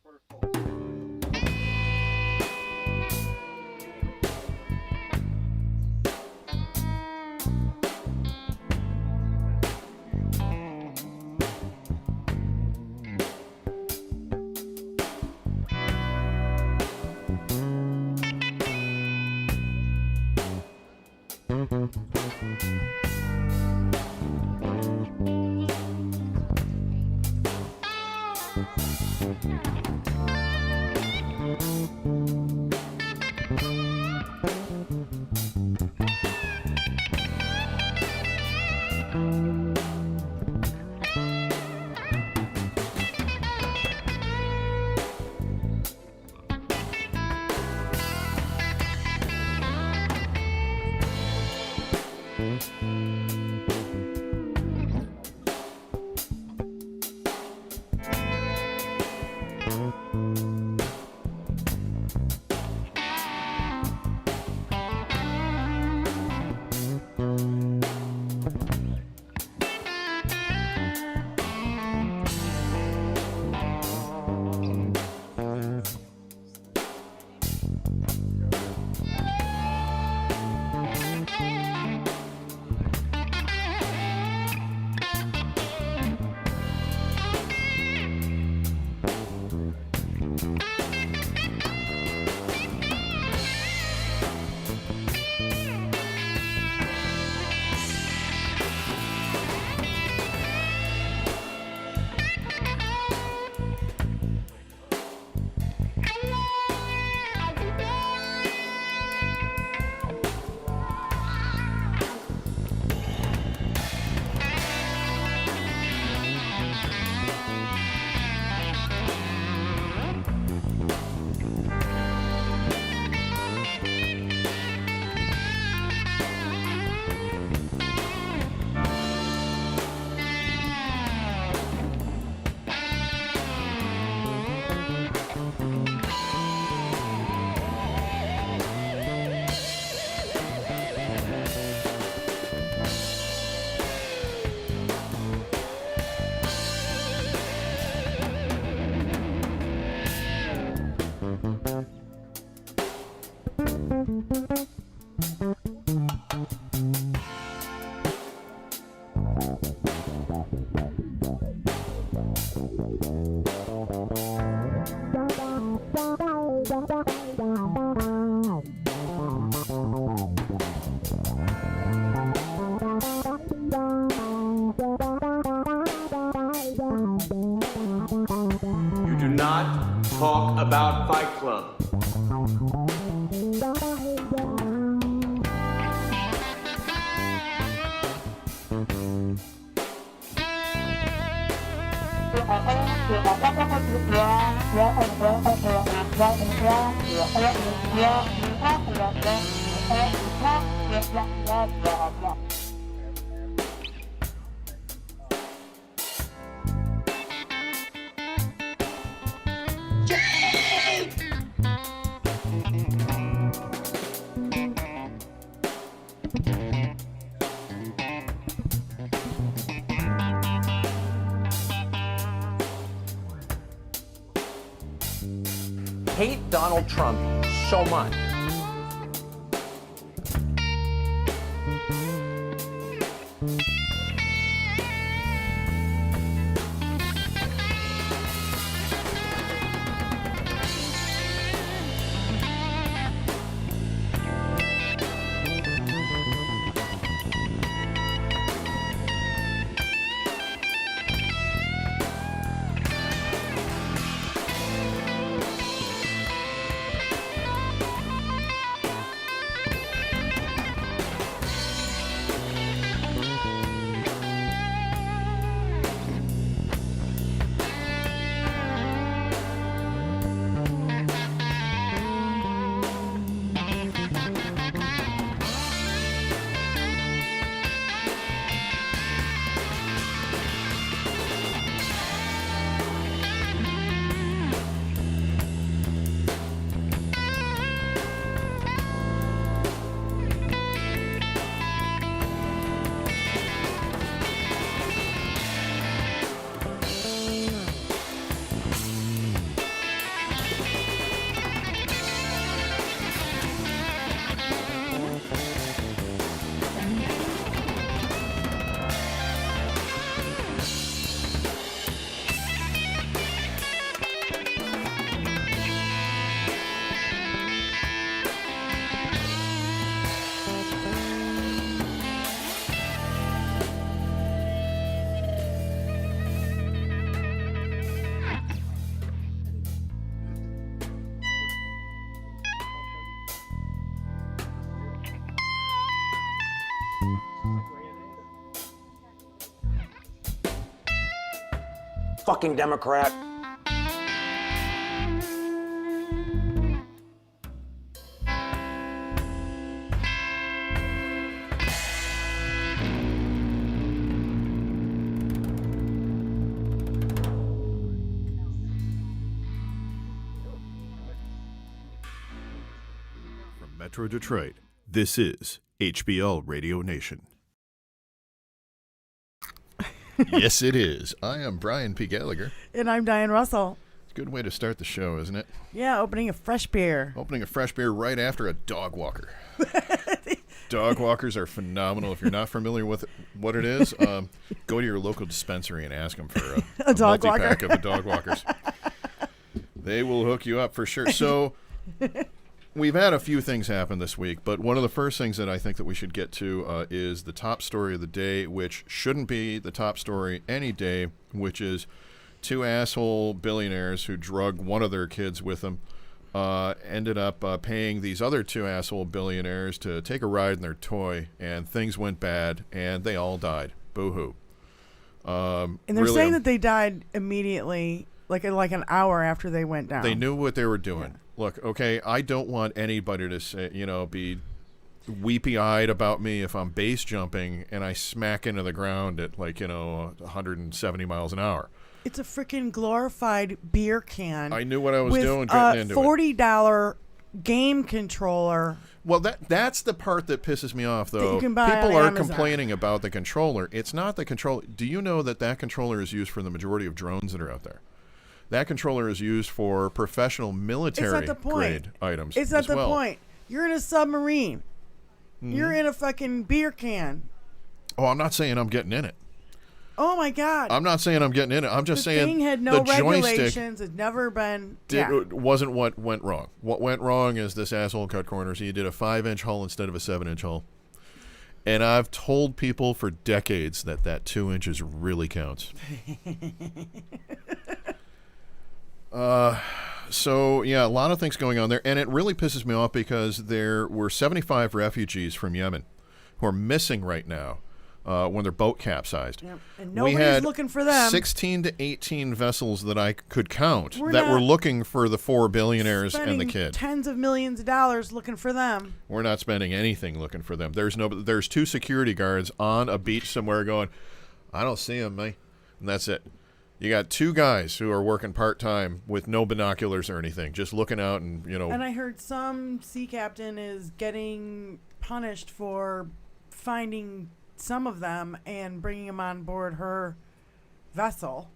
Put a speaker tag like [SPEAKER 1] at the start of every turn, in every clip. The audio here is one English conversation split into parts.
[SPEAKER 1] You do not talk about Fight Club.
[SPEAKER 2] Hate Donald Trump so much.
[SPEAKER 3] fucking Democrat.
[SPEAKER 4] Metro Detroit, this is HBL Radio Nation. Yes, it is. I am Brian P. Gallagher.
[SPEAKER 5] And I'm Diane Russell.
[SPEAKER 4] It's a good way to start the show, isn't it?
[SPEAKER 5] Yeah, opening a fresh beer.
[SPEAKER 4] Opening a fresh beer right after a dog walker. Dog walkers are phenomenal. If you're not familiar with what it is, go to your local dispensary and ask them for a
[SPEAKER 5] dog
[SPEAKER 4] multi-pack
[SPEAKER 5] walker.
[SPEAKER 4] of the dog walkers. They will hook you up for sure. So we've had a few things happen this week, but one of the first things that I think that we should get to is the top story of the day, which shouldn't be the top story any day, which is two asshole billionaires who drug one of their kids with them ended up paying these other two asshole billionaires to take a ride in their toy, and things went bad, and they all died. Boo-hoo.
[SPEAKER 5] And they're saying that they died immediately, like an hour after they went down.
[SPEAKER 4] They knew what they were doing.
[SPEAKER 5] Yeah.
[SPEAKER 4] Look, okay, I don't want anybody to say, be weepy-eyed about me if I'm base jumping and I smack into the ground at 170 miles an hour.
[SPEAKER 5] It's a freaking glorified beer can.
[SPEAKER 4] I knew what I was
[SPEAKER 5] with
[SPEAKER 4] doing getting into
[SPEAKER 5] $40 game controller.
[SPEAKER 4] Well, that's the part that pisses me off, though.
[SPEAKER 5] That you can buy
[SPEAKER 4] People
[SPEAKER 5] on
[SPEAKER 4] are
[SPEAKER 5] Amazon.
[SPEAKER 4] complaining about the controller. It's not the controller. Do you know that controller is used for the majority of drones that are out there? That controller is used for professional military grade items.
[SPEAKER 5] It's not
[SPEAKER 4] as
[SPEAKER 5] the
[SPEAKER 4] well.
[SPEAKER 5] point. You're in a submarine.
[SPEAKER 4] Mm-hmm.
[SPEAKER 5] You're in a fucking beer can.
[SPEAKER 4] Oh, I'm not saying I'm getting in it.
[SPEAKER 5] Oh my God.
[SPEAKER 4] I'm not saying I'm getting in it. I'm just
[SPEAKER 5] the
[SPEAKER 4] saying
[SPEAKER 5] thing had no
[SPEAKER 4] the joystick
[SPEAKER 5] regulations. It's never been.
[SPEAKER 4] wasn't what went wrong. What went wrong is this asshole cut corners. He did a 5-inch hull instead of a 7-inch hull. And I've told people for decades that 2 inches really counts. So, yeah, a lot of things going on there. And it really pisses me off because there were 75 refugees from Yemen who are missing right now when their boat capsized.
[SPEAKER 5] Yep. And
[SPEAKER 4] We
[SPEAKER 5] nobody's
[SPEAKER 4] had
[SPEAKER 5] looking for them.
[SPEAKER 4] 16 to 18 vessels that I could count
[SPEAKER 5] We're
[SPEAKER 4] that were
[SPEAKER 5] not
[SPEAKER 4] looking for the 4 billionaires and the
[SPEAKER 5] spending
[SPEAKER 4] kid.
[SPEAKER 5] tens of millions of dollars looking for them.
[SPEAKER 4] We're not spending anything looking for them. There's 2 security guards on a beach somewhere going, I don't see them, mate. And that's it. You got 2 guys who are working part-time with no binoculars or anything, just looking out and,
[SPEAKER 5] And I heard some sea captain is getting punished for finding some of them and bringing them on board her vessel.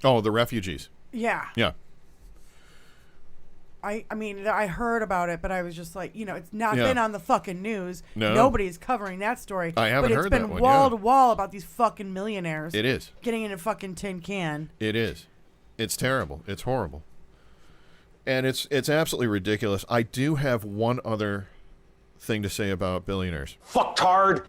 [SPEAKER 4] Oh, the refugees.
[SPEAKER 5] Yeah.
[SPEAKER 4] Yeah.
[SPEAKER 5] I mean, I heard about it, but I was just like, it's not
[SPEAKER 4] Yeah.
[SPEAKER 5] been on the fucking news.
[SPEAKER 4] No.
[SPEAKER 5] Nobody's covering that story.
[SPEAKER 4] I haven't heard that
[SPEAKER 5] But it's
[SPEAKER 4] one,
[SPEAKER 5] been wall
[SPEAKER 4] yeah.
[SPEAKER 5] to wall about these fucking millionaires.
[SPEAKER 4] It is.
[SPEAKER 5] Getting in a fucking tin can.
[SPEAKER 4] It is. It's terrible. It's horrible. And it's absolutely ridiculous. I do have one other thing to say about billionaires.
[SPEAKER 3] Fucktard.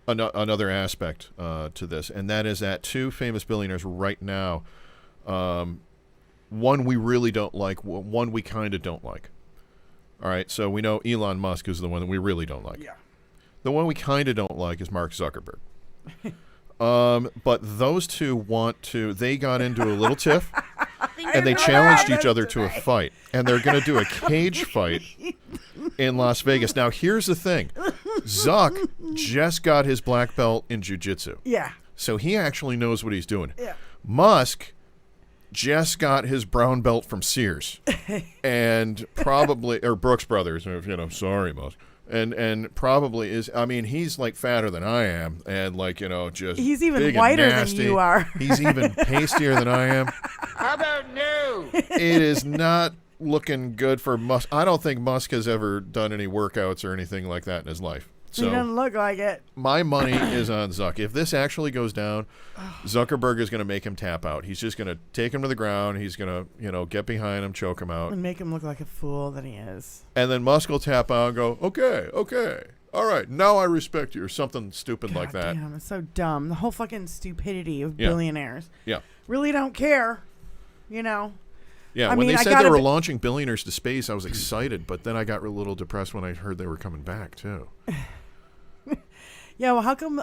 [SPEAKER 4] Another aspect to this, and that is that 2 famous billionaires right now, one we really don't like, one we kind of don't like. All right, so we know Elon Musk is the one that we really don't like.
[SPEAKER 5] Yeah.
[SPEAKER 4] The one we kind of don't like is Mark Zuckerberg. But those 2 they got into a little tiff, and they challenged each other to a fight, and they're going to do a cage fight in Las Vegas. Now, here's the thing. Zuck just got his black belt in jiu-jitsu.
[SPEAKER 5] Yeah.
[SPEAKER 4] So he actually knows what he's doing.
[SPEAKER 5] Yeah.
[SPEAKER 4] Musk just got his brown belt from Sears and probably, or Brooks Brothers, sorry, Musk. And probably is, he's like fatter than I am and just
[SPEAKER 5] He's even
[SPEAKER 4] big and
[SPEAKER 5] whiter
[SPEAKER 4] nasty.
[SPEAKER 5] than you are.
[SPEAKER 4] He's even pastier than I am.
[SPEAKER 1] How about no?
[SPEAKER 4] It is not looking good for Musk. I don't think Musk has ever done any workouts or anything like that in his life.
[SPEAKER 5] He doesn't look like it.
[SPEAKER 4] My money is on Zuck. If this actually goes down, Zuckerberg is going to make him tap out. He's just going to take him to the ground. He's going to, get behind him, choke him out.
[SPEAKER 5] And make him look like a fool that he is.
[SPEAKER 4] And then Musk will tap out and go, okay, all right, now I respect you, or something stupid like that.
[SPEAKER 5] Damn, it's so dumb. The whole fucking stupidity of
[SPEAKER 4] Yeah.
[SPEAKER 5] billionaires.
[SPEAKER 4] Yeah.
[SPEAKER 5] Really don't care,
[SPEAKER 4] Yeah,
[SPEAKER 5] I
[SPEAKER 4] when
[SPEAKER 5] mean,
[SPEAKER 4] they
[SPEAKER 5] I
[SPEAKER 4] said
[SPEAKER 5] gotta
[SPEAKER 4] they were
[SPEAKER 5] be-
[SPEAKER 4] launching billionaires to space, I was excited, but then I got a little depressed when I heard they were coming back, too.
[SPEAKER 5] Yeah, well, how come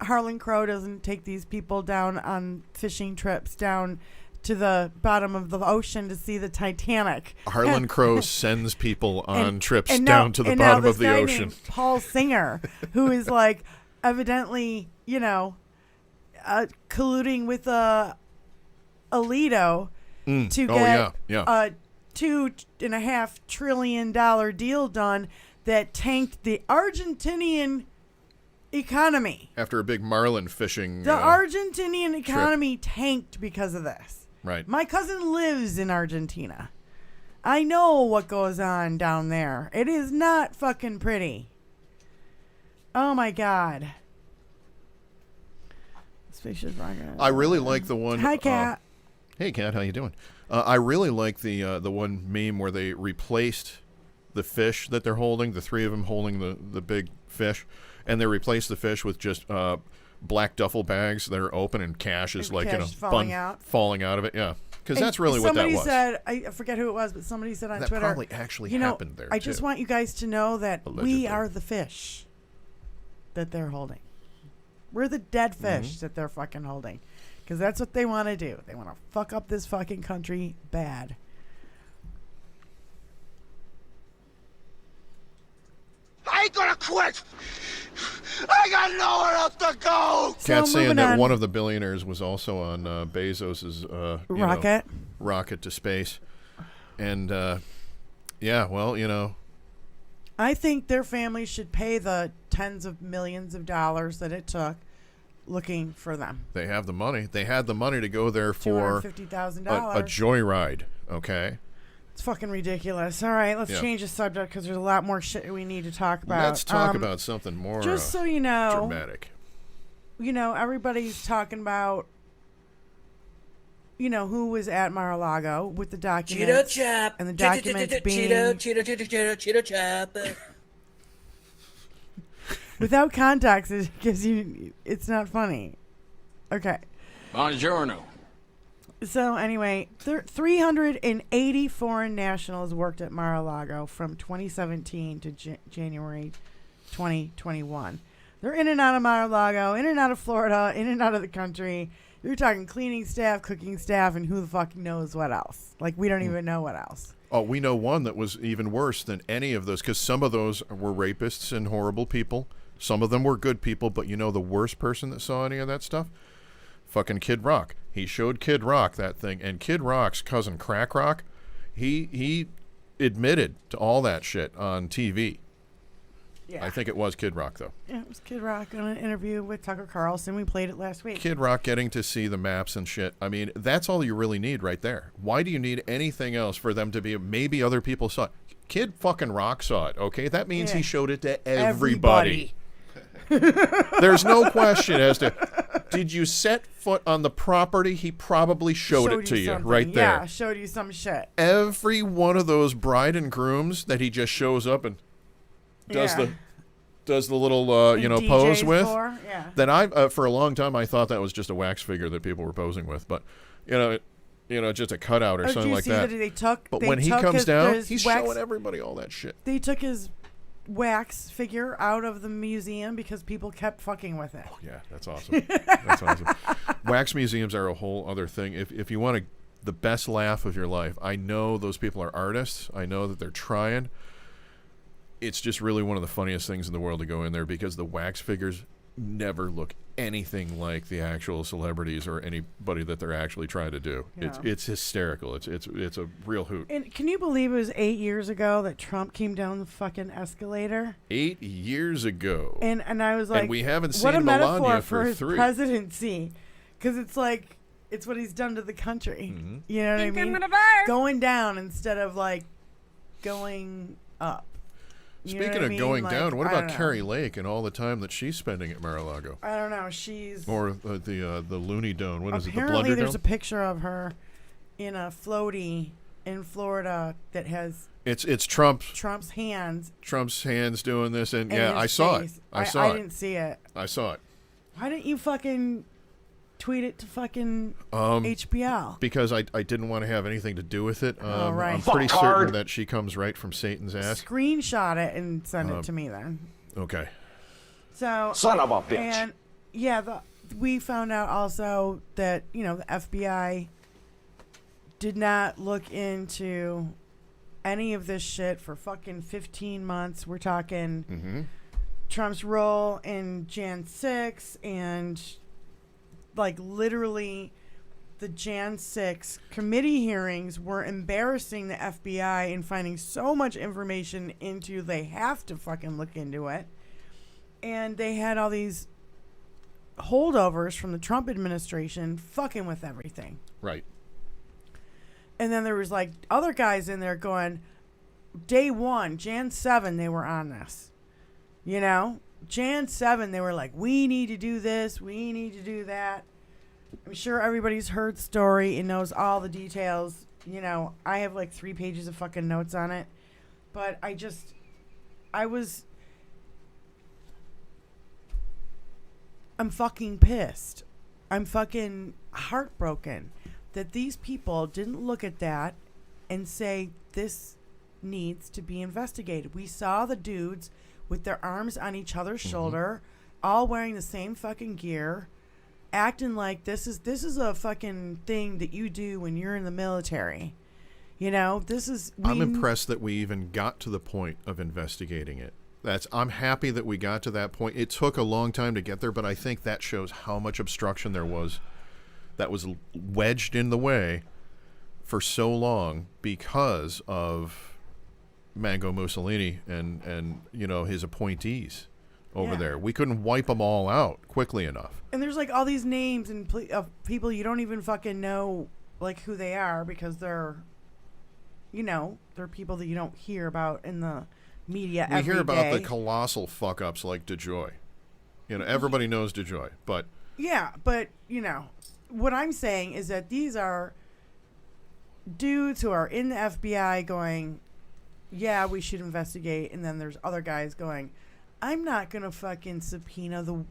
[SPEAKER 5] Harlan Crow doesn't take these people down on fishing trips down to the bottom of the ocean to see the Titanic?
[SPEAKER 4] Harlan Crow sensends people on trips
[SPEAKER 5] and
[SPEAKER 4] down
[SPEAKER 5] now-
[SPEAKER 4] to the
[SPEAKER 5] and now
[SPEAKER 4] bottom
[SPEAKER 5] this
[SPEAKER 4] of the
[SPEAKER 5] guy
[SPEAKER 4] ocean.
[SPEAKER 5] named Paul Singer, who is like evidently, colluding with Alito to get a $2.5 trillion deal done that tanked the Argentinian economy.
[SPEAKER 4] After a big marlin fishing.
[SPEAKER 5] The Argentinian economy tanked because of this.
[SPEAKER 4] Right.
[SPEAKER 5] My cousin lives in Argentina. I know what goes on down there. It is not fucking pretty. Oh my God. Spacious rocket.
[SPEAKER 4] I really like the one.
[SPEAKER 5] Hi, Kat.
[SPEAKER 4] Hey, Kat, how you doing? I really like the one meme where they replaced the fish that they're holding, the three of them holding the big fish, and they replaced the fish with just black duffel bags that are open and cash is like
[SPEAKER 5] cash falling out.
[SPEAKER 4] falling out of it. Yeah, because
[SPEAKER 5] And
[SPEAKER 4] that's really what that was.
[SPEAKER 5] Somebody said, I forget who it was, but somebody said on
[SPEAKER 4] that
[SPEAKER 5] Twitter.
[SPEAKER 4] probably actually happened there.
[SPEAKER 5] I just
[SPEAKER 4] too.
[SPEAKER 5] want you guys to know that
[SPEAKER 4] Allegedly.
[SPEAKER 5] we are the fish that they're holding. We're the dead fish that they're fucking holding. Because that's what they want to do. They want to fuck up this fucking country bad.
[SPEAKER 1] I ain't gonna quit! I got nowhere else to go!
[SPEAKER 4] Kat's saying
[SPEAKER 5] moving
[SPEAKER 4] that
[SPEAKER 5] on.
[SPEAKER 4] one of the billionaires was also on Bezos's
[SPEAKER 5] Rocket.
[SPEAKER 4] rocket to space, and yeah, well,
[SPEAKER 5] I think their family should pay the tens of millions of dollars that it took looking for them.
[SPEAKER 4] they have the money. They had the money to go there for
[SPEAKER 5] $250,000.
[SPEAKER 4] a joyride. Okay,
[SPEAKER 5] It's fucking ridiculous. All right, let's
[SPEAKER 4] Yeah.
[SPEAKER 5] change the subject because there's a lot more shit we need to talk about.
[SPEAKER 4] let's talk about something more
[SPEAKER 5] Just so you know,
[SPEAKER 4] dramatic.
[SPEAKER 5] Everybody's talking about, who was at Mar-a-Lago with the documents. And the documents being...
[SPEAKER 3] Cheeto chop.
[SPEAKER 5] Without context, it gives you... It's not funny. Okay.
[SPEAKER 1] Buongiorno.
[SPEAKER 5] So anyway, 380 foreign nationals worked at Mar-a-Lago from 2017 to January 2021. They're in and out of Mar-a-Lago, in and out of Florida, in and out of the country. You're talking cleaning staff, cooking staff, and who the fuck knows what else. Like, we don't even know what else.
[SPEAKER 4] Oh, we know one that was even worse than any of those, because some of those were rapists and horrible people. Some of them were good people, but the worst person that saw any of that stuff? Fucking Kid Rock. He showed Kid Rock that thing, and Kid Rock's cousin Crack Rock, he admitted to all that shit on TV.
[SPEAKER 5] Yeah.
[SPEAKER 4] I think it was Kid Rock, though.
[SPEAKER 5] Yeah, it was Kid Rock on an interview with Tucker Carlson. We played it last week.
[SPEAKER 4] Kid Rock getting to see the maps and shit. I mean, that's all you really need right there. Why do you need anything else for them to be? Maybe other people saw it. Kid fucking Rock saw it, okay? That means
[SPEAKER 5] Yeah.
[SPEAKER 4] he showed it to everybody. There's no question as to, did you set foot on the property? He probably showed it to you
[SPEAKER 5] something.
[SPEAKER 4] right there.
[SPEAKER 5] Yeah, showed you some shit.
[SPEAKER 4] Every one of those bride and grooms that he just shows up and does
[SPEAKER 5] Yeah.
[SPEAKER 4] the little
[SPEAKER 5] And
[SPEAKER 4] pose
[SPEAKER 5] DJs
[SPEAKER 4] with.
[SPEAKER 5] for, yeah.
[SPEAKER 4] That I for a long time I thought that was just a wax figure that people were posing with, but just a cutout or
[SPEAKER 5] Oh, do
[SPEAKER 4] something
[SPEAKER 5] you
[SPEAKER 4] like
[SPEAKER 5] see
[SPEAKER 4] that.
[SPEAKER 5] they took,
[SPEAKER 4] But
[SPEAKER 5] they
[SPEAKER 4] when he
[SPEAKER 5] took
[SPEAKER 4] comes
[SPEAKER 5] his,
[SPEAKER 4] down,
[SPEAKER 5] his
[SPEAKER 4] he's
[SPEAKER 5] wax,
[SPEAKER 4] showing everybody all that shit.
[SPEAKER 5] They took his wax figure out of the museum because people kept fucking with it.
[SPEAKER 4] Yeah, that's awesome. That's awesome. Wax museums are a whole other thing. If you want the best laugh of your life, I know those people are artists. I know that they're trying. It's just really one of the funniest things in the world to go in there because the wax figures never look anything like the actual celebrities or anybody that they're actually trying to do.
[SPEAKER 5] Yeah.
[SPEAKER 4] It's hysterical. It's a real hoot.
[SPEAKER 5] And can you believe it was 8 years ago that Trump came down the fucking escalator?
[SPEAKER 4] 8 years ago.
[SPEAKER 5] And I was like,
[SPEAKER 4] And we haven't
[SPEAKER 5] what a
[SPEAKER 4] seen
[SPEAKER 5] metaphor
[SPEAKER 4] Melania
[SPEAKER 5] for
[SPEAKER 4] for
[SPEAKER 5] his
[SPEAKER 4] 3.
[SPEAKER 5] presidency. Because it's like, it's what he's done to the country.
[SPEAKER 4] Mm-hmm.
[SPEAKER 5] You know what I mean? Going down instead of like going up. You know
[SPEAKER 4] Speaking
[SPEAKER 5] what I
[SPEAKER 4] of
[SPEAKER 5] mean?
[SPEAKER 4] going
[SPEAKER 5] Like,
[SPEAKER 4] down, what
[SPEAKER 5] I
[SPEAKER 4] about
[SPEAKER 5] don't know.
[SPEAKER 4] Carrie Lake and all the time that she's spending at Mar-a-Lago?
[SPEAKER 5] I don't know. She's
[SPEAKER 4] Or the Looney Dome. What is it? The
[SPEAKER 5] apparently
[SPEAKER 4] Blunder
[SPEAKER 5] there's
[SPEAKER 4] Dome?
[SPEAKER 5] a picture of her in a floaty in Florida that has
[SPEAKER 4] It's Trump's
[SPEAKER 5] Trump's hands
[SPEAKER 4] doing this, and
[SPEAKER 5] in
[SPEAKER 4] yeah,
[SPEAKER 5] his
[SPEAKER 4] I saw it.
[SPEAKER 5] face.
[SPEAKER 4] I saw
[SPEAKER 5] I
[SPEAKER 4] it.
[SPEAKER 5] didn't see it.
[SPEAKER 4] I saw it.
[SPEAKER 5] Why didn't you fucking tweet it to fucking HBL?
[SPEAKER 4] Because I didn't want to have anything to do with it.
[SPEAKER 5] right.
[SPEAKER 4] I'm pretty
[SPEAKER 3] Fucktard.
[SPEAKER 4] certain that she comes right from Satan's ass.
[SPEAKER 5] Screenshot it and send it to me then.
[SPEAKER 4] Okay.
[SPEAKER 5] So
[SPEAKER 1] Son of a bitch.
[SPEAKER 5] And yeah, we found out also that the FBI did not look into any of this shit for fucking 15 months. We're talking Trump's role in Jan 6 and literally the Jan 6 committee hearings were embarrassing the FBI in finding so much information into they have to fucking look into it. And they had all these holdovers from the Trump administration fucking with everything.
[SPEAKER 4] Right.
[SPEAKER 5] And then there was other guys in there going, day one, Jan 7, they were on this. Jan 7, they were like, we need to do this, we need to do that. I'm sure everybody's heard the story and knows all the details. I have 3 pages of fucking notes on it. But I'm fucking pissed. I'm fucking heartbroken that these people didn't look at that and say this needs to be investigated. We saw the dudes with their arms on each other's shoulder, all wearing the same fucking gear, acting like this is a fucking thing that you do when you're in the military. I'm
[SPEAKER 4] impressed that we even got to the point of investigating it. I'm happy that we got to that point. It took a long time to get there, but I think that shows how much obstruction there was that was wedged in the way for so long because of Mango Mussolini and his appointees over there. We couldn't wipe them all out quickly enough.
[SPEAKER 5] And there's all these names of people you don't even fucking know who they are because they're people that you don't hear about in the media every day.
[SPEAKER 4] We hear about the colossal fuck-ups like DeJoy. Everybody knows DeJoy, but...
[SPEAKER 5] Yeah, but, what I'm saying is that these are dudes who are in the FBI going, yeah, we should investigate, and then there's other guys going, I'm not going to fucking subpoena the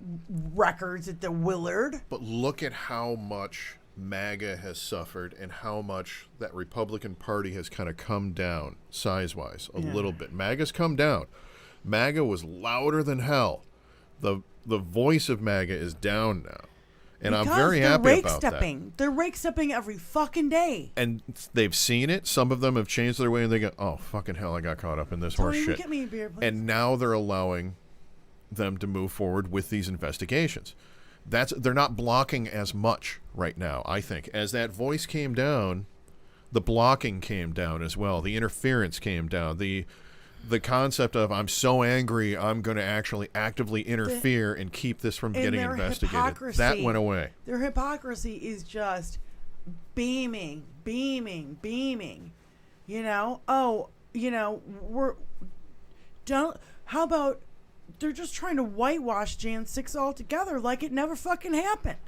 [SPEAKER 5] records at the Willard.
[SPEAKER 4] But look at how much MAGA has suffered and how much that Republican Party has kind of come down size-wise a little bit. MAGA's come down. MAGA was louder than hell. The voice of MAGA is down now. And
[SPEAKER 5] because
[SPEAKER 4] I'm very happy about that.
[SPEAKER 5] They're rake-stepping every fucking day.
[SPEAKER 4] And they've seen it. Some of them have changed their way and they go, oh, fucking hell, I got caught up in this horse shit.
[SPEAKER 5] Get me a beer, please.
[SPEAKER 4] And now they're allowing them to move forward with these investigations. They're not blocking as much right now, I think. As that voice came down, the blocking came down as well. The interference came down. The concept of I'm so angry, I'm going to actually actively interfere and keep this from getting investigated. That went away.
[SPEAKER 5] Their hypocrisy is just beaming. How about they're just trying to whitewash Jan 6 altogether like it never fucking happened.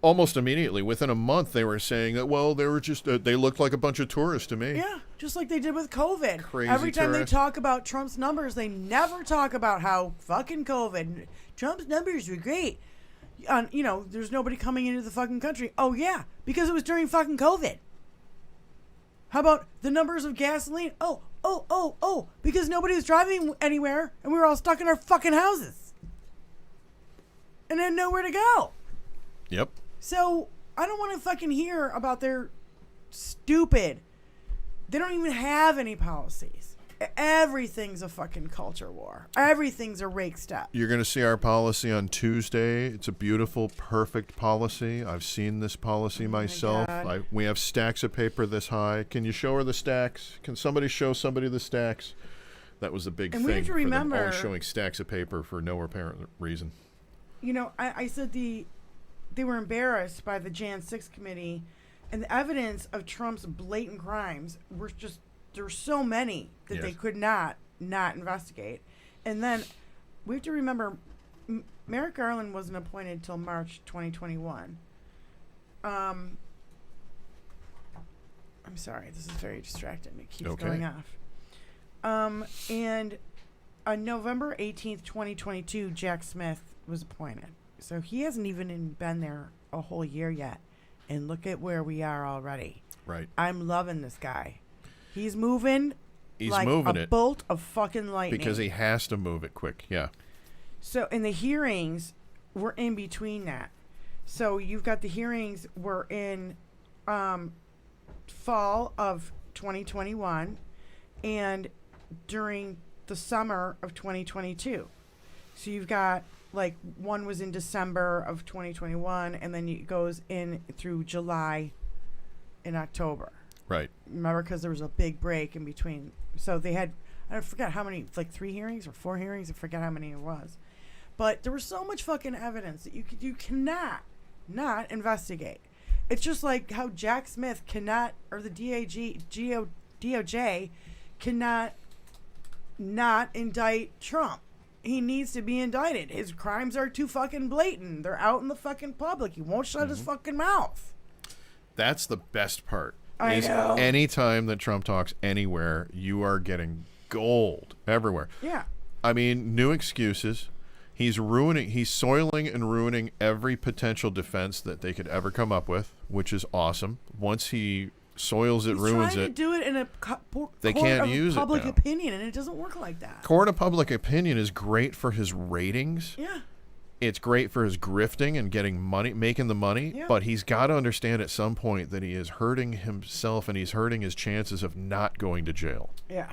[SPEAKER 4] Almost immediately, within a month, they were saying that, well, they were just, they looked like a bunch of tourists to me.
[SPEAKER 5] Yeah, just like they did with COVID.
[SPEAKER 4] Crazy
[SPEAKER 5] Every time
[SPEAKER 4] tourists.
[SPEAKER 5] they talk about Trump's numbers, they never talk about how fucking COVID. Trump's numbers were great. There's nobody coming into the fucking country. Oh, yeah, because it was during fucking COVID. How about the numbers of gasoline? Oh, because nobody was driving anywhere and we were all stuck in our fucking houses. And had nowhere to go.
[SPEAKER 4] Yep.
[SPEAKER 5] So, I don't want to fucking hear about their stupid... They don't even have any policies. Everything's a fucking culture war. Everything's a rake step.
[SPEAKER 4] You're going to see our policy on Tuesday. It's a beautiful, perfect policy. I've seen this policy myself. We have stacks of paper this high. Can you show her the stacks? Can somebody show somebody the stacks? That was the big thing.
[SPEAKER 5] We have to remember,
[SPEAKER 4] for them always showing stacks of paper for no apparent reason.
[SPEAKER 5] I said they were embarrassed by the Jan 6 committee, and the evidence of Trump's blatant crimes were just, there were so many that they could not investigate. And then we have to remember, Merrick Garland wasn't appointed till March 2021. I'm sorry, this is very distracting. It keeps going off. And on November 18th, 2022, Jack Smith was appointed. So he hasn't even been there a whole year yet. And look at where we are already.
[SPEAKER 4] Right.
[SPEAKER 5] I'm loving this guy. He's moving
[SPEAKER 4] He's
[SPEAKER 5] like
[SPEAKER 4] moving
[SPEAKER 5] a
[SPEAKER 4] it
[SPEAKER 5] bolt of fucking lightning.
[SPEAKER 4] because he has to move it quick. Yeah.
[SPEAKER 5] So, and the hearings were in between that. So you've got the hearings were in fall of 2021 and during the summer of 2022. So you've got like one was in December of 2021 and then it goes in through July and October.
[SPEAKER 4] Right.
[SPEAKER 5] Remember, because there was a big break in between. So they had, I forgot how many, like 3 hearings or 4 hearings. I forget how many it was. But there was so much fucking evidence that you cannot not investigate. It's just like how Jack Smith cannot, or the DOJ cannot not indict Trump. He needs to be indicted. His crimes are too fucking blatant. They're out in the fucking public. He won't shut his fucking mouth.
[SPEAKER 4] That's the best part.
[SPEAKER 5] I know.
[SPEAKER 4] Anytime that Trump talks anywhere, you are getting gold everywhere.
[SPEAKER 5] Yeah.
[SPEAKER 4] I mean, new excuses. He's soiling and ruining every potential defense that they could ever come up with, which is awesome. Once he soils it, ruins
[SPEAKER 5] trying
[SPEAKER 4] it.
[SPEAKER 5] to do it in a
[SPEAKER 4] They
[SPEAKER 5] court
[SPEAKER 4] can't
[SPEAKER 5] of
[SPEAKER 4] use it
[SPEAKER 5] public
[SPEAKER 4] now.
[SPEAKER 5] opinion, and it doesn't work like that.
[SPEAKER 4] Court of public opinion is great for his ratings.
[SPEAKER 5] Yeah.
[SPEAKER 4] It's great for his grifting and getting money, making the money.
[SPEAKER 5] Yeah.
[SPEAKER 4] But he's got to understand at some point that he is hurting himself and he's hurting his chances of not going to jail.
[SPEAKER 5] Yeah.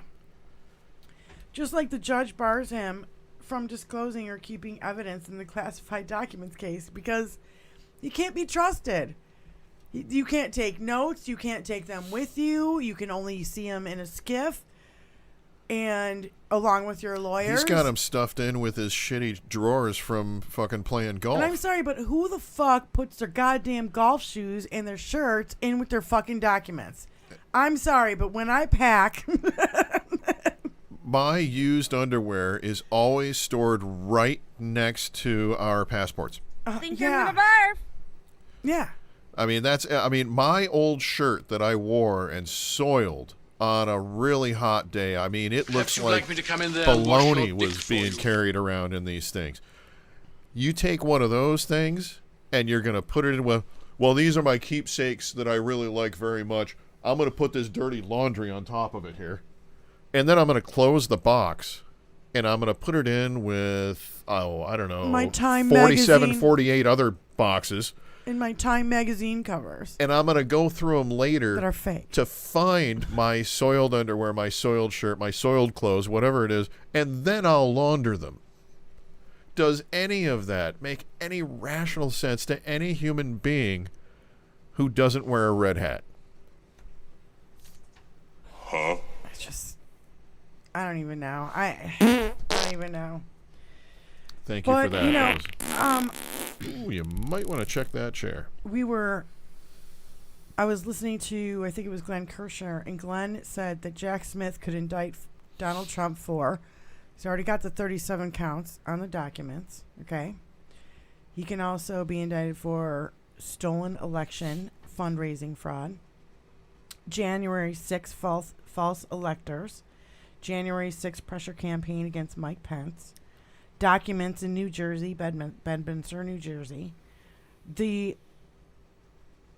[SPEAKER 5] Just like the judge bars him from disclosing or keeping evidence in the classified documents case because you can't be trusted. You can't take notes. You can't take them with you. You can only see them in a skiff and along with your lawyers.
[SPEAKER 4] He's got him stuffed in with his shitty drawers from fucking playing golf.
[SPEAKER 5] And I'm sorry, but who the fuck puts their goddamn golf shoes and their shirts in with their fucking documents? I'm sorry, but when I pack...
[SPEAKER 4] My used underwear is always stored right next to our passports.
[SPEAKER 6] Think you're gonna barf.
[SPEAKER 5] Yeah.
[SPEAKER 4] I mean, my old shirt that I wore and soiled on a really hot day. I mean, it looks like baloney was being carried around in these things. You take one of those things and you're going to put it in with, well, these are my keepsakes that I really like very much. I'm going to put this dirty laundry on top of it here. And then I'm going to close the box and I'm going to put it in with, I don't know,
[SPEAKER 5] My Time
[SPEAKER 4] 47,
[SPEAKER 5] magazine.
[SPEAKER 4] 48 other boxes.
[SPEAKER 5] In my Time magazine covers.
[SPEAKER 4] And I'm going to go through them later
[SPEAKER 5] That are fake.
[SPEAKER 4] to find my soiled underwear, my soiled shirt, my soiled clothes, whatever it is, and then I'll launder them. Does any of that make any rational sense to any human being who doesn't wear a red hat?
[SPEAKER 5] It's just... I don't even know. I don't even know.
[SPEAKER 4] Thank you for
[SPEAKER 5] But,
[SPEAKER 4] that.
[SPEAKER 5] you know,
[SPEAKER 4] Ooh, you might want to check that chair.
[SPEAKER 5] I was listening to, I think it was Glenn Kirshner, and Glenn said that Jack Smith could indict Donald Trump for, he's already got the 37 counts on the documents, okay? He can also be indicted for stolen election, fundraising fraud, January 6 false electors, January 6 pressure campaign against Mike Pence, documents in New Jersey, Bedminster, New Jersey. The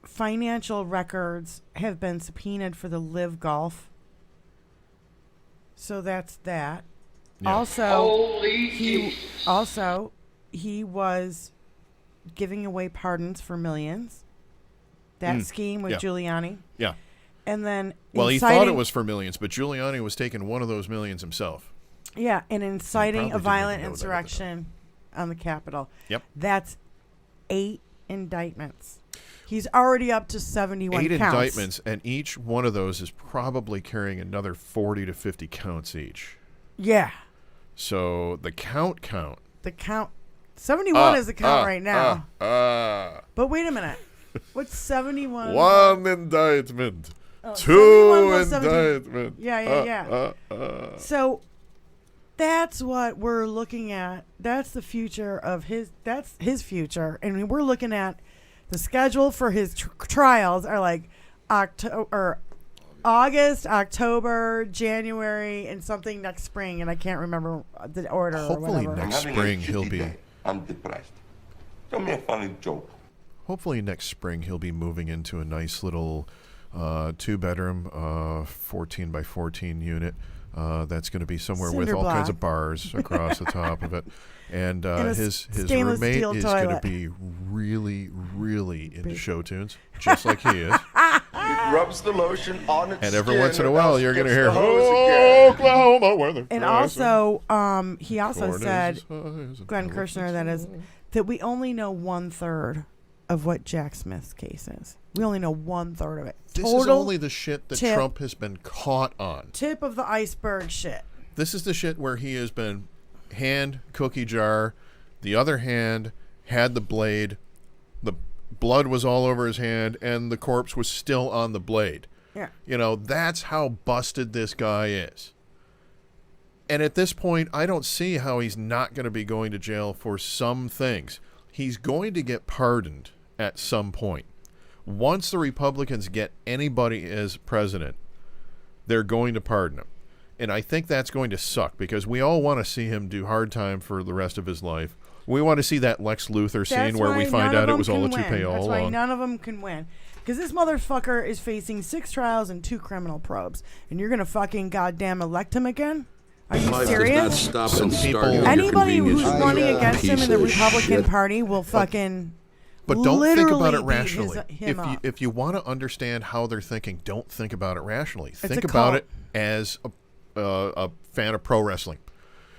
[SPEAKER 5] financial records have been subpoenaed for the Live Golf. So that's that.
[SPEAKER 4] Yeah.
[SPEAKER 5] Also, he was giving away pardons for millions. That scheme with
[SPEAKER 4] Yeah.
[SPEAKER 5] Giuliani.
[SPEAKER 4] Yeah.
[SPEAKER 5] And then
[SPEAKER 4] Well, he thought it was for millions, but Giuliani was taking one of those millions himself.
[SPEAKER 5] Yeah, and inciting
[SPEAKER 4] probably
[SPEAKER 5] a
[SPEAKER 4] didn't
[SPEAKER 5] violent
[SPEAKER 4] even know that at the
[SPEAKER 5] insurrection on the Capitol.
[SPEAKER 4] Yep.
[SPEAKER 5] That's 8 indictments. He's already up to 71
[SPEAKER 4] 8
[SPEAKER 5] counts.
[SPEAKER 4] indictments, and each one of those is probably carrying another 40 to 50 counts each.
[SPEAKER 5] Yeah.
[SPEAKER 4] So the count.
[SPEAKER 5] The count. 71 is the count right now. But wait a minute. What's 71?
[SPEAKER 4] One indictment.
[SPEAKER 5] Oh,
[SPEAKER 4] 2
[SPEAKER 5] 71 plus 17.
[SPEAKER 4] indictment.
[SPEAKER 5] Yeah. So that's what we're looking at. That's the future of that's his future. And we're looking at the schedule for his trials are like August, October, January, and something next spring. And I can't remember the order
[SPEAKER 4] Hopefully
[SPEAKER 5] or whatever.
[SPEAKER 4] next spring he'll be.
[SPEAKER 7] I'm depressed. Tell me a funny joke.
[SPEAKER 4] Hopefully next spring he'll be moving into a nice little 2-bedroom, 14 by 14 unit That's going to be somewhere with
[SPEAKER 5] Cinder
[SPEAKER 4] all kinds
[SPEAKER 5] block.
[SPEAKER 4] of bars across the top of it. And
[SPEAKER 5] a
[SPEAKER 4] his
[SPEAKER 5] stainless
[SPEAKER 4] roommate
[SPEAKER 5] steel
[SPEAKER 4] is going to
[SPEAKER 5] toilet.
[SPEAKER 4] be really, really into show tunes, just like he is.
[SPEAKER 7] It rubs the lotion on its
[SPEAKER 4] And every
[SPEAKER 7] skin
[SPEAKER 4] once in a
[SPEAKER 7] and
[SPEAKER 4] while,
[SPEAKER 7] now
[SPEAKER 4] you're going to
[SPEAKER 7] skips
[SPEAKER 4] hear,
[SPEAKER 7] the hose again.
[SPEAKER 4] Oklahoma, where the
[SPEAKER 5] And
[SPEAKER 4] grass
[SPEAKER 5] also, he also
[SPEAKER 4] corn is
[SPEAKER 5] said,
[SPEAKER 4] as high as a
[SPEAKER 5] Glenn Kirshner, that is, that we only know 1/3 of what Jack Smith's case is. We only know 1/3 of it.
[SPEAKER 4] This is
[SPEAKER 5] Total
[SPEAKER 4] only the shit that
[SPEAKER 5] tip.
[SPEAKER 4] Trump has been caught on.
[SPEAKER 5] Tip of the iceberg shit.
[SPEAKER 4] This is the shit where he has been hand cookie jar, the other hand had the blade, the blood was all over his hand, and the corpse was still on the blade.
[SPEAKER 5] Yeah.
[SPEAKER 4] You know, that's how busted this guy is. And at this point, I don't see how he's not going to be going to jail for some things. He's going to get pardoned at some point. Once the Republicans get anybody as president, they're going to pardon him. And I think that's going to suck because we all want to see him do hard time for the rest of his life. We want to see that Lex Luthor scene where we find out it was all a toupee all
[SPEAKER 5] That's why
[SPEAKER 4] along.
[SPEAKER 5] none of them can win. Because this motherfucker is facing 6 trials and 2 criminal probes. And you're going to fucking goddamn elect him again? Are you serious?
[SPEAKER 4] Some people,
[SPEAKER 5] Anybody who's running
[SPEAKER 7] I,
[SPEAKER 5] against him in the
[SPEAKER 7] piece of
[SPEAKER 5] Republican
[SPEAKER 7] shit.
[SPEAKER 5] Party will fucking
[SPEAKER 4] but don't think about it
[SPEAKER 5] literally beat
[SPEAKER 4] rationally.
[SPEAKER 5] him up.
[SPEAKER 4] If you want to understand how they're thinking, don't think about it rationally. Think
[SPEAKER 5] a
[SPEAKER 4] about
[SPEAKER 5] cult.
[SPEAKER 4] it as a fan of pro wrestling.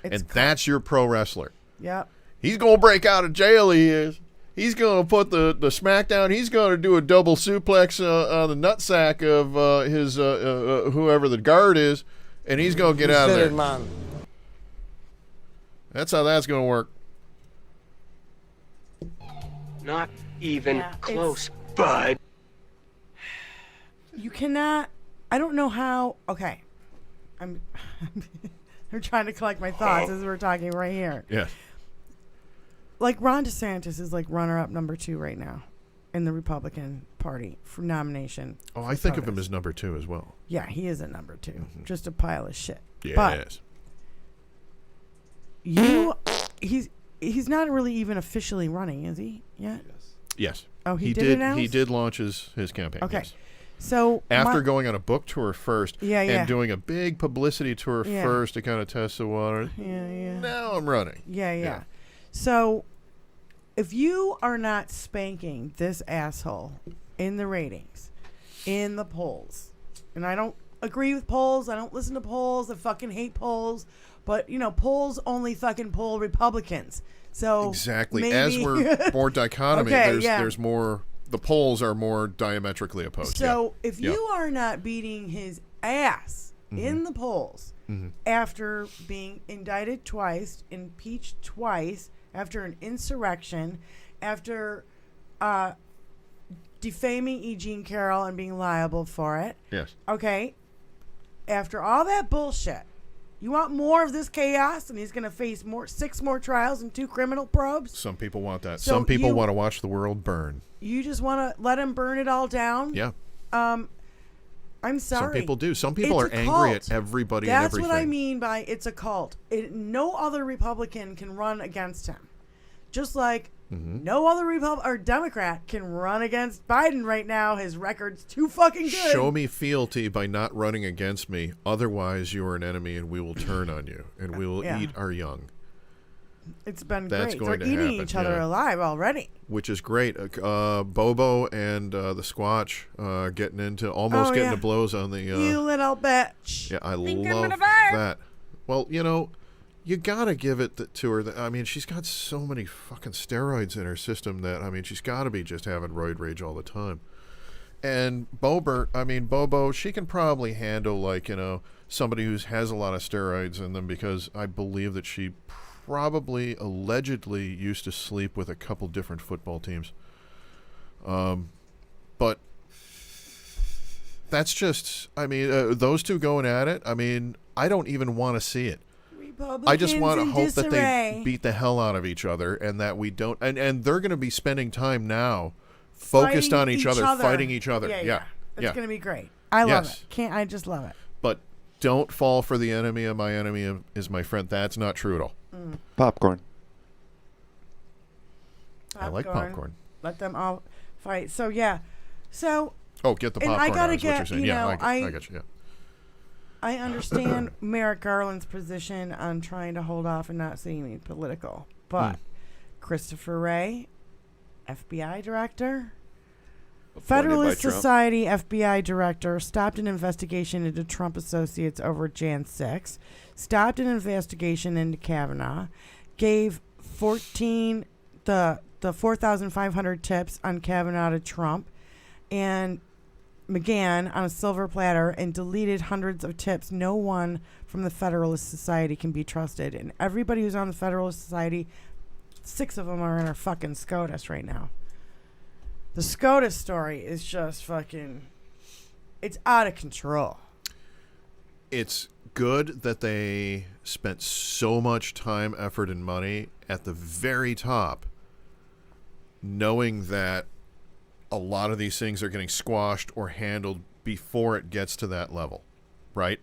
[SPEAKER 5] It's
[SPEAKER 4] And that's your pro wrestler.
[SPEAKER 5] Yep.
[SPEAKER 4] He's going to break out of jail, he is. He's going to put the smackdown. He's going to do a double suplex on the nutsack of his whoever the guard is, and he's going to get out of there.
[SPEAKER 1] man.
[SPEAKER 4] That's how that's going to work.
[SPEAKER 3] Not even
[SPEAKER 5] Yeah,
[SPEAKER 3] close, bud.
[SPEAKER 5] You cannot. I don't know how. Okay. I'm trying to collect my thoughts as we're talking right here.
[SPEAKER 4] Yes.
[SPEAKER 5] Like Ron DeSantis is like runner-up number 2 right now in the Republican Party for nomination.
[SPEAKER 4] Oh,
[SPEAKER 5] for
[SPEAKER 4] I think of him
[SPEAKER 5] POTUS.
[SPEAKER 4] as number 2 as well.
[SPEAKER 5] Yeah, he is a number 2. Just a pile of shit.
[SPEAKER 4] Yes.
[SPEAKER 5] But he's not really even officially running, is he? Yet?
[SPEAKER 4] Yes.
[SPEAKER 5] Oh, he did announce?
[SPEAKER 4] He did launch his campaign.
[SPEAKER 5] Okay.
[SPEAKER 4] Yes.
[SPEAKER 5] So
[SPEAKER 4] After
[SPEAKER 5] my-
[SPEAKER 4] going on a book tour first
[SPEAKER 5] Yeah, yeah.
[SPEAKER 4] and doing a big publicity tour
[SPEAKER 5] Yeah.
[SPEAKER 4] first to kind of test the water,
[SPEAKER 5] yeah.
[SPEAKER 4] now I'm running.
[SPEAKER 5] Yeah. So if you are not spanking this asshole in the ratings, in the polls, and I don't agree with polls, I don't listen to polls, I fucking hate polls, but you know, polls only fucking poll Republicans. So
[SPEAKER 4] Exactly.
[SPEAKER 5] maybe,
[SPEAKER 4] As we're more dichotomy,
[SPEAKER 5] Okay,
[SPEAKER 4] there's more. The polls are more diametrically opposed.
[SPEAKER 5] So if
[SPEAKER 4] Yeah.
[SPEAKER 5] you are not beating his ass in the polls after being indicted twice, impeached twice, after an insurrection, after defaming E. Jean Carroll and being liable for it,
[SPEAKER 4] Yes.
[SPEAKER 5] okay, after all that bullshit, you want more of this chaos, and he's going to face 6 more trials and 2 criminal probes?
[SPEAKER 4] Some people want that.
[SPEAKER 5] So
[SPEAKER 4] Some people
[SPEAKER 5] you-
[SPEAKER 4] want to watch the world burn.
[SPEAKER 5] You just want to let him burn it all down?
[SPEAKER 4] Yeah.
[SPEAKER 5] I'm sorry.
[SPEAKER 4] Some people do. Some people
[SPEAKER 5] It's
[SPEAKER 4] are
[SPEAKER 5] a
[SPEAKER 4] angry
[SPEAKER 5] cult.
[SPEAKER 4] at everybody and
[SPEAKER 5] That's
[SPEAKER 4] everything.
[SPEAKER 5] what I mean by it's a cult. No other Republican can run against him. Just like no other or Democrat can run against Biden right now. His record's too fucking good.
[SPEAKER 4] Show me fealty by not running against me. Otherwise, you are an enemy, and we will turn on you, and we will
[SPEAKER 5] Yeah.
[SPEAKER 4] eat our young.
[SPEAKER 5] It's been
[SPEAKER 4] That's
[SPEAKER 5] great.
[SPEAKER 4] going
[SPEAKER 5] They're
[SPEAKER 4] to
[SPEAKER 5] eating
[SPEAKER 4] happen,
[SPEAKER 5] each other
[SPEAKER 4] yeah.
[SPEAKER 5] alive already.
[SPEAKER 4] Which is great. Bobo and the Squatch getting into almost getting
[SPEAKER 5] yeah.
[SPEAKER 4] to blows on the.
[SPEAKER 5] You little bitch.
[SPEAKER 4] Yeah, I love that. Well, you know, you gotta give it to her. I mean, she's got so many fucking steroids in her system that I mean, she's got to be just having roid rage all the time. And Bobo, she can probably handle like somebody who has a lot of steroids in them because I believe that she probably allegedly used to sleep with a couple different football teams. But that's just, I mean, those two going at it. I mean, I don't even want to see it. I just want to hope that they beat the hell out of each other and that we don't. And they're going to be spending time now focused
[SPEAKER 5] Fighting
[SPEAKER 4] on each other, fighting each other.
[SPEAKER 5] Yeah. It's
[SPEAKER 4] Yeah.
[SPEAKER 5] going to be great. I love
[SPEAKER 4] Yes.
[SPEAKER 5] it. I just love it.
[SPEAKER 4] But don't fall for the enemy of my enemy is my friend. That's not true at all.
[SPEAKER 7] Popcorn.
[SPEAKER 4] I like popcorn.
[SPEAKER 5] Let them all fight. So, yeah. So,
[SPEAKER 4] Oh, get the
[SPEAKER 5] And
[SPEAKER 4] popcorn
[SPEAKER 5] I gotta
[SPEAKER 4] out is what
[SPEAKER 5] get,
[SPEAKER 4] you're saying.
[SPEAKER 5] you
[SPEAKER 4] Yeah,
[SPEAKER 5] know,
[SPEAKER 4] I got you. Yeah.
[SPEAKER 5] I understand Merrick Garland's position on trying to hold off and not seeing me political, but Christopher Wray, FBI director, Federalist Society FBI director, stopped an investigation into Trump associates over Jan 6, stopped an investigation into Kavanaugh, gave the 4,500 tips on Kavanaugh to Trump and McGahn on a silver platter, and deleted hundreds of tips. No one from the Federalist Society can be trusted, and everybody who's on the Federalist Society, 6 of them are in our fucking SCOTUS right now. The SCOTUS story is just fucking, it's out of control.
[SPEAKER 4] It's good that they spent so much time, effort, and money at the very top, knowing that a lot of these things are getting squashed or handled before it gets to that level, right?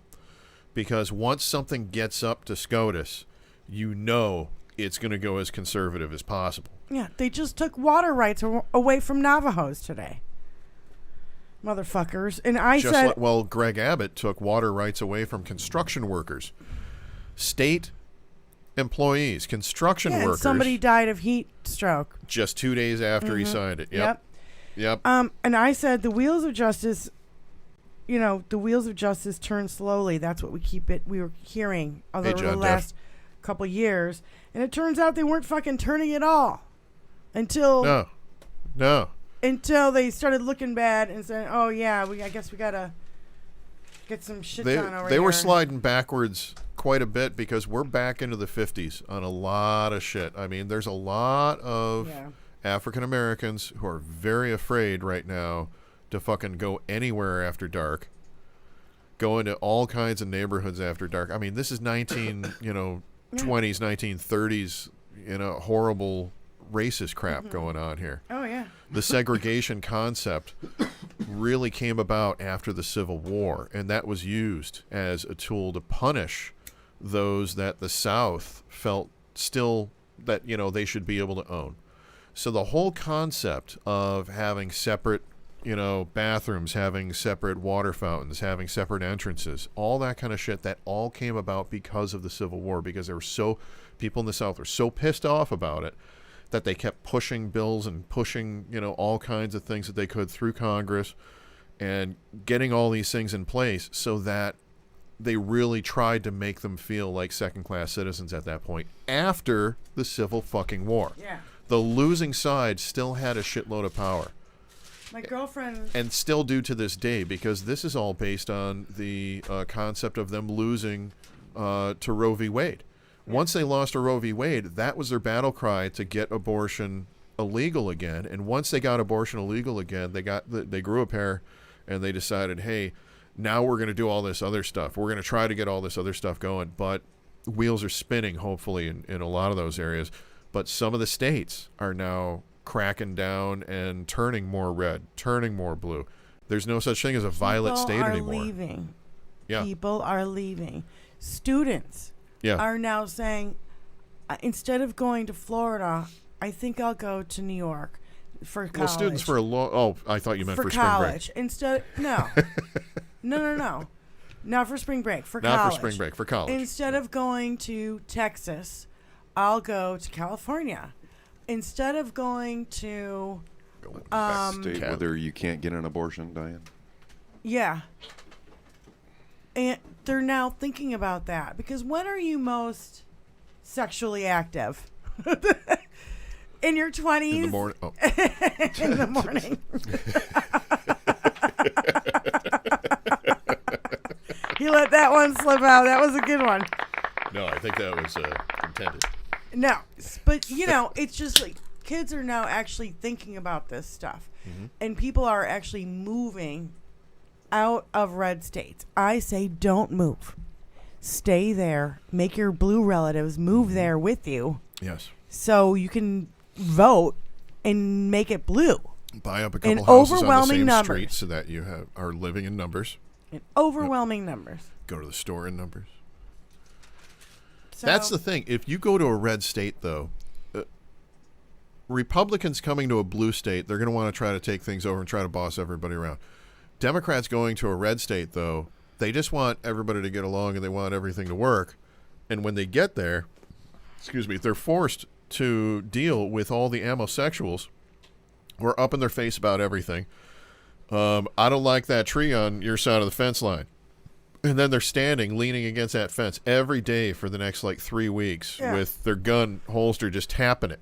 [SPEAKER 4] Because once something gets up to SCOTUS, you know it's going to go as conservative as possible.
[SPEAKER 5] Yeah, they just took water rights away from Navajos today. Motherfuckers. And I
[SPEAKER 4] just
[SPEAKER 5] said...
[SPEAKER 4] well, Greg Abbott took water rights away from construction workers. State employees, construction workers.
[SPEAKER 5] And somebody died of heat stroke.
[SPEAKER 4] Just 2 days after he signed it. Yep.
[SPEAKER 5] And I said the wheels of justice, the wheels of justice turn slowly. That's what we were hearing over the last couple years. And it turns out they weren't fucking turning at all until until they started looking bad and saying, "Oh yeah, I guess we gotta get some shit done over here."
[SPEAKER 4] They were sliding backwards quite a bit because we're back into the 50s on a lot of shit. I mean, there's a lot of African Americans who are very afraid right now to fucking go anywhere after dark, go into all kinds of neighborhoods after dark. I mean, this is 20s, 1930s, horrible racist crap going on here.
[SPEAKER 5] Oh, yeah.
[SPEAKER 4] The segregation concept really came about after the Civil War, and that was used as a tool to punish those that the South felt still that, they should be able to own. So the whole concept of having separate, bathrooms, having separate water fountains, having separate entrances, all that kind of shit, that all came about because of the Civil War, because people in the South were so pissed off about it that they kept pushing bills and pushing, all kinds of things that they could through Congress and getting all these things in place so that they really tried to make them feel like second-class citizens at that point after the Civil fucking War.
[SPEAKER 5] Yeah.
[SPEAKER 4] The losing side still had a shitload of power.
[SPEAKER 5] My girlfriend...
[SPEAKER 4] And still do to this day, because this is all based on the concept of them losing to Roe v. Wade. Once they lost to Roe v. Wade, that was their battle cry to get abortion illegal again. And once they got abortion illegal again, they grew a pair, and they decided, hey, now we're going to do all this other stuff. We're going to try to get all this other stuff going. But wheels are spinning, hopefully, in a lot of those areas. But some of the states are now cracking down and turning more red, turning more blue. There's no such thing as a violet state anymore.
[SPEAKER 5] People are leaving.
[SPEAKER 4] Yeah.
[SPEAKER 5] People are leaving. Students are now saying, instead of going to Florida, I think I'll go to New York for college.
[SPEAKER 4] Well, students for a long... Oh, I thought you meant for spring
[SPEAKER 5] college.
[SPEAKER 4] break.
[SPEAKER 5] No. No. Not for spring break. For college.
[SPEAKER 4] Not for spring break. For college.
[SPEAKER 5] Instead of going to Texas, I'll go to California. Instead of going to...
[SPEAKER 7] Going back to state whether you can't get an abortion, Diane?
[SPEAKER 5] Yeah. And they're now thinking about that. Because when are you most sexually active? In your 20s?
[SPEAKER 4] In the morning. Oh.
[SPEAKER 5] In the morning. You let that one slip out. That was a good one.
[SPEAKER 4] No, I think that was intended.
[SPEAKER 5] No, but it's just like kids are now actually thinking about this stuff, and people are actually moving out of red states. I say don't move. Stay there. Make your blue relatives move there with you.
[SPEAKER 4] Yes.
[SPEAKER 5] So you can vote and make it blue.
[SPEAKER 4] Buy up a couple
[SPEAKER 5] in
[SPEAKER 4] houses
[SPEAKER 5] overwhelming
[SPEAKER 4] on the same
[SPEAKER 5] numbers.
[SPEAKER 4] street so that you are living in numbers.
[SPEAKER 5] In overwhelming numbers.
[SPEAKER 4] Go to the store in numbers.
[SPEAKER 5] So,
[SPEAKER 4] that's the thing. If you go to a red state, though, Republicans coming to a blue state, they're going to want to try to take things over and try to boss everybody around. Democrats going to a red state, though, They just want everybody to get along and they want everything to work. And when they get there, they're forced to deal with all the homosexuals who are up in their face about everything. I don't like that tree on your side of the fence line. And then they're standing, leaning against that fence every day for the next, 3 weeks with their gun holster just tapping it.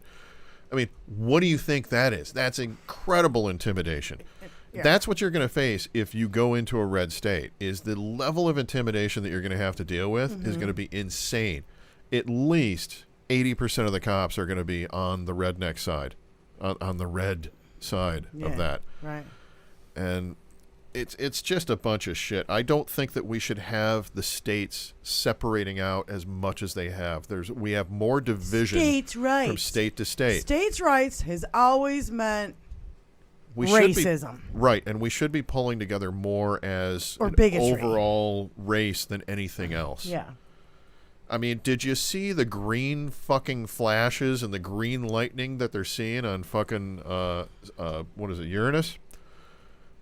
[SPEAKER 4] I mean, what do you think that is? That's incredible intimidation. Yeah. That's what you're going to face if you go into a red state, is the level of intimidation that you're going to have to deal with is going to be insane. At least 80% of the cops are going to be on the redneck side, on the red side of that.
[SPEAKER 5] Right.
[SPEAKER 4] And it's just a bunch of shit. I don't think that we should have the states separating out as much as they have. We have more division from state to state.
[SPEAKER 5] States' rights has always meant racism.
[SPEAKER 4] Right, and we should be pulling together more as an overall race than anything else.
[SPEAKER 5] Yeah.
[SPEAKER 4] I mean, did you see the green fucking flashes and the green lightning that they're seeing on fucking, what is it, Uranus?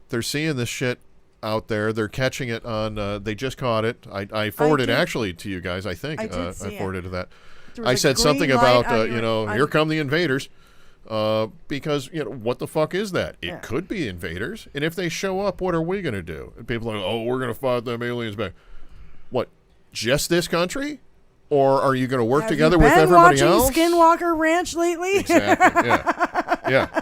[SPEAKER 4] They're seeing this shit out there. They're catching it on, they just caught it. I forwarded actually to you guys, I think. I forwarded to that. I said something about, here come the invaders. Because, what the fuck is that? It could be invaders. And if they show up, what are we going to do? And people are like, oh, we're going to fight them aliens back. What, just this country? Or are you going to work together with everybody else?
[SPEAKER 5] Have you been watching Skinwalker Ranch lately?
[SPEAKER 4] Exactly, yeah.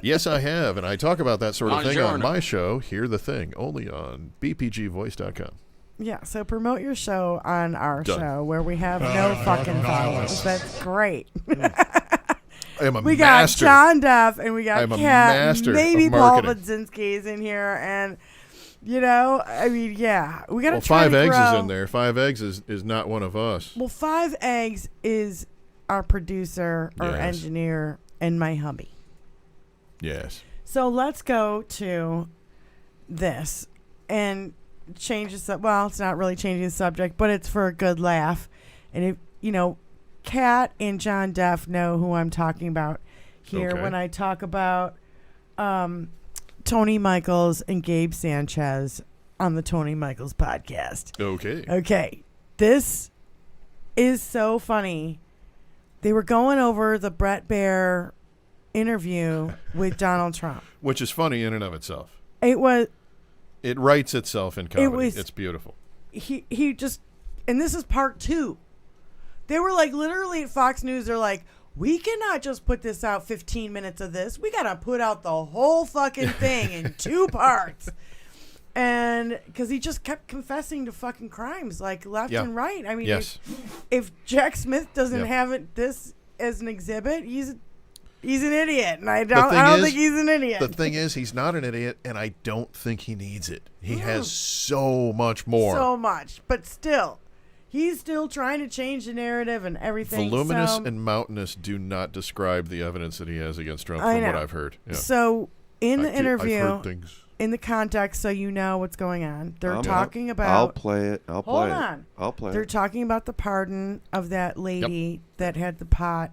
[SPEAKER 4] Yes, I have, and I talk about that sort of thing on my show, Hear the Thing, only on bpgvoice.com.
[SPEAKER 5] Yeah, so promote your show on our show where we have no fucking followers. That's great. We got John Duff and we got Kat, maybe Paul Budzinski's in here, and we got to try
[SPEAKER 4] 5
[SPEAKER 5] to
[SPEAKER 4] Eggs
[SPEAKER 5] grow.
[SPEAKER 4] is in there. 5 Eggs is not one of us.
[SPEAKER 5] Well, 5 Eggs is our producer or engineer and my hubby.
[SPEAKER 4] Yes.
[SPEAKER 5] So let's go to this and change the subject. Well, it's not really changing the subject, but it's for a good laugh. And if Kat and John Duff know who I'm talking about here when I talk about Tony Michaels and Gabe Sanchez on the Tony Michaels podcast. Okay. This is so funny. They were going over the Bret Baier interview with Donald Trump,
[SPEAKER 4] which is funny in and of itself.
[SPEAKER 5] It
[SPEAKER 4] writes itself in comedy. It's beautiful.
[SPEAKER 5] He just, and this is part 2. They were like, literally at Fox News, they're like, we cannot just put this out 15 minutes of this. We got to put out the whole fucking thing in 2 parts. And because he just kept confessing to fucking crimes like left and right. I mean, if Jack Smith doesn't have this as an exhibit, he's an idiot, and I don't think he's an idiot.
[SPEAKER 4] The thing is, he's not an idiot, and I don't think he needs it. He has so much more.
[SPEAKER 5] So much, but still, he's still trying to change the narrative and everything.
[SPEAKER 4] Voluminous and mountainous do not describe the evidence that he has against Trump, from what I've heard. Yeah.
[SPEAKER 5] So in the interview,
[SPEAKER 4] I've heard things.
[SPEAKER 5] In the context, so you know what's going on, they're talking about.
[SPEAKER 7] I'll play it. Hold
[SPEAKER 5] on.
[SPEAKER 7] I'll play it.
[SPEAKER 5] They're talking about the pardon of that lady that had the pot.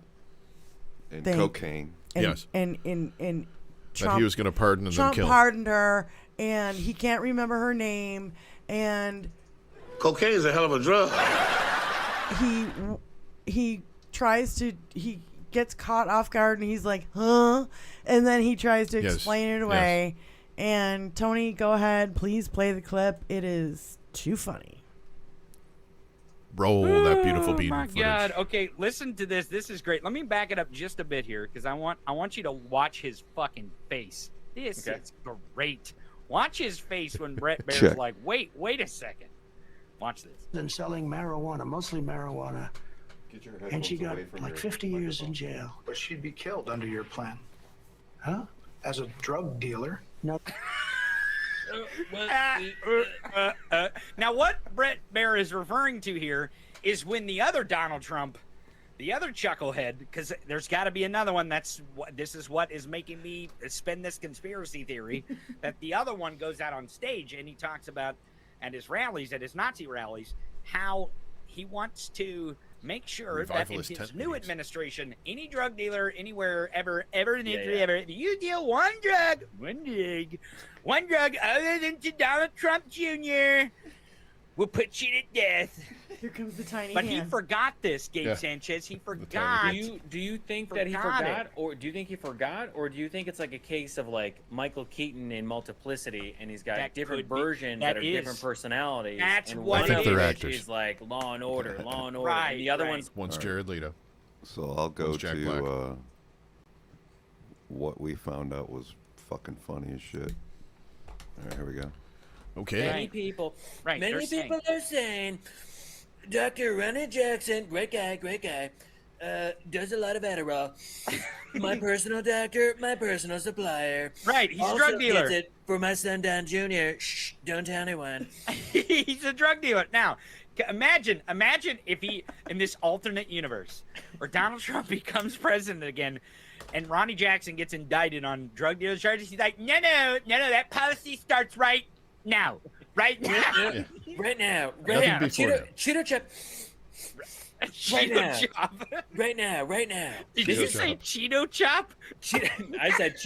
[SPEAKER 7] And cocaine.
[SPEAKER 5] And Trump,
[SPEAKER 4] that he was going to pardon and
[SPEAKER 5] Trump
[SPEAKER 4] then kill.
[SPEAKER 5] Pardoned her, and he can't remember her name, and
[SPEAKER 1] cocaine is a hell of a drug.
[SPEAKER 5] He gets caught off guard, and he's like, huh? And then he tries to explain it away. And Tony, go ahead, please play the clip. It is too funny.
[SPEAKER 4] Roll that beautiful beat.
[SPEAKER 6] Oh my God! Okay, listen to this. This is great. Let me back it up just a bit here, because I want you to watch his fucking face. This is great. Watch his face when Bret Baier's like, wait a second. Watch this.
[SPEAKER 8] And selling marijuana, mostly marijuana, and she got like 50 years in jail.
[SPEAKER 9] But she'd be killed under your plan. Huh? As a drug dealer.
[SPEAKER 8] No.
[SPEAKER 6] Now, what Bret Baier is referring to here is when the other Donald Trump, the other chucklehead, because there's got to be another one. This is what is making me spin this conspiracy theory that the other one goes out on stage and he talks about at his rallies, at his Nazi rallies, how he wants to make sure that in
[SPEAKER 4] Revivalist
[SPEAKER 6] his
[SPEAKER 4] tent
[SPEAKER 6] new
[SPEAKER 4] meetings.
[SPEAKER 6] administration, any drug dealer anywhere ever in history ever, if you deal one drug other than to Donald Trump Jr., we'll put you to death.
[SPEAKER 5] Here comes the tiny
[SPEAKER 6] But
[SPEAKER 5] hand.
[SPEAKER 6] he forgot this, Gabe
[SPEAKER 4] Yeah.
[SPEAKER 6] Sanchez. He forgot.
[SPEAKER 10] Do you think that he forgot, or do you think it's like a case of like Michael Keaton in Multiplicity, and he's got
[SPEAKER 6] That
[SPEAKER 10] different
[SPEAKER 6] could be.
[SPEAKER 10] versions
[SPEAKER 6] That
[SPEAKER 10] that are
[SPEAKER 6] is.
[SPEAKER 10] different personalities,
[SPEAKER 6] That's
[SPEAKER 10] and
[SPEAKER 6] what
[SPEAKER 10] one
[SPEAKER 4] it
[SPEAKER 10] of
[SPEAKER 4] is.
[SPEAKER 10] which
[SPEAKER 4] Actors.
[SPEAKER 10] is like Law and Order, and
[SPEAKER 6] Right,
[SPEAKER 10] the other
[SPEAKER 6] right.
[SPEAKER 10] one's
[SPEAKER 4] One's Jared Leto.
[SPEAKER 7] So I'll go
[SPEAKER 4] One's Jack Black.
[SPEAKER 7] to what we found out was fucking funny as shit. All right, here we go.
[SPEAKER 4] Okay.
[SPEAKER 10] many people.
[SPEAKER 6] Right,
[SPEAKER 10] Many
[SPEAKER 6] they're
[SPEAKER 10] people are saying Dr. Ronnie Jackson, great guy, does a lot of Adderall. My personal doctor, my personal supplier.
[SPEAKER 6] Right, he's a
[SPEAKER 10] Also
[SPEAKER 6] drug dealer.
[SPEAKER 10] gets it for my son Don Jr. Shh, don't tell anyone.
[SPEAKER 6] He's a drug dealer. Now, imagine if he, in this alternate universe, where Donald Trump becomes president again, and Ronnie Jackson gets indicted on drug dealer charges. He's like, no, that policy starts right now. Right now.
[SPEAKER 4] Yeah.
[SPEAKER 10] Right now.
[SPEAKER 4] Nothing
[SPEAKER 10] Right now.
[SPEAKER 4] before now.
[SPEAKER 10] Cheeto chip.
[SPEAKER 6] Cheeto chop.
[SPEAKER 10] Right now.
[SPEAKER 6] Did you
[SPEAKER 4] Cheeto
[SPEAKER 6] say Cheeto chop?
[SPEAKER 10] I said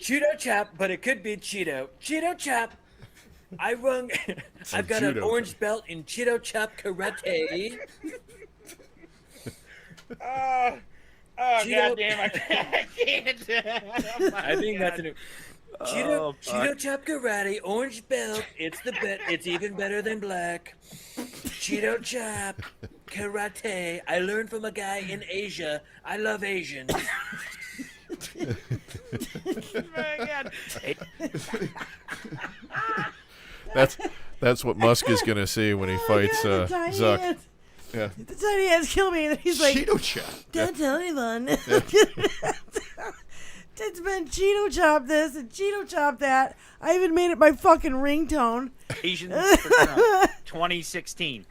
[SPEAKER 10] Cheeto chop, but it could be Cheeto. Cheeto chop. I've got an
[SPEAKER 4] judo
[SPEAKER 10] orange belt in Cheeto chop karate.
[SPEAKER 6] Oh,
[SPEAKER 10] Cheeto-
[SPEAKER 6] goddamn! I can't.
[SPEAKER 10] I think that's a new. Cheeto,
[SPEAKER 6] Oh, fuck.
[SPEAKER 10] Cheeto chop karate, orange belt. It's even better than black. Cheeto chop karate. I learned from a guy in Asia. I love Asians.
[SPEAKER 4] That's what Musk is going to see when he fights
[SPEAKER 5] the tiny
[SPEAKER 4] Zuck.
[SPEAKER 5] hands.
[SPEAKER 4] Yeah.
[SPEAKER 5] The tiny hands kill me. And he's like,
[SPEAKER 7] Cheeto chop.
[SPEAKER 5] don't tell anyone. It's been Cheeto chop this and Cheeto chop that. I even made it my fucking ringtone.
[SPEAKER 6] Asians for Trump, 2016.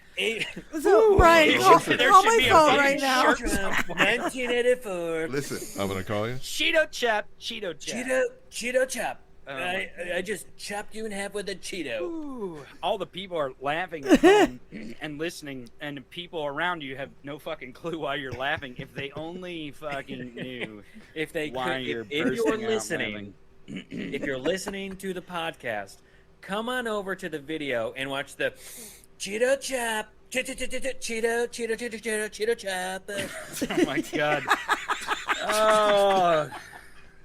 [SPEAKER 5] So, Brian, call
[SPEAKER 6] There
[SPEAKER 5] my
[SPEAKER 6] should be a
[SPEAKER 5] phone
[SPEAKER 6] fucking
[SPEAKER 5] right now.
[SPEAKER 6] shirt somewhere.
[SPEAKER 10] 1984.
[SPEAKER 7] Listen,
[SPEAKER 4] I'm going to call you.
[SPEAKER 6] Cheeto chop.
[SPEAKER 10] Cheeto chop.
[SPEAKER 6] Oh,
[SPEAKER 10] I just chopped you in half with a Cheeto.
[SPEAKER 6] Ooh, all the people are laughing at home and listening, and people around you have no fucking clue why you're laughing. If they only fucking knew
[SPEAKER 10] If they
[SPEAKER 6] why
[SPEAKER 10] could,
[SPEAKER 6] you're
[SPEAKER 10] if you're
[SPEAKER 6] bursting out
[SPEAKER 10] listening,
[SPEAKER 6] laughing.
[SPEAKER 10] if you're listening to the podcast, come on over to the video and watch the Cheeto chop. Cheeto chop.
[SPEAKER 6] Oh my god. Oh,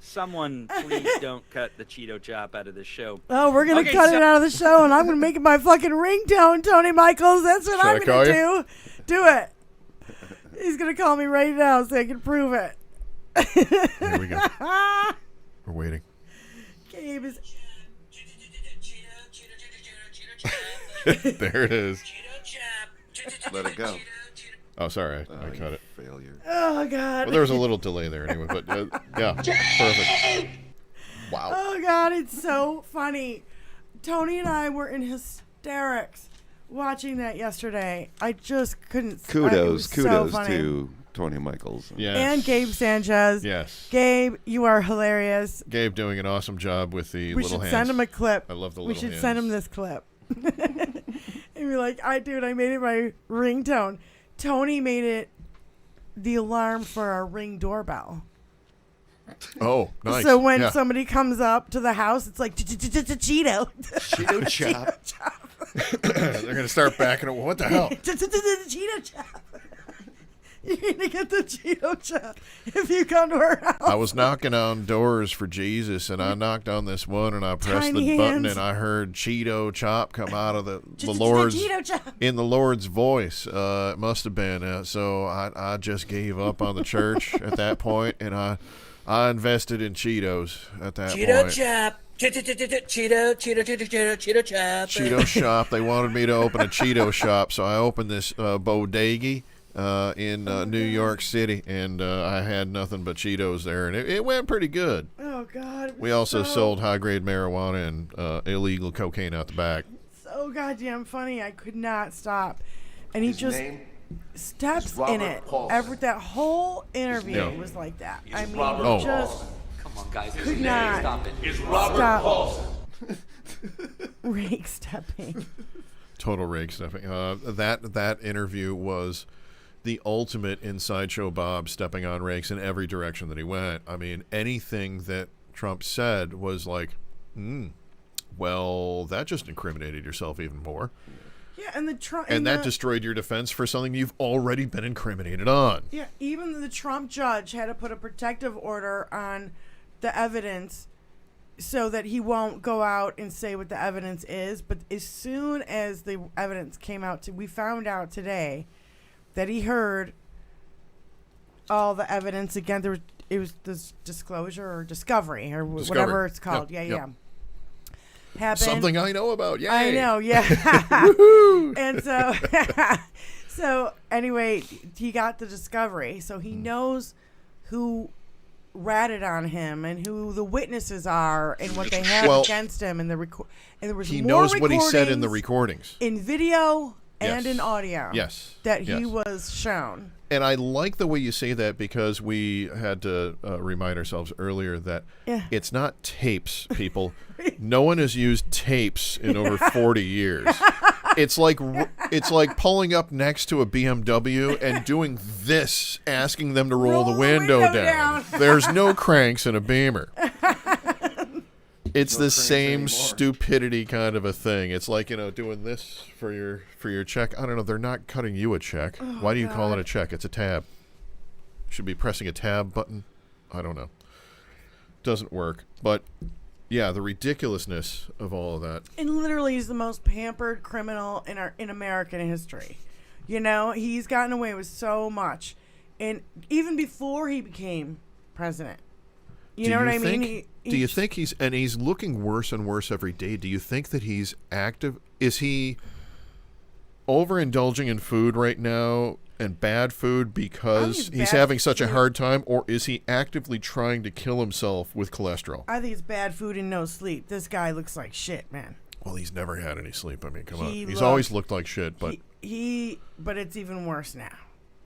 [SPEAKER 6] someone please don't cut the Cheeto chop out of this show.
[SPEAKER 5] Oh, we're going to
[SPEAKER 6] Okay,
[SPEAKER 5] cut
[SPEAKER 6] so-
[SPEAKER 5] it out of the show, and I'm going to make it my fucking ringtone, Tony Michaels. That's what
[SPEAKER 4] Should I
[SPEAKER 5] I'm going to
[SPEAKER 4] call
[SPEAKER 5] do. Do it. He's going to call me right now so I can prove it.
[SPEAKER 4] Here we go. We're waiting.
[SPEAKER 5] Gabe is...
[SPEAKER 4] There it is.
[SPEAKER 7] let it go.
[SPEAKER 4] Oh, sorry. I cut it.
[SPEAKER 7] Failure.
[SPEAKER 5] Oh, God.
[SPEAKER 4] Well, there was a little delay there anyway, but yeah, perfect. Wow.
[SPEAKER 5] Oh, God, it's so funny. Tony and I were in hysterics watching that yesterday. I just couldn't... it was so
[SPEAKER 7] Kudos
[SPEAKER 5] funny.
[SPEAKER 7] to Tony Michaels.
[SPEAKER 4] Yes.
[SPEAKER 5] And Gabe Sanchez.
[SPEAKER 4] Yes.
[SPEAKER 5] Gabe, you are hilarious.
[SPEAKER 4] Gabe doing an awesome job with the
[SPEAKER 5] We
[SPEAKER 4] little
[SPEAKER 5] should
[SPEAKER 4] hands.
[SPEAKER 5] send him a clip.
[SPEAKER 4] I love the
[SPEAKER 5] We
[SPEAKER 4] little
[SPEAKER 5] should
[SPEAKER 4] hands.
[SPEAKER 5] send him this clip. And be like, I made it my ringtone. Tony made it the alarm for our Ring doorbell.
[SPEAKER 4] Oh, nice.
[SPEAKER 5] So when
[SPEAKER 4] Yeah.
[SPEAKER 5] somebody comes up to the house, it's like Cheeto.
[SPEAKER 7] Cheeto chop.
[SPEAKER 4] They're going to start backing up. What the hell?
[SPEAKER 5] Cheeto chop. You're going to get the Cheeto chop if you come to our house.
[SPEAKER 4] I was knocking on doors for Jesus, and I knocked on this one, and I pressed
[SPEAKER 5] Tiny
[SPEAKER 4] the button,
[SPEAKER 5] hands.
[SPEAKER 4] and I heard Cheeto chop come out of the Lord's
[SPEAKER 5] Cheeto chop.
[SPEAKER 4] in the Lord's voice. It must have been. So I just gave up on the church at that point, and I invested in Cheetos at that
[SPEAKER 10] Cheeto
[SPEAKER 4] point.
[SPEAKER 10] chop. Cheeto chop.
[SPEAKER 4] Cheeto shop. They wanted me to open a Cheeto shop, so I opened this bodega in New York City, and I had nothing but Cheetos there, and it went pretty good.
[SPEAKER 5] Oh, God.
[SPEAKER 4] We also sold high-grade marijuana and illegal cocaine out the back.
[SPEAKER 5] So goddamn funny. I could not stop. And he just steps in it. That whole interview
[SPEAKER 4] Yeah.
[SPEAKER 5] was like that. I mean,
[SPEAKER 4] Oh.
[SPEAKER 5] he just
[SPEAKER 2] Come on, guys.
[SPEAKER 5] could not
[SPEAKER 2] Stop it.
[SPEAKER 5] stop rake stepping.
[SPEAKER 4] Total rake stuffing. That interview was the ultimate in Sideshow Bob stepping on rakes in every direction that he went. I mean, anything that Trump said was like, well, that just incriminated yourself even more.
[SPEAKER 5] Yeah, and
[SPEAKER 4] that destroyed your defense for something you've already been incriminated on.
[SPEAKER 5] Yeah, even the Trump judge had to put a protective order on the evidence so that he won't go out and say what the evidence is. But as soon as the evidence came out, we found out today that he heard all the evidence again. It was this disclosure or discovery or whatever it's called. Yeah. Happened.
[SPEAKER 4] Something I know about. Yay.
[SPEAKER 5] I know. Yeah. And so anyway, he got the discovery, so he knows who ratted on him and who the witnesses are and what they have against him and and there was
[SPEAKER 4] he
[SPEAKER 5] more
[SPEAKER 4] knows what he said in the recordings,
[SPEAKER 5] in video and in audio.
[SPEAKER 4] Yes,
[SPEAKER 5] that he was shown.
[SPEAKER 4] And I like the way you say that, because we had to remind ourselves earlier that it's not tapes, people. No one has used tapes in over 40 years. It's like pulling up next to a BMW and doing this, asking them to roll the window down. There's no cranks in a Beamer. It's the same stupidity kind of a thing. It's like, doing this for your check. I don't know. They're not cutting you a check.
[SPEAKER 5] Oh,
[SPEAKER 4] why do you call it a check? It's a tab. Should be pressing a tab button. I don't know. Doesn't work. But yeah, the ridiculousness of all of that.
[SPEAKER 5] And literally, he's the most pampered criminal in American history. He's gotten away with so much, and even before he became president. You know what I mean?
[SPEAKER 4] Do you think he's looking worse and worse every day? Do you think that he's active? Is he overindulging in food right now, and bad food because he's having such a hard time, or is he actively trying to kill himself with cholesterol?
[SPEAKER 5] I think it's bad food and no sleep. This guy looks like shit, man.
[SPEAKER 4] Well, he's never had any sleep. I mean, come on. He's always looked like shit, but
[SPEAKER 5] but it's even worse now.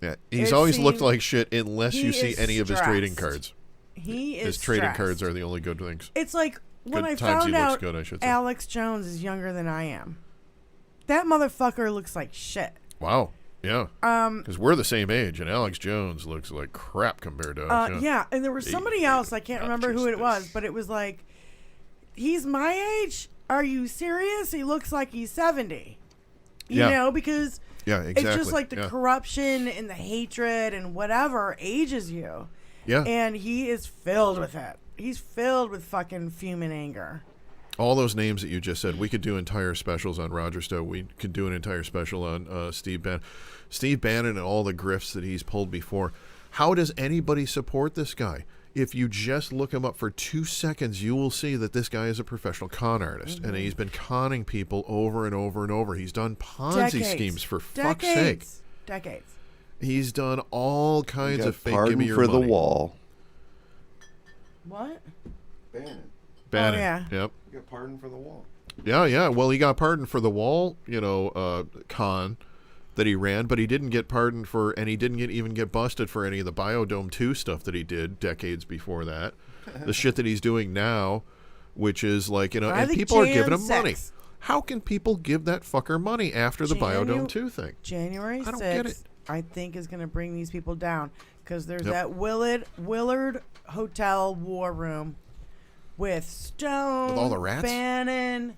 [SPEAKER 4] Yeah, he's always looked like shit unless you see any of his trading cards. His trading cards are the only good things.
[SPEAKER 5] It's like when I found out Alex Jones is younger than I am. That motherfucker looks like shit.
[SPEAKER 4] Wow. Yeah. Because we're the same age, and Alex Jones looks like crap compared to us.
[SPEAKER 5] Yeah, and there was somebody else, I can't remember who it was, but it was like, he's my age? Are you serious? He looks like he's 70. You know, because it's just like the corruption and the hatred and whatever ages you.
[SPEAKER 4] Yeah.
[SPEAKER 5] And he is filled with it. He's filled with fucking fuming anger.
[SPEAKER 4] All those names that you just said, we could do entire specials on Roger Stowe. We could do an entire special on Steve Bannon. Steve Bannon and all the grifts that he's pulled before. How does anybody support this guy? If you just look him up for 2 seconds, you will see that this guy is a professional con artist. And he's been conning people over and over and over. He's done Ponzi schemes, for fuck's sake.
[SPEAKER 5] Decades.
[SPEAKER 4] He's done all kinds of fake give me your
[SPEAKER 7] for
[SPEAKER 4] money.
[SPEAKER 7] The wall.
[SPEAKER 5] What?
[SPEAKER 7] Bannon.
[SPEAKER 4] Bannon.
[SPEAKER 5] Oh, yeah.
[SPEAKER 4] Yep.
[SPEAKER 7] He got pardoned for the wall.
[SPEAKER 4] Yeah. Well, he got pardoned for the wall, con that he ran, but he didn't get pardoned for, and he didn't even get busted for any of the Biodome 2 stuff that he did decades before that. The shit that he's doing now, which is like, and people are giving him money. How can people give that fucker money after the Biodome 2 thing?
[SPEAKER 5] January 6th,
[SPEAKER 4] I don't get it.
[SPEAKER 5] I think is going to bring these people down, because there's that Willard Hotel war room with Stone,
[SPEAKER 4] with all the rats?
[SPEAKER 5] Bannon,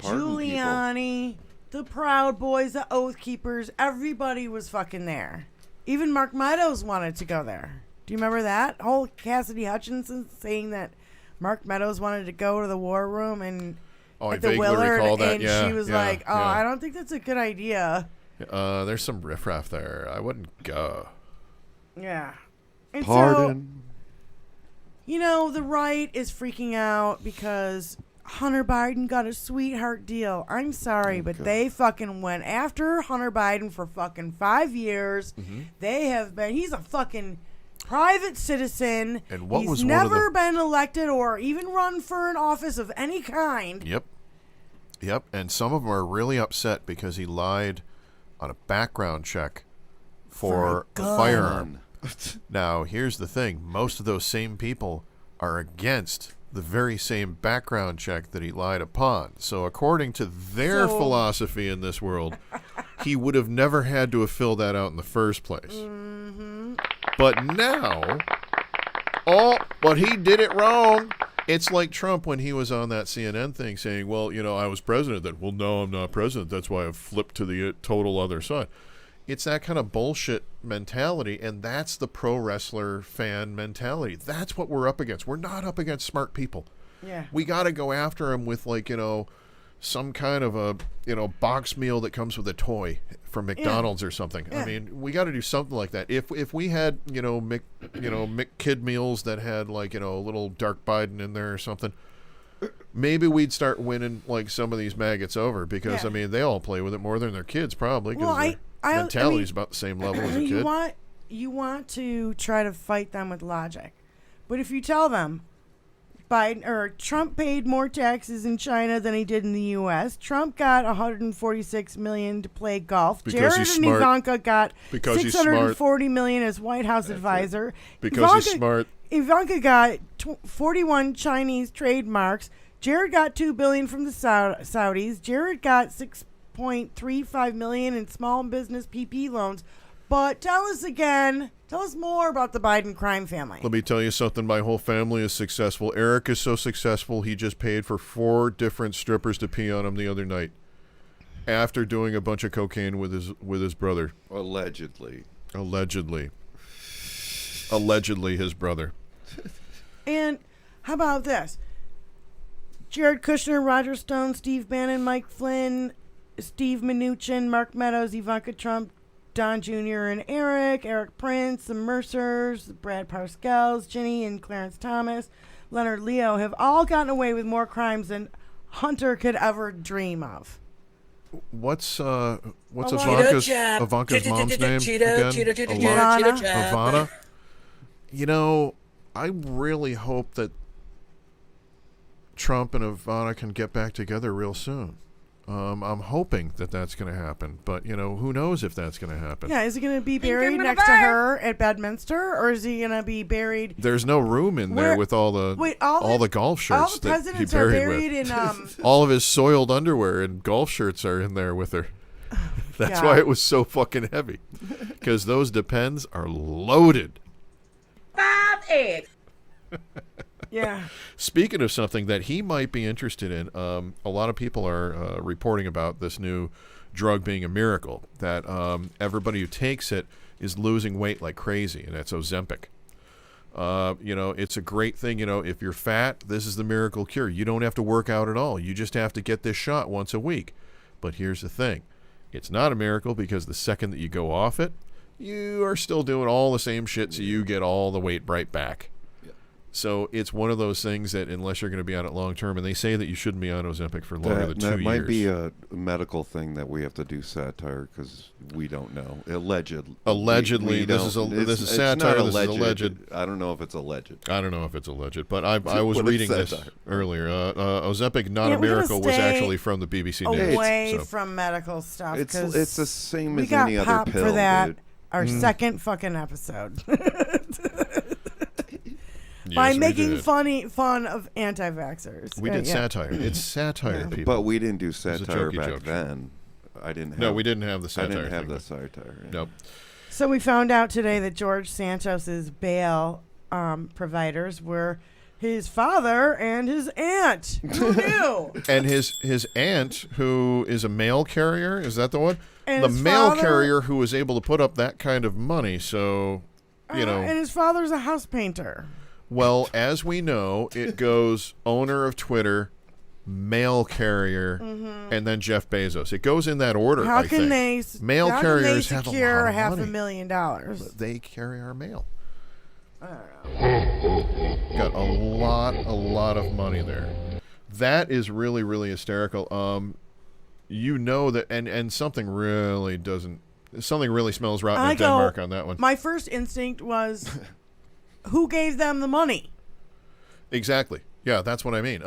[SPEAKER 5] Giuliani, the Proud Boys, the Oath Keepers. Everybody was fucking there. Even Mark Meadows wanted to go there. Do you remember that? Whole Cassidy Hutchinson saying that Mark Meadows wanted to go to the war room and at the Willard, and she was like, I don't think that's a good idea.
[SPEAKER 4] There's some riffraff there. I wouldn't go.
[SPEAKER 5] Yeah. And
[SPEAKER 7] Pardon.
[SPEAKER 5] So, the right is freaking out because Hunter Biden got a sweetheart deal. I'm sorry, but they fucking went after Hunter Biden for fucking 5 years. Mm-hmm. He's a fucking private citizen.
[SPEAKER 4] And what
[SPEAKER 5] he's
[SPEAKER 4] was
[SPEAKER 5] never been elected or even run for an office of any kind.
[SPEAKER 4] Yep. And some of them are really upset because he lied on a background check for a firearm. Now, here's the thing. Most of those same people are against the very same background check that he lied upon. So according to their philosophy in this world, he would have never had to have filled that out in the first place. But now, but he did it wrong. It's like Trump when he was on that CNN thing saying, well, I was president then. Well, no, I'm not president. That's why I've flipped to the total other side. It's that kind of bullshit mentality, and that's the pro wrestler fan mentality. That's what we're up against. We're not up against smart people.
[SPEAKER 5] Yeah.
[SPEAKER 4] We got to go after them with, some kind of a, box meal that comes with a toy from McDonald's or something.
[SPEAKER 5] Yeah.
[SPEAKER 4] I mean, we got to do something like that. If we had, McKid meals that had a little Dark Biden in there or something, maybe we'd start winning some of these maggots over because they all play with it more than their kids probably because mentality's about the same level as a kid.
[SPEAKER 5] You want to try to fight them with logic, but if you tell them Biden or Trump paid more taxes in China than he did in the U.S. Trump got $146 million to play golf.
[SPEAKER 4] Because
[SPEAKER 5] Jared
[SPEAKER 4] he's
[SPEAKER 5] and
[SPEAKER 4] smart.
[SPEAKER 5] Ivanka got $640 million as White House
[SPEAKER 4] That's
[SPEAKER 5] advisor.
[SPEAKER 4] It. Because he's smart.
[SPEAKER 5] Ivanka got 41 Chinese trademarks. Jared got $2 billion from the Saudis. Jared got $6.35 million in small business PP loans. But tell us more about the Biden crime family.
[SPEAKER 4] Let me tell you something. My whole family is successful. Eric is so successful, he just paid for 4 different strippers to pee on him the other night after doing a bunch of cocaine with his brother.
[SPEAKER 7] Allegedly
[SPEAKER 4] his brother.
[SPEAKER 5] And how about this? Jared Kushner, Roger Stone, Steve Bannon, Mike Flynn, Steve Mnuchin, Mark Meadows, Ivanka Trump, Don Jr. and Eric Prince, the Mercers, Brad Parscales, Ginny and Clarence Thomas, Leonard Leo have all gotten away with more crimes than Hunter could ever dream of.
[SPEAKER 4] What's Ivanka's mom's name again? Ivana. I really hope that Trump and Ivana can get back together real soon. I'm hoping that that's going to happen, but who knows if that's going to happen?
[SPEAKER 5] Yeah, is he going to be buried next to her at Bedminster, or is he going to be buried?
[SPEAKER 4] There's no room in there with all the golf shirts
[SPEAKER 5] all the
[SPEAKER 4] that he
[SPEAKER 5] presidents
[SPEAKER 4] buried
[SPEAKER 5] are buried
[SPEAKER 4] with.
[SPEAKER 5] in
[SPEAKER 4] all of his soiled underwear and golf shirts are in there with her. That's
[SPEAKER 5] God.
[SPEAKER 4] why it was so fucking heavy, because those Depends are loaded.
[SPEAKER 10] 5 eggs.
[SPEAKER 5] Yeah.
[SPEAKER 4] Speaking of something that he might be interested in, a lot of people are reporting about this new drug being a miracle, that everybody who takes it is losing weight like crazy, and that's Ozempic. It's a great thing. If you're fat, this is the miracle cure. You don't have to work out at all. You just have to get this shot once a week. But here's the thing. It's not a miracle because the second that you go off it, you are still doing all the same shit, so you get all the weight right back. So it's one of those things that unless you're going to be on it long term, and they say that you shouldn't be on Ozempic for longer than 2 years.
[SPEAKER 7] That might be a medical thing that we have to do satire because we don't know. Allegedly,
[SPEAKER 4] this is satire. This is alleged.
[SPEAKER 7] I don't know if it's alleged.
[SPEAKER 4] But I was reading this earlier. Ozempic, not a miracle, was actually from the BBC News.
[SPEAKER 5] Away from medical stuff.
[SPEAKER 7] It's the same as
[SPEAKER 5] we got
[SPEAKER 7] any other
[SPEAKER 5] popped
[SPEAKER 7] pill.
[SPEAKER 5] For that,
[SPEAKER 7] dude.
[SPEAKER 5] our second fucking episode.
[SPEAKER 4] Yes,
[SPEAKER 5] by making fun of anti-vaxxers.
[SPEAKER 4] We did satire. It's satire, people.
[SPEAKER 7] But we didn't do satire back then.
[SPEAKER 4] We didn't have the satire.
[SPEAKER 7] I didn't have the satire.
[SPEAKER 4] Nope.
[SPEAKER 5] So we found out today that George Santos's bail providers were his father and his aunt. Who knew?
[SPEAKER 4] And his aunt, who is a mail carrier, is that the one?
[SPEAKER 5] And
[SPEAKER 4] the
[SPEAKER 5] his
[SPEAKER 4] mail
[SPEAKER 5] father,
[SPEAKER 4] carrier who was able to put up that kind of money. So,
[SPEAKER 5] and his father's a house painter.
[SPEAKER 4] Well, as we know, it goes owner of Twitter, mail carrier, and then Jeff Bezos. It goes in that order.
[SPEAKER 5] How can they
[SPEAKER 4] carriers have
[SPEAKER 5] secure
[SPEAKER 4] a lot of money.
[SPEAKER 5] $500,000?
[SPEAKER 4] They carry our mail.
[SPEAKER 5] I don't know.
[SPEAKER 4] Got a lot of money there. That is really, really hysterical. That, and something really smells rotten in Denmark on that one.
[SPEAKER 5] My first instinct was, who gave them the money?
[SPEAKER 4] Exactly. Yeah, that's what I mean.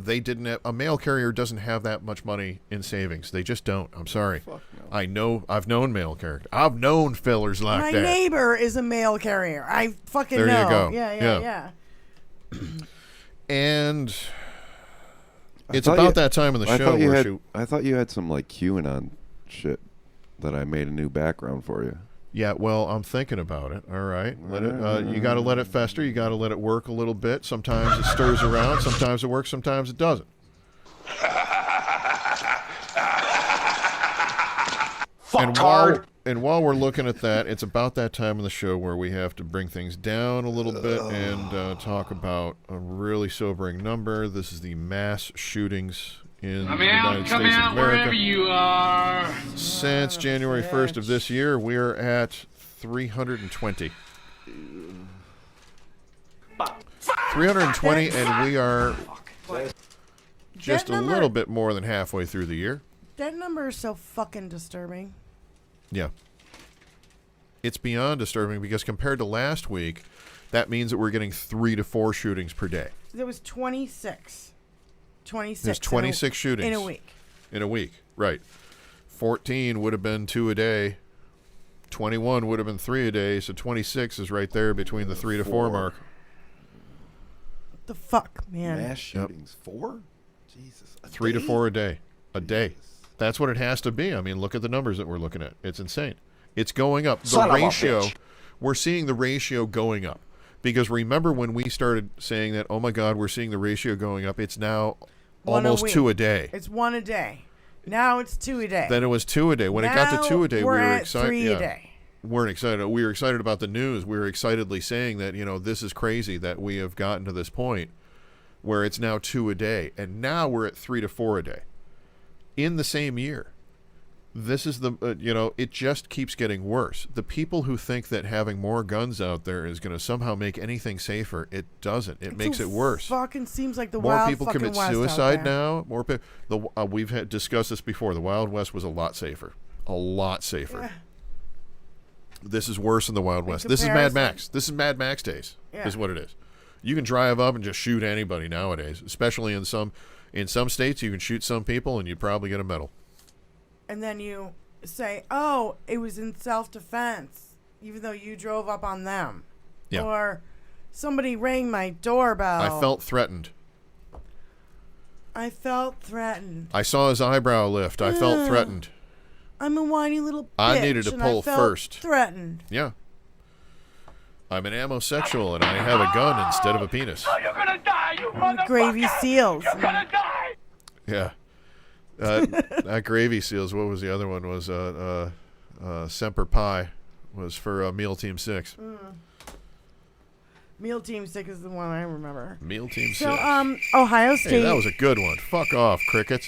[SPEAKER 4] They didn't have, a mail carrier doesn't have that much money in savings. They just don't. I'm sorry.
[SPEAKER 7] Fuck no.
[SPEAKER 4] I've known mail carriers. I've known fellers like
[SPEAKER 5] My
[SPEAKER 4] that.
[SPEAKER 5] My neighbor is a mail carrier. I fucking know.
[SPEAKER 4] There you go.
[SPEAKER 5] Yeah.
[SPEAKER 4] And it's about that time in the show
[SPEAKER 7] I thought you had some like QAnon shit that I made a new background for you.
[SPEAKER 4] Yeah, well, I'm thinking about it. All right, let it. You got to let it fester. You got to let it work a little bit. Sometimes it stirs around. Sometimes it works. Sometimes it doesn't. And while we're looking at that, it's about that time of the show where we have to bring things down a little bit and talk about a really sobering number. This is the mass shootings in the United States of America.
[SPEAKER 11] Wherever you are.
[SPEAKER 4] Since January 1st of this year, we're at 320. 320, and we are just a little bit more than halfway through the year.
[SPEAKER 5] That number is so fucking disturbing.
[SPEAKER 4] Yeah. It's beyond disturbing because compared to last week, that means that we're getting 3 to 4 shootings per day.
[SPEAKER 5] There was 26. 26.
[SPEAKER 4] There's 26 shootings.
[SPEAKER 5] In a week.
[SPEAKER 4] In a week, right. 14 would have been 2 a day. 21 would have been 3 a day, so 26 is right there between the 3 to 4 mark.
[SPEAKER 5] What the fuck, man?
[SPEAKER 7] Mass shootings, 4? Jesus.
[SPEAKER 4] 3 to 4 a day. A day. That's what it has to be. I mean, look at the numbers that we're looking at. It's insane. It's going up. The ratio, we're seeing the ratio going up. Because remember when we started saying that, oh my God, we're seeing the ratio going up, it's now almost 2 a day.
[SPEAKER 5] It's 1 a day. Now it's 2 a day.
[SPEAKER 4] Then it was 2 a day. When it got to 2 a day, we were excited.
[SPEAKER 5] 3 a day.
[SPEAKER 4] We're excited. We were excited about the news. We were excitedly saying that, this is crazy that we have gotten to this point where it's now 2 a day. And now we're at 3 to 4 a day. In the same year. This is the, it just keeps getting worse. The people who think that having more guns out there is going to somehow make anything safer, it doesn't. It makes it worse.
[SPEAKER 5] Fucking seems like the
[SPEAKER 4] more
[SPEAKER 5] Wild
[SPEAKER 4] people
[SPEAKER 5] fucking
[SPEAKER 4] commit
[SPEAKER 5] West
[SPEAKER 4] suicide
[SPEAKER 5] out there.
[SPEAKER 4] now. More people. We've discussed this before. The Wild West was a lot safer. A lot safer.
[SPEAKER 5] Yeah.
[SPEAKER 4] This is worse than the Wild West. This is Mad Max. This is Mad Max days.
[SPEAKER 5] Yeah.
[SPEAKER 4] Is what it is. You can drive up and just shoot anybody nowadays, especially in some states. You can shoot some people and you probably get a medal.
[SPEAKER 5] And then you say, oh, it was in self-defense, even though you drove up on them.
[SPEAKER 4] Yeah.
[SPEAKER 5] Or somebody rang my doorbell.
[SPEAKER 4] I felt threatened.
[SPEAKER 5] I
[SPEAKER 4] saw his eyebrow lift. I felt threatened.
[SPEAKER 5] I'm a whiny little bitch.
[SPEAKER 4] I needed to pull
[SPEAKER 5] I felt
[SPEAKER 4] first.
[SPEAKER 5] Threatened.
[SPEAKER 4] Yeah. I'm an ammosexual and I have a gun instead of a penis.
[SPEAKER 11] Oh, you're gonna die, you motherfucker!
[SPEAKER 5] Gravy Seals.
[SPEAKER 11] You're gonna die!
[SPEAKER 4] Yeah. Not Gravy Seals. What was the other one? Was Semper Pi was for Meal Team 6.
[SPEAKER 5] Meal Team 6 is the one I remember.
[SPEAKER 4] Meal Team 6.
[SPEAKER 5] So, Ohio State.
[SPEAKER 4] Hey, that was a good one. Fuck off, crickets.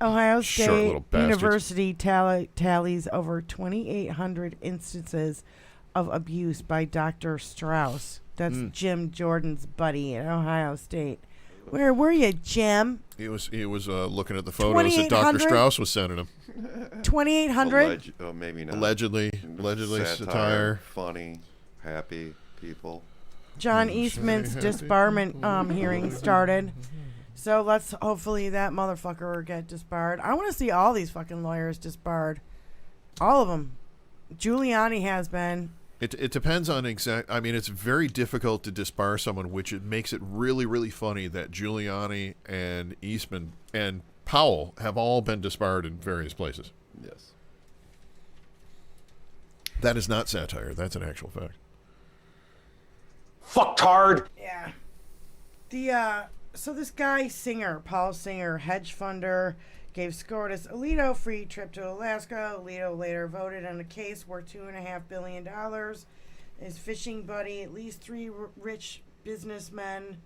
[SPEAKER 5] Ohio
[SPEAKER 4] Short little
[SPEAKER 5] State
[SPEAKER 4] bastards.
[SPEAKER 5] University tallies over 2,800 instances of abuse by Dr. Strauss. That's Jim Jordan's buddy at Ohio State. Where were you, Jim?
[SPEAKER 4] He was looking at the photos that Dr. Strauss was sending him.
[SPEAKER 5] 2,800?
[SPEAKER 7] Maybe not.
[SPEAKER 4] Allegedly satire.
[SPEAKER 7] Funny, happy people.
[SPEAKER 5] John Eastman's disbarment hearing started. So let's hopefully that motherfucker will get disbarred. I want to see all these fucking lawyers disbarred. All of them. Giuliani has been.
[SPEAKER 4] It depends on I mean, it's very difficult to disbar someone, which it makes it really, really funny that Giuliani and Eastman and Powell have all been disbarred in various places.
[SPEAKER 7] Yes.
[SPEAKER 4] That is not satire. That's an actual fact.
[SPEAKER 6] Fucktard.
[SPEAKER 5] Yeah. So this guy, Paul Singer, hedge funder, gave SCOTUS Alito free trip to Alaska. Alito later voted on a case worth $2.5 billion. His fishing buddy, at least 3 rich businessmen,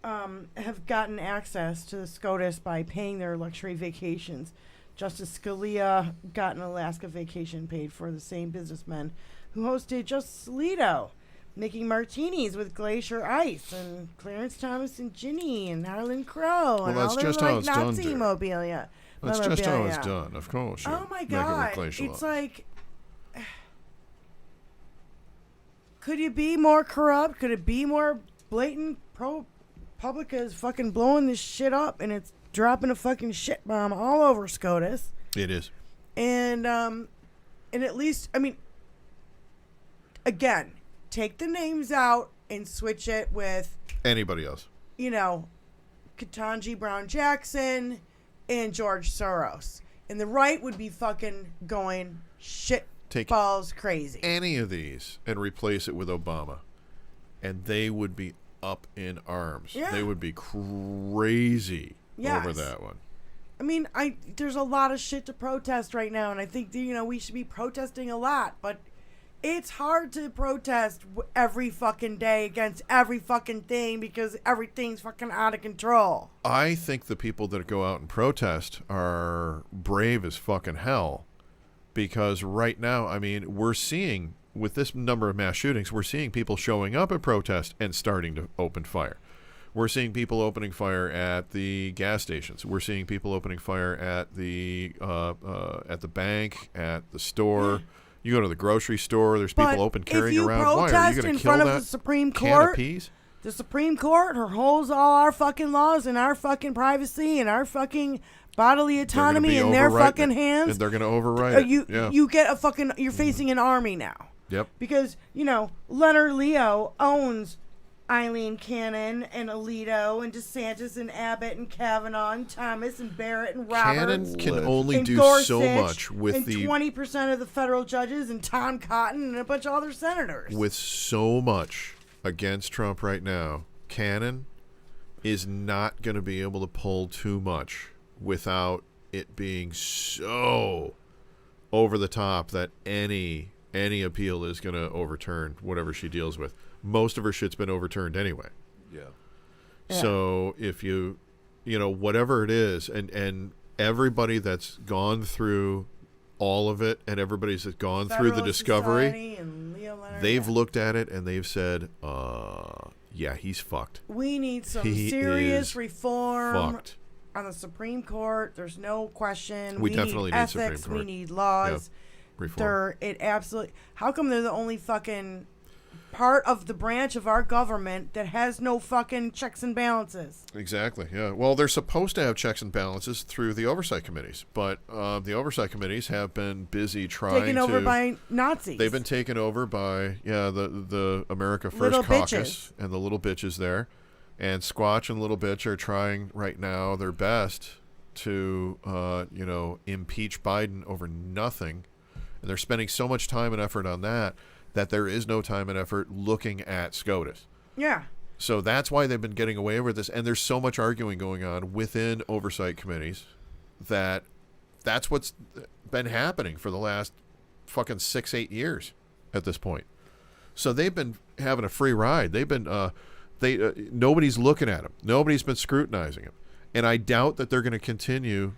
[SPEAKER 5] have gotten access to the SCOTUS by paying their luxury vacations. Justice Scalia got an Alaska vacation paid for the same businessmen who hosted Justice Alito, making martinis with glacier ice, and Clarence Thomas and Ginny and Harlan Crow and all their like Nazi mobilia.
[SPEAKER 4] That's just how it's done, of course.
[SPEAKER 5] Oh my God! It's like, could you be more corrupt? Could it be more blatant? ProPublica is fucking blowing this shit up, and it's dropping a fucking shit bomb all over SCOTUS.
[SPEAKER 4] It is.
[SPEAKER 5] And at least, I mean, again, take the names out and switch it with
[SPEAKER 4] anybody else.
[SPEAKER 5] Ketanji Brown Jackson and George Soros. And the right would be fucking going shit
[SPEAKER 4] Take
[SPEAKER 5] balls crazy.
[SPEAKER 4] Any of these and replace it with Obama, and they would be up in arms.
[SPEAKER 5] Yeah.
[SPEAKER 4] They would be crazy over that one.
[SPEAKER 5] I mean, there's a lot of shit to protest right now, and I think, we should be protesting a lot, but it's hard to protest every fucking day against every fucking thing because everything's fucking out of control.
[SPEAKER 4] I think the people that go out and protest are brave as fucking hell, because right now, I mean, we're seeing, with this number of mass shootings, we're seeing people showing up at protest and starting to open fire. We're seeing people opening fire at the gas stations. We're seeing people opening fire at the bank, at the store. You go to the grocery store. There's people open carrying around. Why are you going to kill that
[SPEAKER 5] the Supreme
[SPEAKER 4] can
[SPEAKER 5] Court?
[SPEAKER 4] of peas?
[SPEAKER 5] The Supreme Court holds all our fucking laws and our fucking privacy and our fucking bodily autonomy in their fucking hands.
[SPEAKER 4] And they're going to override it.
[SPEAKER 5] You get a fucking. You're facing an army now.
[SPEAKER 4] Yep.
[SPEAKER 5] Because Leonard Leo owns Eileen Cannon and Alito and DeSantis and Abbott and Kavanaugh and Thomas and Barrett and Roberts.
[SPEAKER 4] Cannon can only
[SPEAKER 5] and
[SPEAKER 4] do
[SPEAKER 5] Gorsuch
[SPEAKER 4] so much with
[SPEAKER 5] and
[SPEAKER 4] the
[SPEAKER 5] 20% of the federal judges and Tom Cotton and a bunch of other senators.
[SPEAKER 4] With so much against Trump right now, Cannon is not going to be able to pull too much without it being so over the top that any appeal is going to overturn whatever she deals with. Most of her shit's been overturned anyway.
[SPEAKER 7] Yeah.
[SPEAKER 4] So if whatever it is, and everybody that's gone through all of it, and everybody's that's gone through the discovery, they've looked at it and they've said, yeah, he's fucked.
[SPEAKER 5] We need some
[SPEAKER 4] He
[SPEAKER 5] serious
[SPEAKER 4] is
[SPEAKER 5] reform
[SPEAKER 4] fucked.
[SPEAKER 5] on the Supreme Court. There's no question.
[SPEAKER 4] We definitely need
[SPEAKER 5] ethics.
[SPEAKER 4] Supreme Court.
[SPEAKER 5] We need laws.
[SPEAKER 4] Yep. Reform.
[SPEAKER 5] How come they're the only fucking part of the branch of our government that has no fucking checks and balances?
[SPEAKER 4] Exactly, yeah. Well, they're supposed to have checks and balances through the oversight committees, but the oversight committees have been busy trying
[SPEAKER 5] taken over by Nazis.
[SPEAKER 4] They've been taken over by, the America First
[SPEAKER 5] Little
[SPEAKER 4] Caucus
[SPEAKER 5] bitches.
[SPEAKER 4] and the little bitches there. And Squatch and Little Bitch are trying right now their best to, impeach Biden over nothing. And they're spending so much time and effort on that there is no time and effort looking at SCOTUS.
[SPEAKER 5] Yeah.
[SPEAKER 4] So that's why they've been getting away with this. And there's so much arguing going on within oversight committees that's what's been happening for the last fucking 6-8 years at this point. So they've been having a free ride. They've been, nobody's looking at them. Nobody's been scrutinizing them. And I doubt that they're going to continue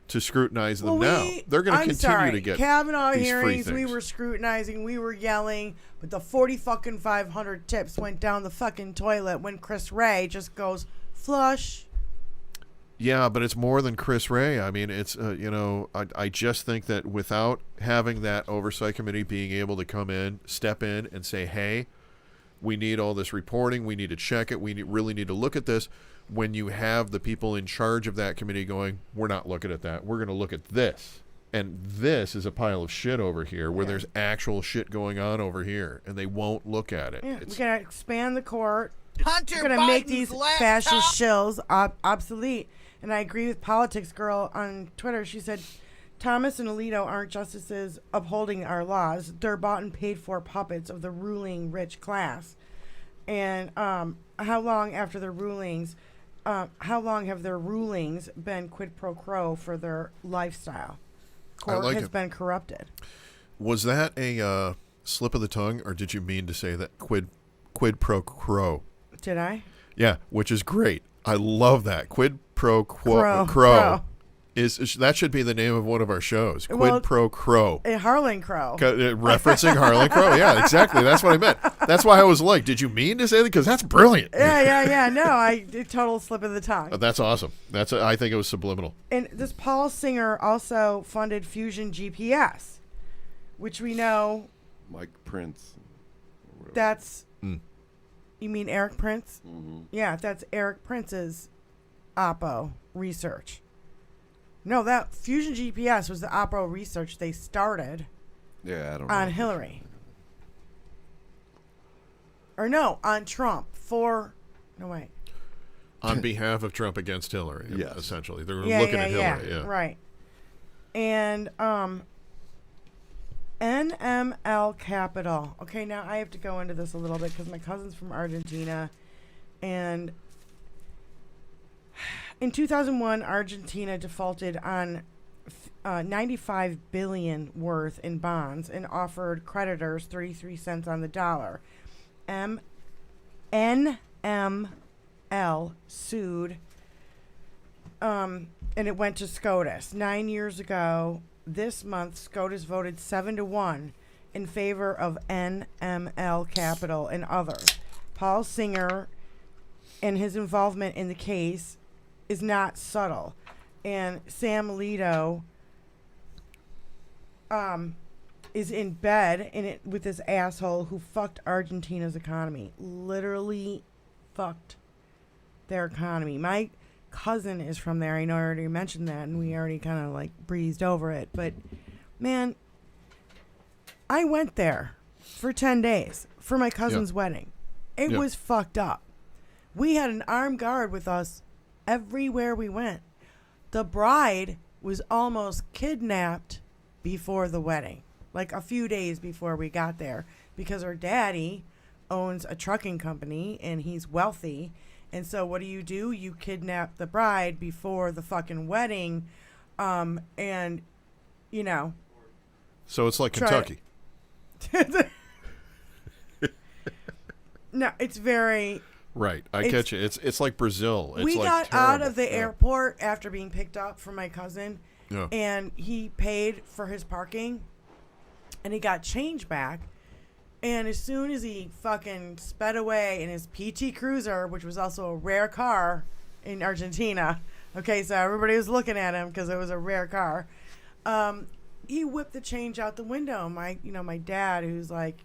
[SPEAKER 4] to scrutinize them now. They're going to continue to get
[SPEAKER 5] Kavanaugh
[SPEAKER 4] these
[SPEAKER 5] hearings.
[SPEAKER 4] free
[SPEAKER 5] We
[SPEAKER 4] things.
[SPEAKER 5] were scrutinizing, we were yelling, but the 500 tips went down the fucking toilet when Chris Wray just goes flush.
[SPEAKER 4] Yeah, but it's more than Chris Wray. I mean, it's I just think that without having that oversight committee being able to come in, step in, and say, hey, we need all this reporting. We need to check it. We really need to look at this. When you have the people in charge of that committee going, we're not looking at that. We're going to look at this. And this is a pile of shit over here where there's actual shit going on over here. And they won't look at it.
[SPEAKER 5] Yeah, we got to expand the court.
[SPEAKER 1] Hunter
[SPEAKER 5] We're going to make
[SPEAKER 1] Biden's
[SPEAKER 5] these
[SPEAKER 1] laptop.
[SPEAKER 5] fascist shills obsolete. And I agree with Politics Girl on Twitter. She said, Thomas and Alito aren't justices upholding our laws. They're bought and paid for puppets of the ruling rich class. And how long have their rulings been quid pro quo for their lifestyle? Court has been corrupted.
[SPEAKER 4] Was that a slip of the tongue, or did you mean to say that quid pro quo?
[SPEAKER 5] Did I?
[SPEAKER 4] Yeah, which is great. I love that. Quid pro quo.
[SPEAKER 5] Crow.
[SPEAKER 4] That should be the name of one of our shows. Quid pro quo.
[SPEAKER 5] Harlan Crow.
[SPEAKER 4] Referencing Harlan Crow. Yeah, exactly. That's what I meant. That's why I was like, did you mean to say that? Because that's brilliant.
[SPEAKER 5] Yeah. No, total slip of the tongue.
[SPEAKER 4] That's awesome. I think it was subliminal.
[SPEAKER 5] And this Paul Singer also funded Fusion GPS, which we know.
[SPEAKER 7] Mike Prince.
[SPEAKER 5] That's. You mean Eric Prince?
[SPEAKER 7] Mm-hmm.
[SPEAKER 5] Yeah, that's Eric Prince's Oppo research. No, that Fusion GPS was the Oppo research they started.
[SPEAKER 7] Yeah, I don't know.
[SPEAKER 5] On Hillary. Or no, on Trump.
[SPEAKER 4] On behalf of Trump against Hillary,
[SPEAKER 7] yes.
[SPEAKER 4] essentially. They were looking at Hillary. Yeah.
[SPEAKER 5] Right. And NML Capital. Okay, now I have to go into this a little bit because my cousin's from Argentina. And in 2001, Argentina defaulted on 95 billion worth in bonds and offered creditors 33 cents on the dollar. NML sued, and it went to SCOTUS. 9 years ago, this month, SCOTUS voted 7-1 in favor of NML Capital and others. Paul Singer and his involvement in the case is not subtle. And Sam Alito is in bed in it with this asshole who fucked Argentina's economy. Literally fucked their economy. My cousin is from there. I know I already mentioned that, and we already kind of like breezed over it. But, man, I went there for 10 days for my cousin's wedding. It was fucked up. We had an armed guard with us everywhere we went. The bride was almost kidnapped before the wedding, like a few days before we got there, because her daddy owns a trucking company and he's wealthy. And so what do? You kidnap the bride before the fucking wedding, and, you know.
[SPEAKER 4] So it's like Kentucky.
[SPEAKER 5] No, it's very...
[SPEAKER 4] Right, I get you. It's like Brazil. It's
[SPEAKER 5] we
[SPEAKER 4] like
[SPEAKER 5] got
[SPEAKER 4] terrible.
[SPEAKER 5] out of the airport after being picked up from my cousin, and he paid for his parking, and he got change back. And as soon as he fucking sped away in his PT Cruiser, which was also a rare car in Argentina, okay, so everybody was looking at him because it was a rare car. He whipped the change out the window. My dad, who's like,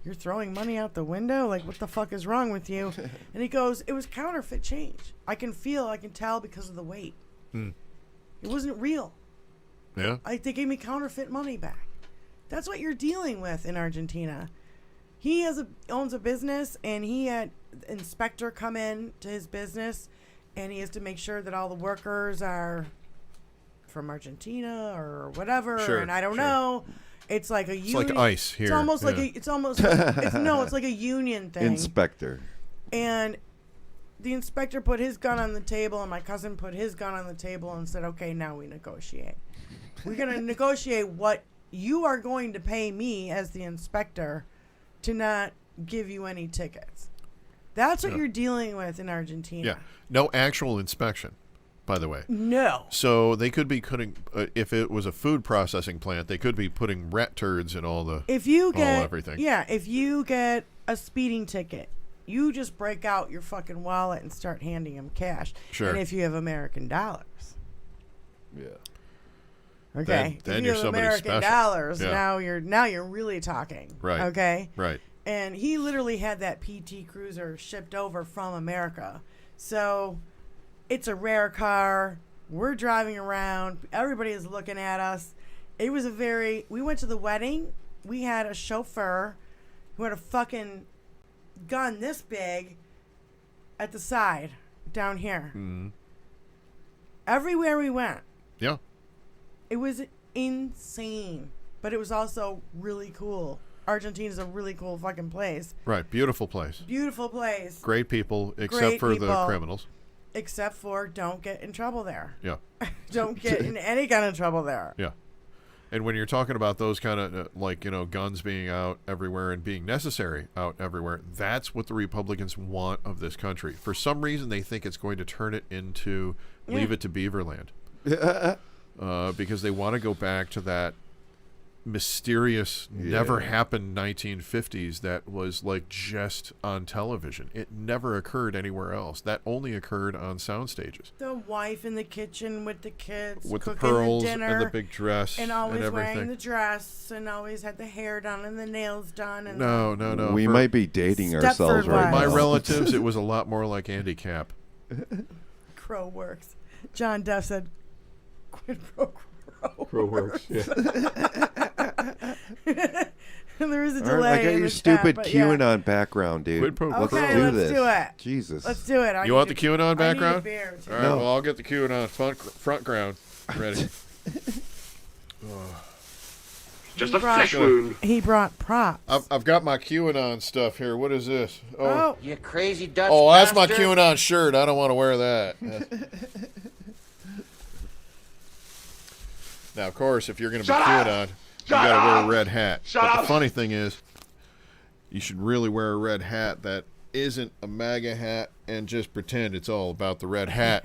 [SPEAKER 5] "You're throwing money out the window? Like, what the fuck is wrong with you?" And he goes, "It was counterfeit change. I can tell because of the weight. It wasn't real.
[SPEAKER 4] Yeah.
[SPEAKER 5] They gave me counterfeit money back." That's what you're dealing with in Argentina. He owns a business, and he had an inspector come in to his business, and he has to make sure that all the workers are from Argentina or whatever.
[SPEAKER 4] Sure,
[SPEAKER 5] and I don't know. It's like a union.
[SPEAKER 4] It's like ICE here.
[SPEAKER 5] It's almost like it's like a union thing.
[SPEAKER 7] Inspector.
[SPEAKER 5] And the inspector put his gun on the table, and my cousin put his gun on the table and said, "Okay, now we negotiate. We're going to negotiate what you are going to pay me as the inspector to not give you any tickets." That's what you're dealing with in Argentina.
[SPEAKER 4] Yeah. No actual inspection, by the way.
[SPEAKER 5] No.
[SPEAKER 4] So they could be putting, if it was a food processing plant, they could be putting rat turds in all the everything.
[SPEAKER 5] Yeah, if you get a speeding ticket, you just break out your fucking wallet and start handing them cash.
[SPEAKER 4] Sure.
[SPEAKER 5] And if you have American dollars.
[SPEAKER 7] Yeah.
[SPEAKER 5] Okay.
[SPEAKER 4] Then
[SPEAKER 5] if
[SPEAKER 4] you're
[SPEAKER 5] you have
[SPEAKER 4] somebody
[SPEAKER 5] American
[SPEAKER 4] special.
[SPEAKER 5] dollars,
[SPEAKER 4] Yeah.
[SPEAKER 5] now you're really talking.
[SPEAKER 4] Right.
[SPEAKER 5] Okay.
[SPEAKER 4] Right.
[SPEAKER 5] And he literally had that PT Cruiser shipped over from America. So it's a rare car. We're driving around. Everybody is looking at us. It was we went to the wedding. We had a chauffeur who had a fucking gun this big at the side down here.
[SPEAKER 4] Mm-hmm.
[SPEAKER 5] Everywhere we went.
[SPEAKER 4] Yeah.
[SPEAKER 5] It was insane, but it was also really cool. Argentina's a really cool fucking place.
[SPEAKER 4] Right. Beautiful place.
[SPEAKER 5] Beautiful place.
[SPEAKER 4] Great people, except for the criminals.
[SPEAKER 5] Except for don't get in trouble there.
[SPEAKER 4] Yeah.
[SPEAKER 5] Don't get in any kind of trouble there.
[SPEAKER 4] Yeah. And when you're talking about those kind of, guns being out everywhere and being necessary out everywhere, that's what the Republicans want of this country. For some reason, they think it's going to turn it into Leave It to Beaverland. Because they want to go back to that mysterious, never happened 1950s that was like just on television. It never occurred anywhere else. That only occurred on sound stages.
[SPEAKER 5] The wife in the kitchen with the kids,
[SPEAKER 4] with the
[SPEAKER 5] cooking
[SPEAKER 4] pearls
[SPEAKER 5] the dinner,
[SPEAKER 4] and the big dress
[SPEAKER 5] and always
[SPEAKER 4] and everything.
[SPEAKER 5] wearing the dress, and always had the hair done and the nails done. And
[SPEAKER 4] no.
[SPEAKER 7] We might be dating ourselves right
[SPEAKER 4] My
[SPEAKER 7] now.
[SPEAKER 4] relatives, it was a lot more like Andy Capp.
[SPEAKER 5] Crow works. John Duff said, "Quid pro quo."
[SPEAKER 7] Crow works. Yeah.
[SPEAKER 5] There is a
[SPEAKER 7] All
[SPEAKER 5] delay.
[SPEAKER 7] right, I got
[SPEAKER 5] in
[SPEAKER 7] your
[SPEAKER 5] the
[SPEAKER 7] stupid
[SPEAKER 5] chat, but
[SPEAKER 7] QAnon background, dude.
[SPEAKER 4] Quid pro quo.
[SPEAKER 5] Okay,
[SPEAKER 7] Let's
[SPEAKER 5] let's do it.
[SPEAKER 7] Jesus.
[SPEAKER 5] Let's do it.
[SPEAKER 4] You want the QAnon background?
[SPEAKER 5] I need a beer, too.
[SPEAKER 4] All right, well, I'll get the QAnon front ground. Ready?
[SPEAKER 3] Just a flesh wound.
[SPEAKER 5] He brought props.
[SPEAKER 4] I've got my QAnon stuff here. What is this?
[SPEAKER 5] Oh.
[SPEAKER 2] You crazy Dutch
[SPEAKER 4] Oh, that's my
[SPEAKER 2] bastard.
[SPEAKER 4] QAnon shirt. I don't want to wear that. Now, of course, if you're going to be QAnon, you got to wear a red hat. But the funny thing is, you should really wear a red hat that isn't a MAGA hat and just pretend it's all about the red hat.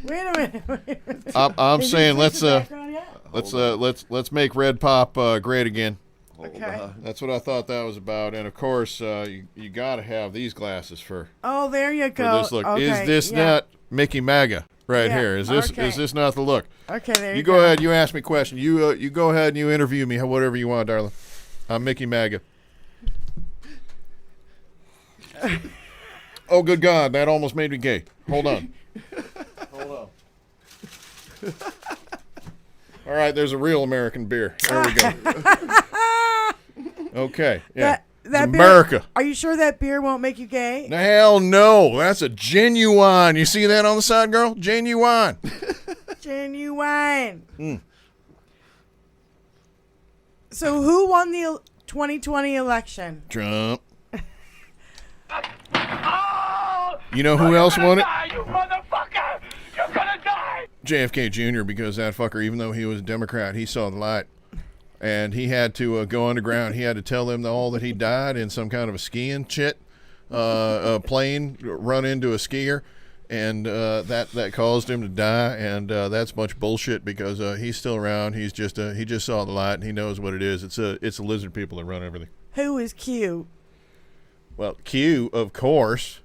[SPEAKER 5] Wait a minute.
[SPEAKER 4] I'm saying let's make Red Pop great again.
[SPEAKER 5] Okay.
[SPEAKER 4] That's what I thought that was about. And of course, you got to have these glasses for
[SPEAKER 5] There you go.
[SPEAKER 4] for this look.
[SPEAKER 5] Okay,
[SPEAKER 4] Is this not Mickey MAGA right here? Is this not the look?
[SPEAKER 5] Okay, there
[SPEAKER 4] you go. Ahead. You ask me a question. You go ahead and you interview me, whatever you want, darling. I'm Mickey MAGA. Oh, good God! That almost made me gay. Hold on. All right, there's a real American beer. There we go. Okay, yeah.
[SPEAKER 5] That
[SPEAKER 4] it's America.
[SPEAKER 5] Beer, are you sure that beer won't make you gay?
[SPEAKER 4] Hell no. That's a genuine. You see that on the side, girl? Genuine.
[SPEAKER 5] Genuine. So who won the 2020 election?
[SPEAKER 4] Trump. You know who else won it?
[SPEAKER 11] You motherfucker! You're gonna die!
[SPEAKER 4] JFK Jr., because that fucker, even though he was a Democrat, he saw the light. And he had to go underground. He had to tell them all that he died in some kind of a skiing shit. A plane run into a skier, and that caused him to die. And that's much bullshit because he's still around. He just saw the light, and he knows what it is. It's the lizard people that run everything.
[SPEAKER 5] Who is Q?
[SPEAKER 4] Well, Q, of course,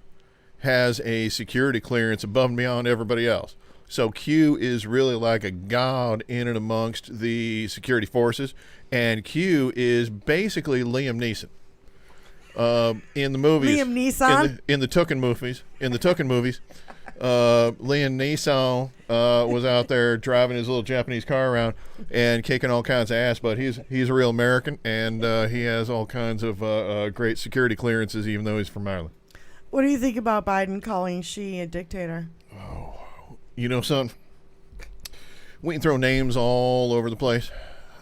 [SPEAKER 4] has a security clearance above and beyond everybody else. So Q is really like a god in and amongst the security forces, and Q is basically Liam Neeson. In the movies,
[SPEAKER 5] Liam Neeson?
[SPEAKER 4] in the Tucken movies, Liam Neeson was out there driving his little Japanese car around and kicking all kinds of ass. But he's a real American, and he has all kinds of great security clearances, even though he's from Ireland.
[SPEAKER 5] What do you think about Biden calling Xi a dictator?
[SPEAKER 4] You know, son, we can throw names all over the place.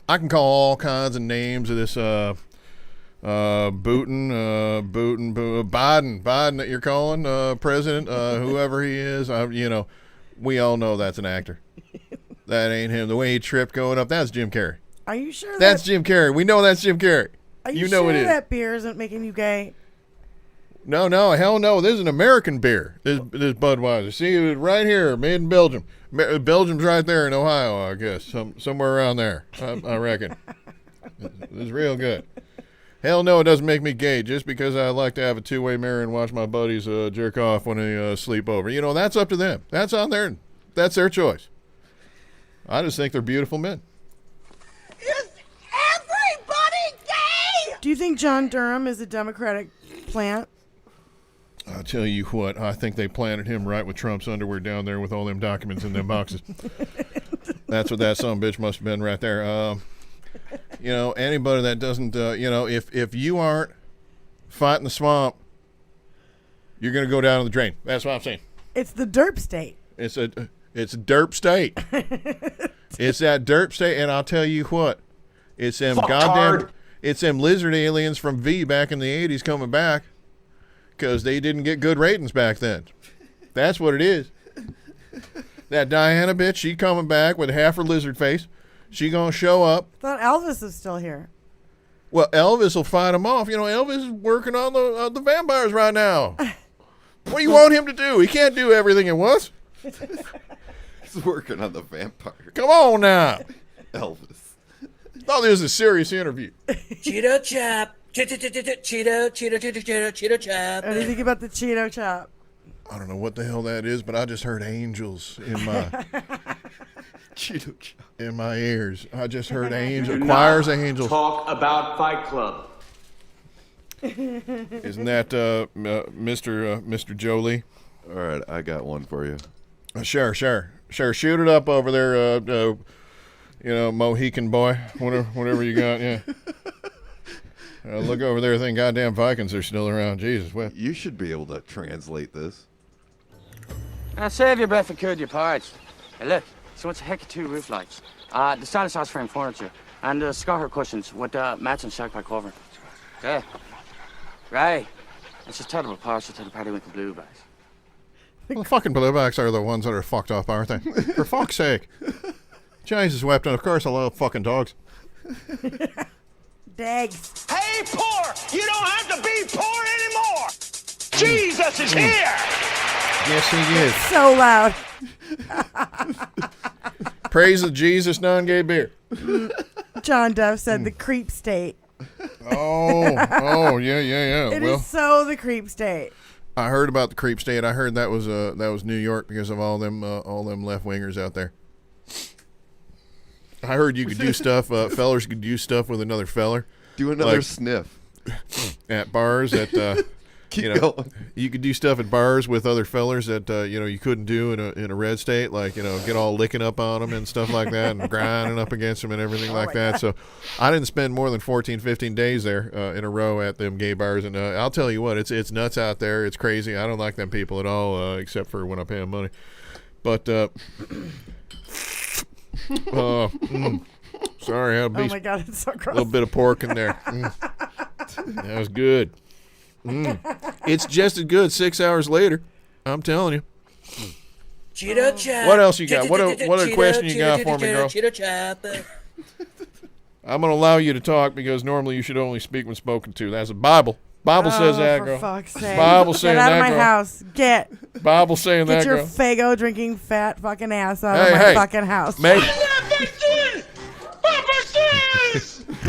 [SPEAKER 4] I can call all kinds of names of this Biden that you're calling president, whoever he is. We all know that's an actor. That ain't him. The way he tripped going up, that's Jim Carrey.
[SPEAKER 5] Are you sure
[SPEAKER 4] that's Jim Carrey? We know that's Jim Carrey.
[SPEAKER 5] Are you
[SPEAKER 4] know
[SPEAKER 5] sure
[SPEAKER 4] it is.
[SPEAKER 5] that beer isn't making you gay?
[SPEAKER 4] No, hell no. This is an American beer. This Budweiser. See, it was right here, made in Belgium. Belgium's right there in Ohio, I guess, somewhere around there. I reckon. It's real good. Hell no, it doesn't make me gay. Just because I like to have a two-way mirror and watch my buddies jerk off when they sleep over. That's up to them. That's on there. That's their choice. I just think they're beautiful men.
[SPEAKER 1] Is everybody gay?
[SPEAKER 5] Do you think John Durham is a Democratic plant?
[SPEAKER 4] I'll tell you what, I think they planted him right with Trump's underwear down there with all them documents in them boxes. That's what that son of a bitch must have been right there. Anybody that doesn't, if you aren't fighting the swamp, you're going to go down the drain. That's what I'm saying.
[SPEAKER 5] It's the derp state.
[SPEAKER 4] It's a derp state. It's that derp state, and I'll tell you what, it's them it's them lizard aliens from V back in the 80s coming back. Because they didn't get good ratings back then. That's what it is. That Diana bitch, she coming back with half her lizard face. She gonna show up.
[SPEAKER 5] I thought Elvis is still here.
[SPEAKER 4] Well, Elvis will fight him off. Elvis is working on the vampires right now. What do you want him to do? He can't do everything at once.
[SPEAKER 7] He's working on the vampire.
[SPEAKER 4] Come on now.
[SPEAKER 7] Elvis.
[SPEAKER 4] Thought this was a serious interview.
[SPEAKER 10] Cheeto chop. Cheeto chop.
[SPEAKER 5] What do you think about the Cheeto chop?
[SPEAKER 4] I don't know what the hell that is, but I just heard angels in my
[SPEAKER 7] Cheeto chop
[SPEAKER 4] in my ears. I just heard angels, choirs of angels.
[SPEAKER 3] Talk about Fight Club.
[SPEAKER 4] Isn't that Mr. Jolie?
[SPEAKER 7] All right, I got one for you.
[SPEAKER 4] Sure. Shoot it up over there, Mohican boy, whatever you got. Yeah. Look over there, think goddamn Vikings are still around. Jesus, what?
[SPEAKER 7] You should be able to translate this.
[SPEAKER 12] Now save your breath and curd your parts. Hey, look. She wants a heck of 2 roof lights. The stylish house frame furniture. And the scar cushions with matching shagpie cover. Yeah. Right. And she's terrible partial to the party with the bluebacks.
[SPEAKER 4] Well, the fucking bluebacks are the ones that are fucked up, aren't they? For fuck's sake. Jesus wept, and of course I love fucking dogs.
[SPEAKER 5] Dags.
[SPEAKER 11] Hey, poor! You don't have to be poor anymore! Jesus is here!
[SPEAKER 4] Yes, he is.
[SPEAKER 5] So loud.
[SPEAKER 4] Praise the Jesus non-gay beer.
[SPEAKER 5] John Dove said the creep state.
[SPEAKER 4] Oh, yeah.
[SPEAKER 5] It is so the creep state.
[SPEAKER 4] I heard about the creep state. I heard that was New York because of all them left wingers out there. I heard you could do stuff. Fellers could do stuff with another feller.
[SPEAKER 7] Do another
[SPEAKER 4] like,
[SPEAKER 7] sniff
[SPEAKER 4] at bars.
[SPEAKER 7] Keep going.
[SPEAKER 4] You could do stuff at bars with other fellers that you couldn't do in a red state, like get all licking up on them and stuff like that, and grinding up against them and everything like that. God. So I didn't spend more than 14, 15 days there in a row at them gay bars, and I'll tell you what, it's nuts out there. It's crazy. I don't like them people at all, except for when I pay them money. But sorry, I had
[SPEAKER 5] oh my God, it's so gross.
[SPEAKER 4] A little bit of pork in there. That was good. It's just as good 6 hours later. I'm telling you.
[SPEAKER 10] Cheeto chop.
[SPEAKER 4] What else you got? What other question you got for me, girl?
[SPEAKER 10] Cheeto chop.
[SPEAKER 4] I'm going to allow you to talk because normally you should only speak when spoken to. That's a Bible. Bible says that, girl.
[SPEAKER 5] For fuck's sake.
[SPEAKER 4] Bible saying that,
[SPEAKER 5] girl. Get out of my house. Get.
[SPEAKER 4] Bible saying that, girl.
[SPEAKER 5] Get your Faygo drinking fat fucking ass out of my fucking house.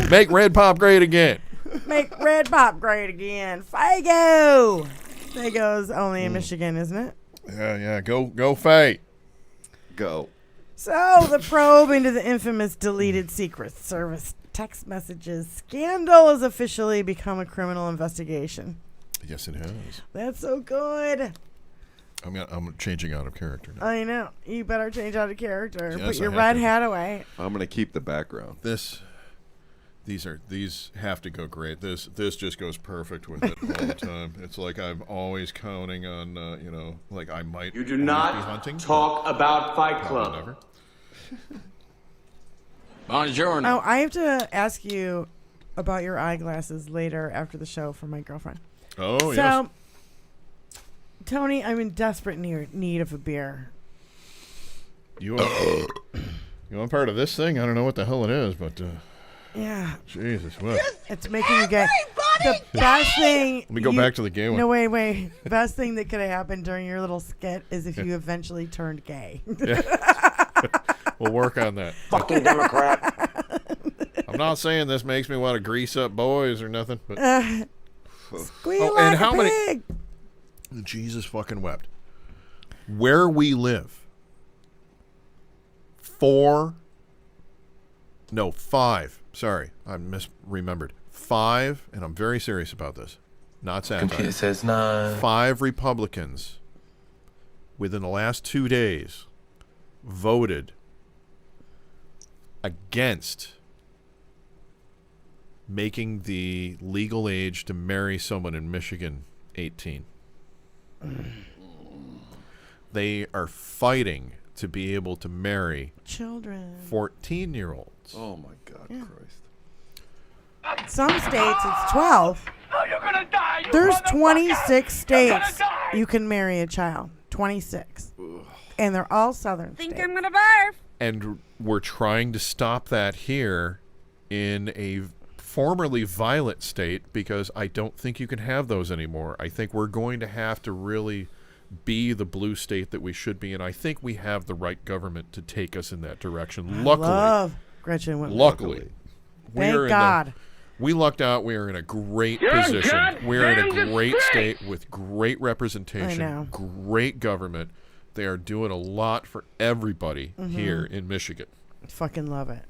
[SPEAKER 4] Make Red Pop great again.
[SPEAKER 5] Make Red Pop great again. Faygo. Faygo's only in Michigan, isn't it?
[SPEAKER 4] Yeah. Go Fay.
[SPEAKER 7] Go.
[SPEAKER 5] So the probe into the infamous deleted Secret Service text messages scandal has officially become a criminal investigation.
[SPEAKER 4] Yes, it has.
[SPEAKER 5] That's so good.
[SPEAKER 4] I'm changing out of character now.
[SPEAKER 5] I know. You better change out of character.
[SPEAKER 4] Yes,
[SPEAKER 5] Put your
[SPEAKER 4] I have
[SPEAKER 5] red
[SPEAKER 4] to.
[SPEAKER 5] hat away.
[SPEAKER 7] I'm gonna keep the background.
[SPEAKER 4] These have to go great. This just goes perfect with it all the time. It's like I'm always counting on like I might.
[SPEAKER 3] You do
[SPEAKER 4] be
[SPEAKER 3] not
[SPEAKER 4] hunting,
[SPEAKER 3] talk about Fight Club.
[SPEAKER 4] Whatever.
[SPEAKER 12] Buongiorno.
[SPEAKER 5] Oh, I have to ask you about your eyeglasses later after the show from my girlfriend.
[SPEAKER 4] Oh, yes.
[SPEAKER 5] So, Tony, I'm in desperate need of a beer.
[SPEAKER 4] You want part of this thing? I don't know what the hell it is, but
[SPEAKER 5] yeah.
[SPEAKER 4] Jesus, what?
[SPEAKER 5] It's making you gay. The best thing.
[SPEAKER 4] Let me go back to the gay one.
[SPEAKER 5] No, wait. The best thing that could have happened during your little skit is if you eventually turned gay.
[SPEAKER 4] Yeah. We'll work on that.
[SPEAKER 12] Fucking Democrat.
[SPEAKER 4] I'm not saying this makes me want to grease up boys or nothing, but
[SPEAKER 5] squeal like
[SPEAKER 4] and how
[SPEAKER 5] a
[SPEAKER 4] many?
[SPEAKER 5] pig.
[SPEAKER 4] Jesus fucking wept. Where we live, 5. Sorry, I misremembered. 5, and I'm very serious about this. Not satire.
[SPEAKER 13] Computer says 9.
[SPEAKER 4] 5 Republicans within the last 2 days voted against making the legal age to marry someone in Michigan 18. They are fighting to be able to marry
[SPEAKER 5] children,
[SPEAKER 4] 14-year-olds.
[SPEAKER 7] Oh my God, Christ!
[SPEAKER 5] Some states it's 12.
[SPEAKER 11] Oh, you're gonna die, you
[SPEAKER 5] There's
[SPEAKER 11] motherfucker!
[SPEAKER 5] 26 states
[SPEAKER 11] die!
[SPEAKER 5] you can marry a child. 26, and they're all southern.
[SPEAKER 14] Think
[SPEAKER 5] states.
[SPEAKER 14] I'm gonna barf.
[SPEAKER 4] And we're trying to stop that here in a formerly violent state because I don't think you can have those anymore. I think we're going to have to really be the blue state that we should be, and I think we have the right government to take us in that direction. Luckily,
[SPEAKER 5] love Gretchen Whitmer.
[SPEAKER 4] Luckily,
[SPEAKER 5] Thank God.
[SPEAKER 4] We lucked out. We are in a great
[SPEAKER 11] You're
[SPEAKER 4] position. We're in a
[SPEAKER 11] goddamn
[SPEAKER 4] great
[SPEAKER 11] disgrace.
[SPEAKER 4] state with great representation,
[SPEAKER 5] I know.
[SPEAKER 4] great government. They are doing a lot for everybody here in Michigan.
[SPEAKER 5] Fucking love it.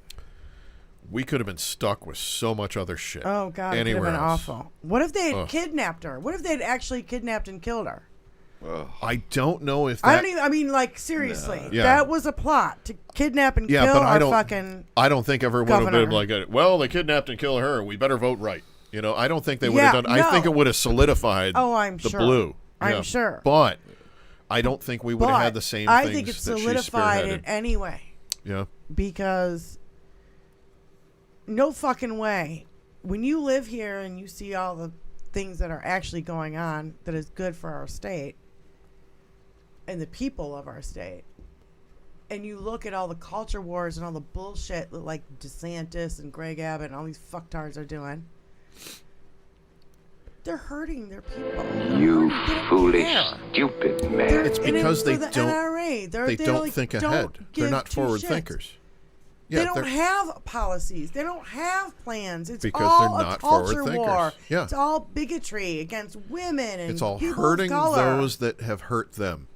[SPEAKER 4] We could have been stuck with so much other shit.
[SPEAKER 5] Oh God, it could have
[SPEAKER 4] anywhere
[SPEAKER 5] been
[SPEAKER 4] else.
[SPEAKER 5] awful. What if they had kidnapped her? What if they'd actually kidnapped and killed her?
[SPEAKER 4] I don't know if that.
[SPEAKER 5] I don't even. I mean, like seriously,
[SPEAKER 4] Yeah.
[SPEAKER 5] that was a plot to kidnap and kill
[SPEAKER 4] but I
[SPEAKER 5] our
[SPEAKER 4] don't.
[SPEAKER 5] fucking.
[SPEAKER 4] I don't think everyone would have been
[SPEAKER 5] governor.
[SPEAKER 4] like, well, they kidnapped and killed her. We better vote right. I don't think they would have done.
[SPEAKER 5] no.
[SPEAKER 4] I think it would have solidified.
[SPEAKER 5] Oh, I'm
[SPEAKER 4] the
[SPEAKER 5] sure.
[SPEAKER 4] blue.
[SPEAKER 5] I'm
[SPEAKER 4] Yeah.
[SPEAKER 5] sure.
[SPEAKER 4] But I don't think we would have had the same things
[SPEAKER 5] I think it
[SPEAKER 4] that she
[SPEAKER 5] solidified it
[SPEAKER 4] spearheaded.
[SPEAKER 5] anyway.
[SPEAKER 4] Yeah.
[SPEAKER 5] Because no fucking way. When you live here and you see all the things that are actually going on that is good for our state and the people of our state, and you look at all the culture wars and all the bullshit that like DeSantis and Greg Abbott and all these fucktards are doing, they're hurting their people.
[SPEAKER 13] You foolish, stupid man.
[SPEAKER 4] It's because they
[SPEAKER 5] the
[SPEAKER 4] don't.
[SPEAKER 5] NRA.
[SPEAKER 4] They don't think ahead. They're not forward thinkers. Yeah,
[SPEAKER 5] they don't have policies. They don't have plans. It's
[SPEAKER 4] because
[SPEAKER 5] all
[SPEAKER 4] they're not
[SPEAKER 5] a culture
[SPEAKER 4] forward
[SPEAKER 5] war.
[SPEAKER 4] thinkers. Yeah.
[SPEAKER 5] It's all bigotry against women and
[SPEAKER 4] It's all
[SPEAKER 5] people
[SPEAKER 4] hurting
[SPEAKER 5] of color.
[SPEAKER 4] those that have hurt them.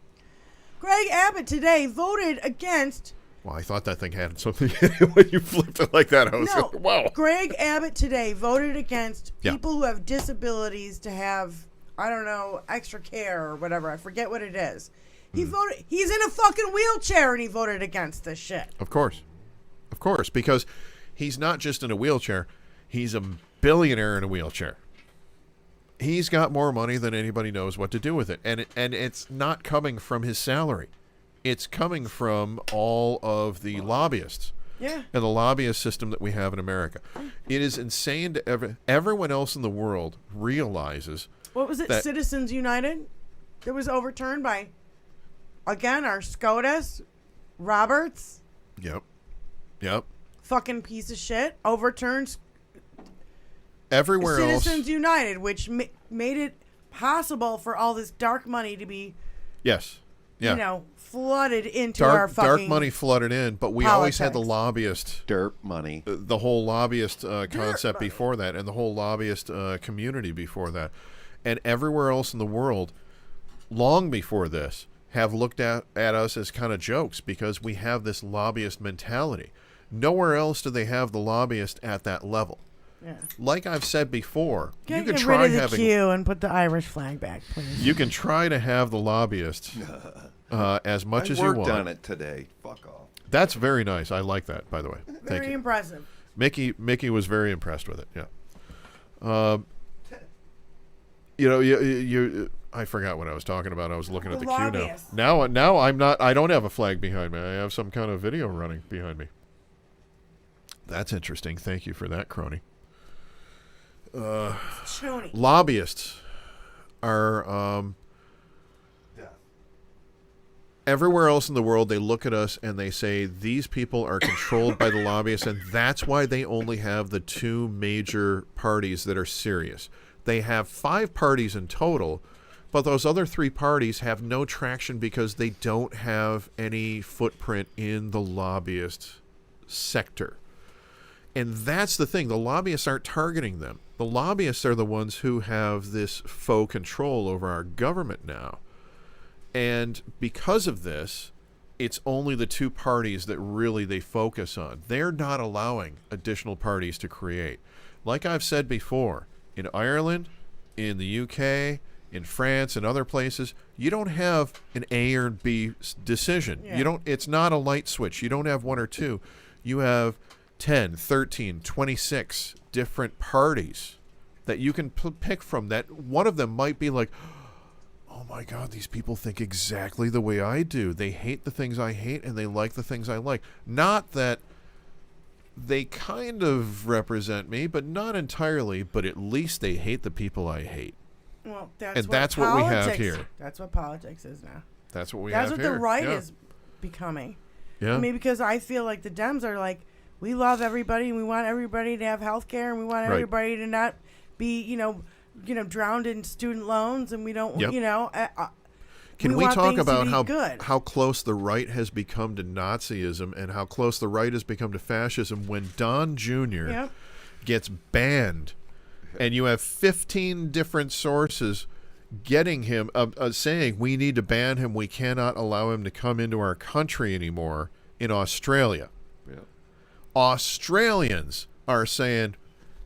[SPEAKER 5] Greg Abbott today voted against.
[SPEAKER 4] Well, I thought that thing had something when you flipped it like that. I was like, wow.
[SPEAKER 5] Greg Abbott today voted against
[SPEAKER 4] Yeah.
[SPEAKER 5] people who have disabilities to have, I don't know, extra care or whatever. I forget what it is. He voted. He's in a fucking wheelchair and he voted against this shit.
[SPEAKER 4] Of course. Of course, because he's not just in a wheelchair. He's a billionaire in a wheelchair. He's got more money than anybody knows what to do with it. And it's not coming from his salary. It's coming from all of the lobbyists.
[SPEAKER 5] Yeah.
[SPEAKER 4] And the lobbyist system that we have in America. It is insane to everyone else in the world realizes.
[SPEAKER 5] What was it?
[SPEAKER 4] that-
[SPEAKER 5] Citizens United? That was overturned by, again, our SCOTUS, Roberts.
[SPEAKER 4] Yep. Yep.
[SPEAKER 5] Fucking piece of shit. Overturns
[SPEAKER 4] Everywhere
[SPEAKER 5] Citizens
[SPEAKER 4] else.
[SPEAKER 5] United, which made it possible for all this dark money to be,
[SPEAKER 4] Yes. Yeah.
[SPEAKER 5] you know, flooded into our
[SPEAKER 4] dark
[SPEAKER 5] fucking
[SPEAKER 4] money flooded in, but we always had the
[SPEAKER 5] politics.
[SPEAKER 4] lobbyist.
[SPEAKER 7] Dirt money.
[SPEAKER 4] The whole lobbyist concept
[SPEAKER 5] money.
[SPEAKER 4] before that, and the whole lobbyist community before that. And everywhere else in the world, long before this, have looked at us as kind of jokes because we have this lobbyist mentality. Nowhere else do they have the lobbyist at that level.
[SPEAKER 5] Yeah.
[SPEAKER 4] Like I've said before, you can
[SPEAKER 5] Get
[SPEAKER 4] try
[SPEAKER 5] rid of the
[SPEAKER 4] having
[SPEAKER 5] Q and put the Irish flag back, please.
[SPEAKER 4] you can try to have the lobbyist as much as you want.
[SPEAKER 7] I worked on it today. Fuck off.
[SPEAKER 4] That's very nice. I like that, by the way. Thank
[SPEAKER 5] Very
[SPEAKER 4] you.
[SPEAKER 5] impressive.
[SPEAKER 4] Mickey was very impressed with it. Yeah. You I forgot what I was talking about. I was looking at the queue
[SPEAKER 5] lobbyists.
[SPEAKER 4] now. Now I'm not. I don't have a flag behind me. I have some kind of video running behind me. That's interesting. Thank you for that, crony. Lobbyists are everywhere else in the world. They look at us and they say these people are controlled by the lobbyists, and that's why they only have the two major parties that are serious. They have 5 parties in total, but those other 3 parties have no traction because they don't have any footprint in the lobbyist sector. And that's the thing. The lobbyists aren't targeting them. The lobbyists are the ones who have this faux control over our government now. And because of this, it's only the 2 parties that really they focus on. They're not allowing additional parties to create. Like I've said before, in Ireland, in the UK, in France, and other places, you don't have an A or B decision.
[SPEAKER 5] Yeah.
[SPEAKER 4] You don't. It's not a light switch. You don't have 1 or 2. You have 10, 13, 26 different parties that you can pick from. That one of them might be like, oh my God, these people think exactly the way I do. They hate the things I hate and they like the things I like. Not that they kind of represent me, but not entirely, but at least they hate the people I hate.
[SPEAKER 5] Well,
[SPEAKER 4] that's what we have here.
[SPEAKER 5] That's what politics is now.
[SPEAKER 4] That's what we have here.
[SPEAKER 5] That's what the right
[SPEAKER 4] Yeah.
[SPEAKER 5] is becoming.
[SPEAKER 4] Yeah.
[SPEAKER 5] I mean, because I feel like the Dems are like, we love everybody and we want everybody to have health care and we want
[SPEAKER 4] Right.
[SPEAKER 5] everybody to not be, drowned in student loans and we don't,
[SPEAKER 4] Yep. Can
[SPEAKER 5] we
[SPEAKER 4] we
[SPEAKER 5] want
[SPEAKER 4] talk
[SPEAKER 5] things to
[SPEAKER 4] about
[SPEAKER 5] be good.
[SPEAKER 4] how close the right has become to Nazism and how close the right has become to fascism when Don Jr.
[SPEAKER 5] Yep.
[SPEAKER 4] gets banned and you have 15 different sources getting him saying we need to ban him, we cannot allow him to come into our country anymore in Australia.
[SPEAKER 7] Yeah.
[SPEAKER 4] Australians are saying,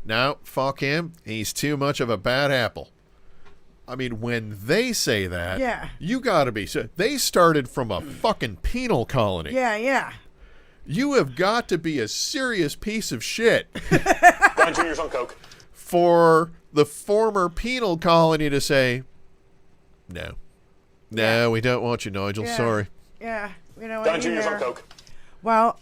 [SPEAKER 4] no, fuck him, he's too much of a bad apple. I mean, when they say that,
[SPEAKER 5] Yeah.
[SPEAKER 4] you got to be. They started from a fucking penal colony.
[SPEAKER 5] Yeah.
[SPEAKER 4] You have got to be a serious piece of shit
[SPEAKER 14] Don Jr.'s on coke.
[SPEAKER 4] for the former penal colony to say, no, No, we don't want you, Nigel.
[SPEAKER 5] Yeah.
[SPEAKER 4] Sorry.
[SPEAKER 5] Yeah, we don't want
[SPEAKER 14] Don
[SPEAKER 5] you
[SPEAKER 14] Jr.'s
[SPEAKER 5] there.
[SPEAKER 14] on coke.
[SPEAKER 5] Well,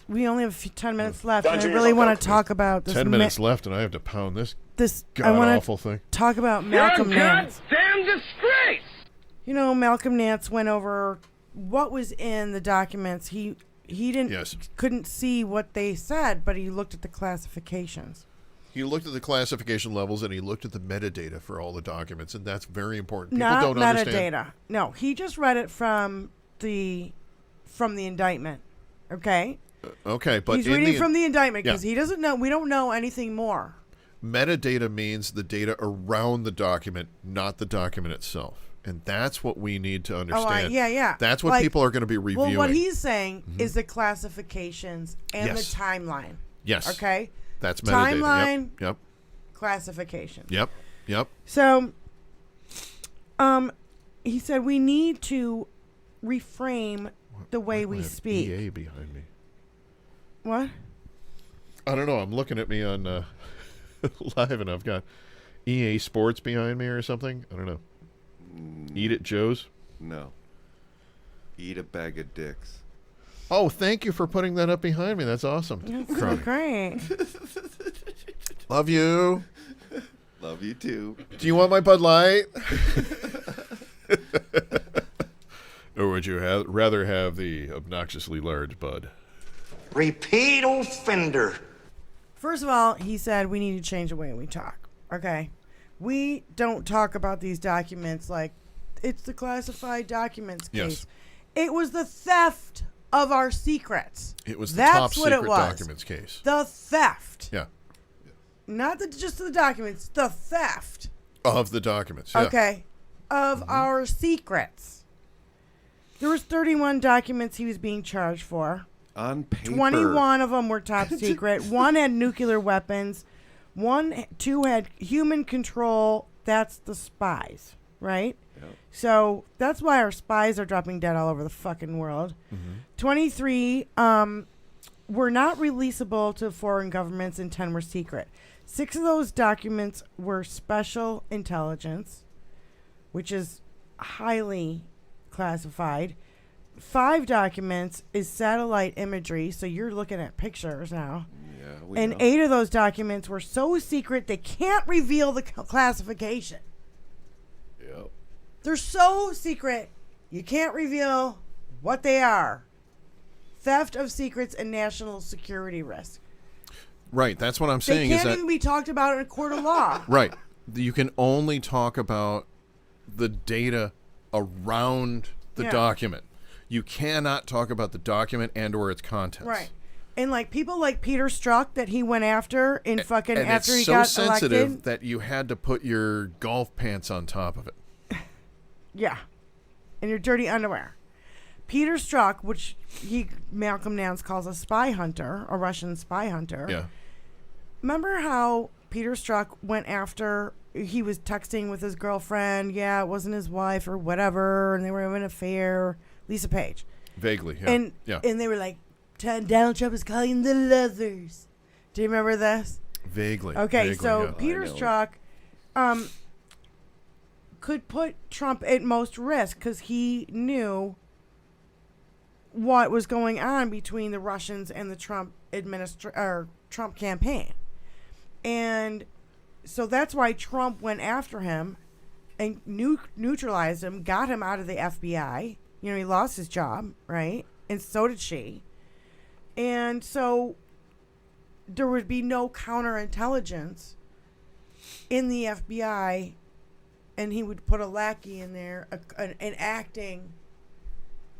[SPEAKER 5] we only have 10 minutes left,
[SPEAKER 14] Don
[SPEAKER 5] and I
[SPEAKER 14] Jr.'s
[SPEAKER 5] really
[SPEAKER 14] on
[SPEAKER 5] want
[SPEAKER 14] coke.
[SPEAKER 5] to talk about this.
[SPEAKER 4] 10 minutes left, and I have to pound this
[SPEAKER 5] I
[SPEAKER 4] god
[SPEAKER 5] want
[SPEAKER 4] awful thing.
[SPEAKER 5] to talk about Malcolm Nance.
[SPEAKER 11] Damn disgrace!
[SPEAKER 5] You know, Malcolm Nance went over what was in the documents. He couldn't see what they said, but he looked at the classifications.
[SPEAKER 4] He looked at the classification levels, and he looked at the metadata for all the documents, and that's very important. People
[SPEAKER 5] Not
[SPEAKER 4] don't understand.
[SPEAKER 5] metadata. No, he just read it from the indictment. Okay.
[SPEAKER 4] Okay, but
[SPEAKER 5] he's reading from the indictment because
[SPEAKER 4] Yeah.
[SPEAKER 5] he doesn't know. We don't know anything more.
[SPEAKER 4] Metadata means the data around the document, not the document itself. And that's what we need to understand.
[SPEAKER 5] Yeah.
[SPEAKER 4] That's what people are going to be reviewing.
[SPEAKER 5] Well, what he's saying is the classifications and
[SPEAKER 4] Yes.
[SPEAKER 5] the timeline.
[SPEAKER 4] Yes.
[SPEAKER 5] Okay.
[SPEAKER 4] That's metadata.
[SPEAKER 5] Timeline.
[SPEAKER 4] Yep.
[SPEAKER 5] Classification.
[SPEAKER 4] Yep.
[SPEAKER 5] So, he said we need to reframe the way we speak.
[SPEAKER 4] EA behind me.
[SPEAKER 5] What?
[SPEAKER 4] I don't know. I'm looking at me on live, and I've got EA Sports behind me or something. I don't know. Eat it, Joe's?
[SPEAKER 7] No. Eat a bag of dicks.
[SPEAKER 4] Oh, thank you for putting that up behind me. That's awesome.
[SPEAKER 5] That's so great.
[SPEAKER 4] Love you.
[SPEAKER 7] Love you too.
[SPEAKER 4] Do you want my Bud Light? Or would you rather have the obnoxiously large Bud?
[SPEAKER 1] Repeat offender.
[SPEAKER 5] First of all, he said we need to change the way we talk. Okay. We don't talk about these documents like it's the classified documents case.
[SPEAKER 4] Yes.
[SPEAKER 5] It was the theft of our secrets.
[SPEAKER 4] It was the
[SPEAKER 5] That's
[SPEAKER 4] top
[SPEAKER 5] what
[SPEAKER 4] secret
[SPEAKER 5] it was.
[SPEAKER 4] documents case.
[SPEAKER 5] The theft.
[SPEAKER 4] Yeah.
[SPEAKER 5] Not just the documents, the theft.
[SPEAKER 4] Of the documents. Yeah.
[SPEAKER 5] Okay. Of our secrets. There was 31 documents he was being charged for.
[SPEAKER 7] On paper.
[SPEAKER 5] 21 of them were top secret. One had nuclear weapons. Two had human control. That's the spies, right?
[SPEAKER 7] Yep.
[SPEAKER 5] So that's why our spies are dropping dead all over the fucking world. 23 were not releasable to foreign governments, and 10 were secret. 6 of those documents were special intelligence, which is highly classified. 5 documents is satellite imagery, so you're looking at pictures now.
[SPEAKER 7] Yeah,
[SPEAKER 5] and 8 of those documents were so secret they can't reveal the classification.
[SPEAKER 7] Yep.
[SPEAKER 5] They're so secret you can't reveal what they are. Theft of secrets and national security risk.
[SPEAKER 4] Right. That's what I'm
[SPEAKER 5] They
[SPEAKER 4] saying.
[SPEAKER 5] can't
[SPEAKER 4] is that
[SPEAKER 5] even be talked about in a court of law.
[SPEAKER 4] Right. You can only talk about the data around the document. You cannot talk about the document and or its contents.
[SPEAKER 5] Right. And like people like Peter Strzok that he went after in fucking
[SPEAKER 4] And
[SPEAKER 5] after
[SPEAKER 4] it's
[SPEAKER 5] he
[SPEAKER 4] so
[SPEAKER 5] got
[SPEAKER 4] sensitive
[SPEAKER 5] elected.
[SPEAKER 4] that you had to put your golf pants on top of it.
[SPEAKER 5] Yeah. And your dirty underwear. Peter Strzok, which Malcolm Nance calls a spy hunter, a Russian spy hunter.
[SPEAKER 4] Yeah.
[SPEAKER 5] Remember how Peter Strzok went after, he was texting with his girlfriend, it wasn't his wife or whatever, and they were having an affair, Lisa Page.
[SPEAKER 4] Vaguely, yeah.
[SPEAKER 5] And they were like, Donald Trump is calling the lovers. Do you remember this?
[SPEAKER 4] Vaguely.
[SPEAKER 5] Okay,
[SPEAKER 4] Vaguely,
[SPEAKER 5] so
[SPEAKER 4] yeah.
[SPEAKER 5] Peter Strzok could put Trump at most risk because he knew what was going on between the Russians and the Trump Trump campaign. And so that's why Trump went after him and neutralized him, got him out of the FBI. You know, he lost his job, right? And so did she. And so there would be no counterintelligence in the FBI, and he would put a lackey in there, an acting.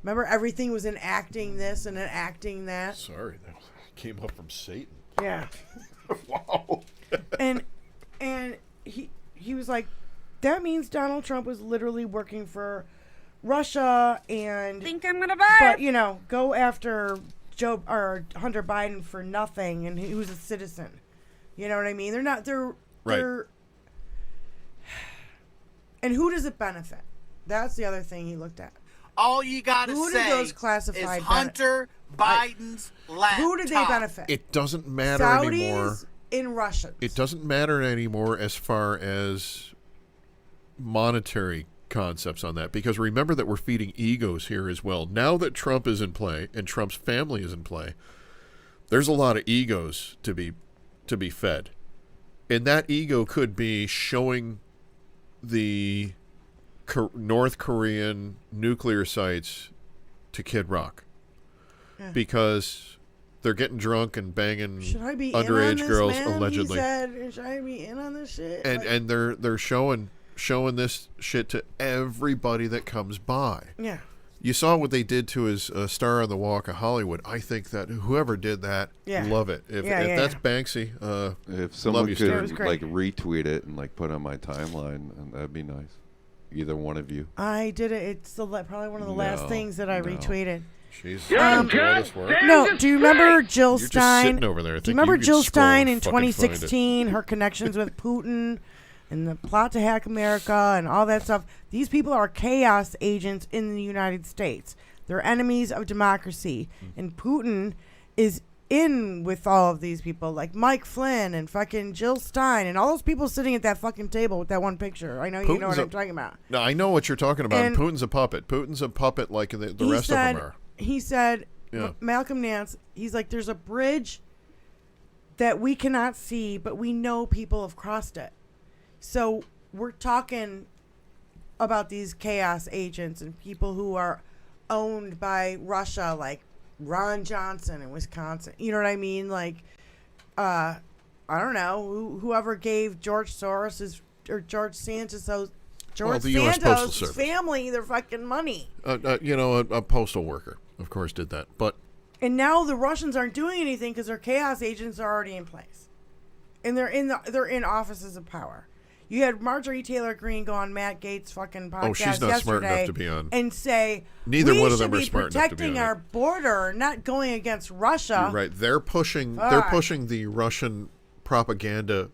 [SPEAKER 5] Remember, everything was enacting this and enacting that.
[SPEAKER 4] Sorry, that came up from Satan.
[SPEAKER 5] Yeah.
[SPEAKER 4] Wow.
[SPEAKER 5] and he was like, that means Donald Trump was literally working for Russia and
[SPEAKER 15] think I'm gonna buy
[SPEAKER 5] but go after Joe or Hunter Biden for nothing, and he was a citizen. You know what I mean? They're
[SPEAKER 4] right.
[SPEAKER 5] And who does it benefit? That's the other thing he looked at.
[SPEAKER 1] All you gotta
[SPEAKER 5] Who
[SPEAKER 1] say
[SPEAKER 5] did those classified
[SPEAKER 1] is Hunter Biden's laptop.
[SPEAKER 5] Who did they benefit?
[SPEAKER 4] It doesn't matter
[SPEAKER 5] Saudis
[SPEAKER 4] anymore.
[SPEAKER 5] In Russians.
[SPEAKER 4] It doesn't matter anymore as far as monetary concepts on that, because remember that we're feeding egos here as well. Now that Trump is in play and Trump's family is in play, there's a lot of egos to be fed. And that ego could be showing the North Korean nuclear sites to Kid Rock. Yeah. Because they're getting drunk and banging underage girls, man? Allegedly.
[SPEAKER 5] He said, should I be in on this shit?
[SPEAKER 4] And they're showing this shit to everybody that comes by.
[SPEAKER 5] Yeah.
[SPEAKER 4] You saw what they did to his Star on the Walk of Hollywood. I think that whoever did that, love it. If that's Banksy,
[SPEAKER 7] if someone could like retweet it and like put it on my timeline, and that'd be nice. Either one of you.
[SPEAKER 5] I did it. It's probably one of the last things that I retweeted.
[SPEAKER 4] She's
[SPEAKER 5] no, do you remember Jill Stein?
[SPEAKER 4] Just sitting over there.
[SPEAKER 5] Do you remember Jill Stein in 2016? Her connections with Putin and the plot to hack America and all that stuff. These people are chaos agents in the United States. They're enemies of democracy. And Putin is in with all of these people, like Mike Flynn and fucking Jill Stein and all those people sitting at that fucking table with that one picture. I know you know what I'm talking about.
[SPEAKER 4] No, I know what you're talking about. And Putin's a puppet. Putin's a puppet like the rest of them are.
[SPEAKER 5] He said, Malcolm Nance, he's like, there's a bridge that we cannot see, but we know people have crossed it. So we're talking about these chaos agents and people who are owned by Russia, like Ron Johnson in Wisconsin. You know what I mean? Like, I don't know, whoever gave George Soros or George Santos family their fucking money.
[SPEAKER 4] A postal worker, of course, did that.
[SPEAKER 5] And now the Russians aren't doing anything because their chaos agents are already in place, and they're in offices of power. You had Marjorie Taylor Greene go on Matt Gaetz' fucking podcast
[SPEAKER 4] she's not smart enough to be on.
[SPEAKER 5] And say,
[SPEAKER 4] neither one of them are smart enough to be on.
[SPEAKER 5] Protecting our border, not going against Russia.
[SPEAKER 4] You're right. They're pushing the Russian propaganda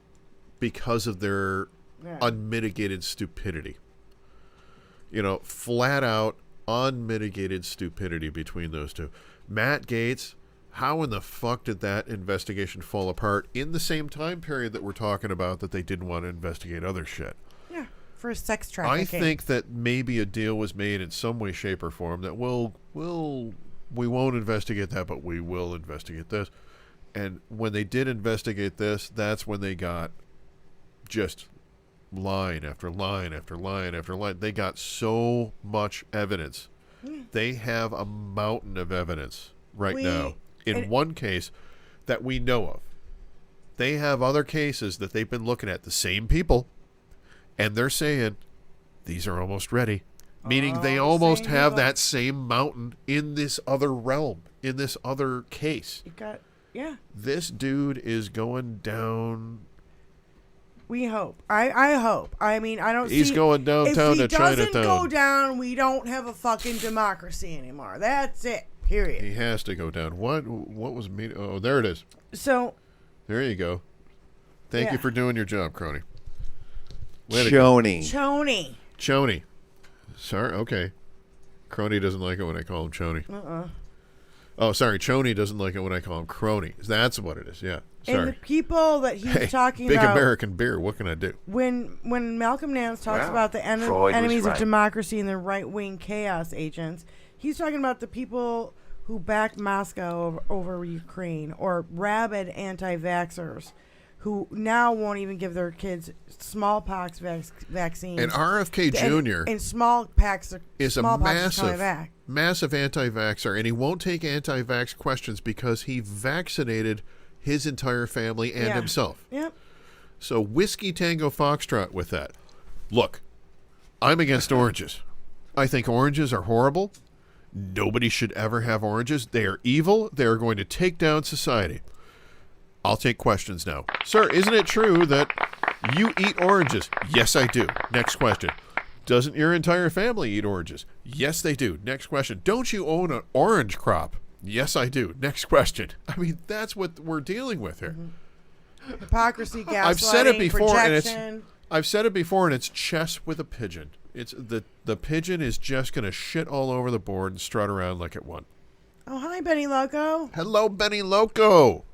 [SPEAKER 4] because of their unmitigated stupidity. Flat out unmitigated stupidity between those two. Matt Gaetz, how in the fuck did that investigation fall apart in the same time period that we're talking about that they didn't want to investigate other shit?
[SPEAKER 5] Yeah, for sex trafficking.
[SPEAKER 4] I think that maybe a deal was made in some way, shape, or form that we won't investigate that, but we will investigate this. And when they did investigate this, that's when they got just line after line after line after line. They got so much evidence. They have a mountain of evidence now. In one case that we know of. They have other cases that they've been looking at, the same people, and they're saying these are almost ready. Meaning they almost have that same mountain in this other realm, in this other case. This dude is going down.
[SPEAKER 5] We hope. I hope. I mean, I don't see...
[SPEAKER 4] He's going downtown to Chinatown.
[SPEAKER 5] If he doesn't go down, we don't have a fucking democracy anymore. That's it. Period.
[SPEAKER 4] He has to go down. What was me? Oh, there it is.
[SPEAKER 5] So.
[SPEAKER 4] There you go. Thank you for doing your job, Crony.
[SPEAKER 7] Choney.
[SPEAKER 4] Sorry. Okay. Crony doesn't like it when I call him Choney. Oh, sorry. Choney doesn't like it when I call him Crony. That's what it is. Yeah. Sorry.
[SPEAKER 5] And the people that he's talking
[SPEAKER 4] big
[SPEAKER 5] about.
[SPEAKER 4] Big American beer. What can I do?
[SPEAKER 5] When Malcolm Nance talks about the enemies of democracy and the right-wing chaos agents, he's talking about the people who back Moscow over Ukraine, or rabid anti-vaxxers who now won't even give their kids smallpox vaccines.
[SPEAKER 4] And RFK Jr.
[SPEAKER 5] And smallpox
[SPEAKER 4] is a massive anti-vaxxer, and he won't take anti-vax questions because he vaccinated his entire family and himself.
[SPEAKER 5] Yep.
[SPEAKER 4] So Whiskey Tango Foxtrot with that. Look, I'm against oranges. I think oranges are horrible. Nobody should ever have oranges. They are evil. They are going to take down society. I'll take questions now. Sir, isn't it true that you eat oranges? Yes, I do. Next question. Doesn't your entire family eat oranges? Yes, they do. Next question. Don't you own an orange crop? Yes, I do. Next question. I mean, that's what we're dealing with here.
[SPEAKER 5] Hypocrisy, gaslighting,
[SPEAKER 4] I've said it before,
[SPEAKER 5] projection.
[SPEAKER 4] I've said it before, and it's chess with a pigeon. It's the pigeon is just going to shit all over the board and strut around like it won.
[SPEAKER 5] Oh, hi, Benny Loco.
[SPEAKER 4] Hello, Benny Loco.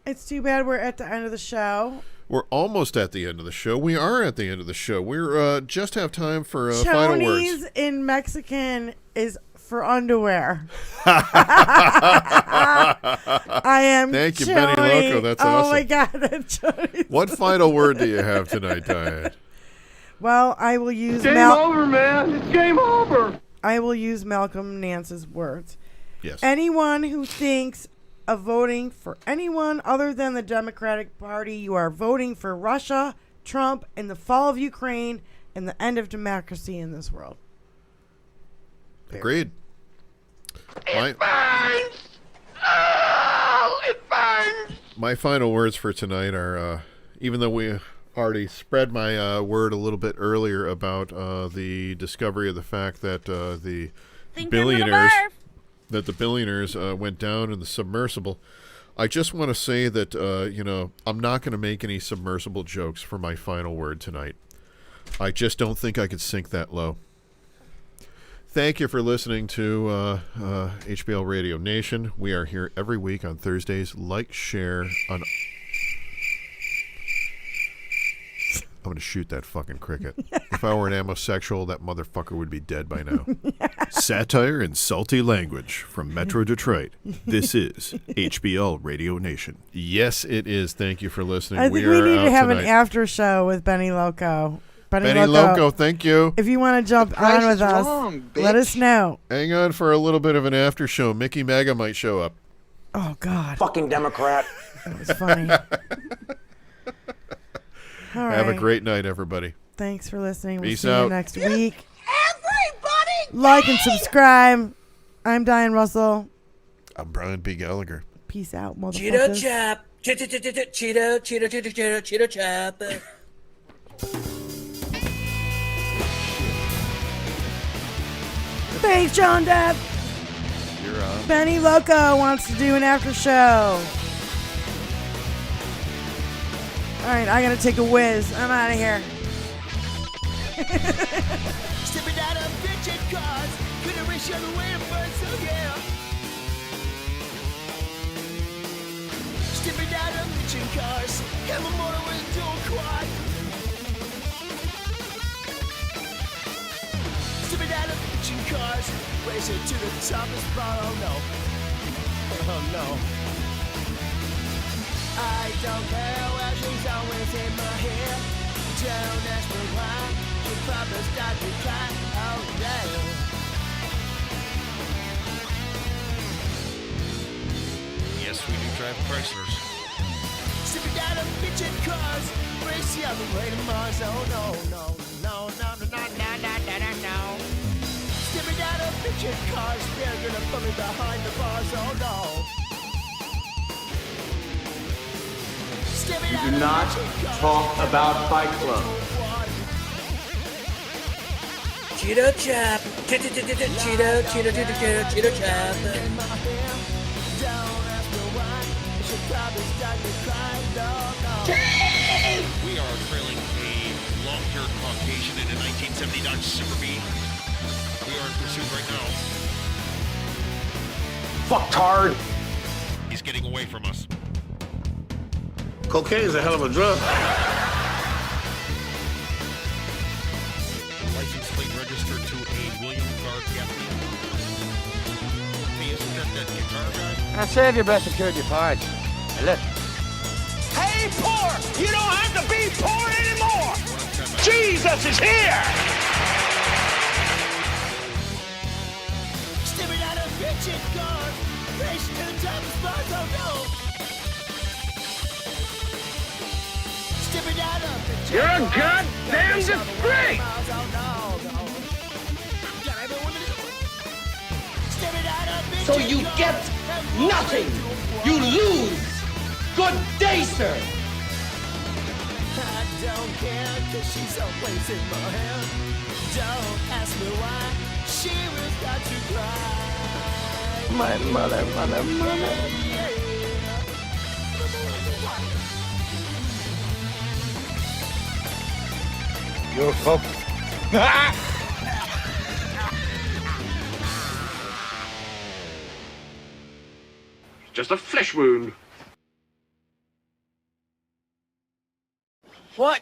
[SPEAKER 5] It's too bad we're at the end of the show.
[SPEAKER 4] We're almost at the end of the show. We are at the end of the show. We're just have time for final words.
[SPEAKER 5] Chonies in Mexican is for underwear. I am
[SPEAKER 4] Thank you,
[SPEAKER 5] Choni.
[SPEAKER 4] Benny Loco. That's awesome.
[SPEAKER 5] Oh my God. Chonies.
[SPEAKER 4] What final word do you have tonight, Diane?
[SPEAKER 5] Well, I will use
[SPEAKER 11] Game over, man. It's game over.
[SPEAKER 5] I will use Malcolm Nance's words.
[SPEAKER 4] Yes.
[SPEAKER 5] Anyone who thinks of voting for anyone other than the Democratic Party, you are voting for Russia, Trump, and the fall of Ukraine and the end of democracy in this world.
[SPEAKER 4] Agreed.
[SPEAKER 11] It burns. Oh, it burns.
[SPEAKER 4] My final words for tonight are, even though we already spread my word a little bit earlier about the discovery of the fact that the billionaires went down in the submersible. I just want to say that, I'm not going to make any submersible jokes for my final word tonight. I just don't think I could sink that low. Thank you for listening to HBL Radio Nation. We are here every week on Thursdays. Like, share on... I'm going to shoot that fucking cricket. If I were an homosexual, that motherfucker would be dead by now. Satire and salty language from Metro Detroit. This is HBL Radio Nation. Yes, it is. Thank you for listening.
[SPEAKER 5] I think we need to have
[SPEAKER 4] tonight.
[SPEAKER 5] an after show with Benny Loco.
[SPEAKER 4] Benny Loco, thank you.
[SPEAKER 5] If you want to jump on with us, let us know.
[SPEAKER 4] Hang on for a little bit of an after show. Mickey Maga might show up.
[SPEAKER 5] Oh, God.
[SPEAKER 14] Fucking Democrat.
[SPEAKER 5] That was funny. All right.
[SPEAKER 4] Have a great night, everybody.
[SPEAKER 5] Thanks for listening. We'll
[SPEAKER 4] Peace
[SPEAKER 5] see
[SPEAKER 4] out.
[SPEAKER 5] you next week. Like and subscribe. I'm Diane Russell.
[SPEAKER 4] I'm Brian P. Gallagher.
[SPEAKER 5] Peace out, motherfuckers.
[SPEAKER 10] Cheeto chap. Cheeto chap.
[SPEAKER 5] Thanks, John Depp.
[SPEAKER 4] You're on.
[SPEAKER 5] Benny Loco wants to do an after show. All right, I gotta take a whiz. I'm out of here.
[SPEAKER 11] Stepping out of bitchin' cars, couldn't reach the other way to burn, so yeah. Stepping out of bitchin' cars, have a motor with a dual quad. Stepping out of bitchin' cars, racing to the top of spot, oh no. Oh no. I don't care where she's always in my hair. Don't ask me why. She probably started to cry. Oh yeah.
[SPEAKER 15] Yes, we do drive Chryslers.
[SPEAKER 11] Sipping out of bitchin' cars, race the other way to Mars. Oh no, no, no, no, no, no, no, no, no, no, no. Sipping out of bitchin' cars, they're gonna put me behind the bars. Oh no.
[SPEAKER 3] You do not talk about Fight Club.
[SPEAKER 10] Cheeto chap. Cheeto chap.
[SPEAKER 15] We are trailing a long-haired Caucasian in a 1970 Dodge Super B. We are in pursuit right now.
[SPEAKER 14] Fucktard.
[SPEAKER 15] He's getting away from us.
[SPEAKER 16] Cocaine's a hell of a drug.
[SPEAKER 15] License plate registered to a William Clark Gaffney. Hey, isn't that guitar guy?
[SPEAKER 12] Now save your breath and cure your parts. Hey, look.
[SPEAKER 11] Hey, poor! You don't have to be poor anymore! Jesus is here! Stepping out of bitchin' cars, racing to the top of spots, oh no! Stepping out of bitchin'
[SPEAKER 14] You're a goddamn disgrace!
[SPEAKER 11] So you get
[SPEAKER 14] nothing. You lose. Good day, sir.
[SPEAKER 11] I don't care, cause she's always in my hand. Don't ask me why, she will start to cry.
[SPEAKER 12] My mother.
[SPEAKER 16] You're focused.
[SPEAKER 14] Just a flesh wound. What?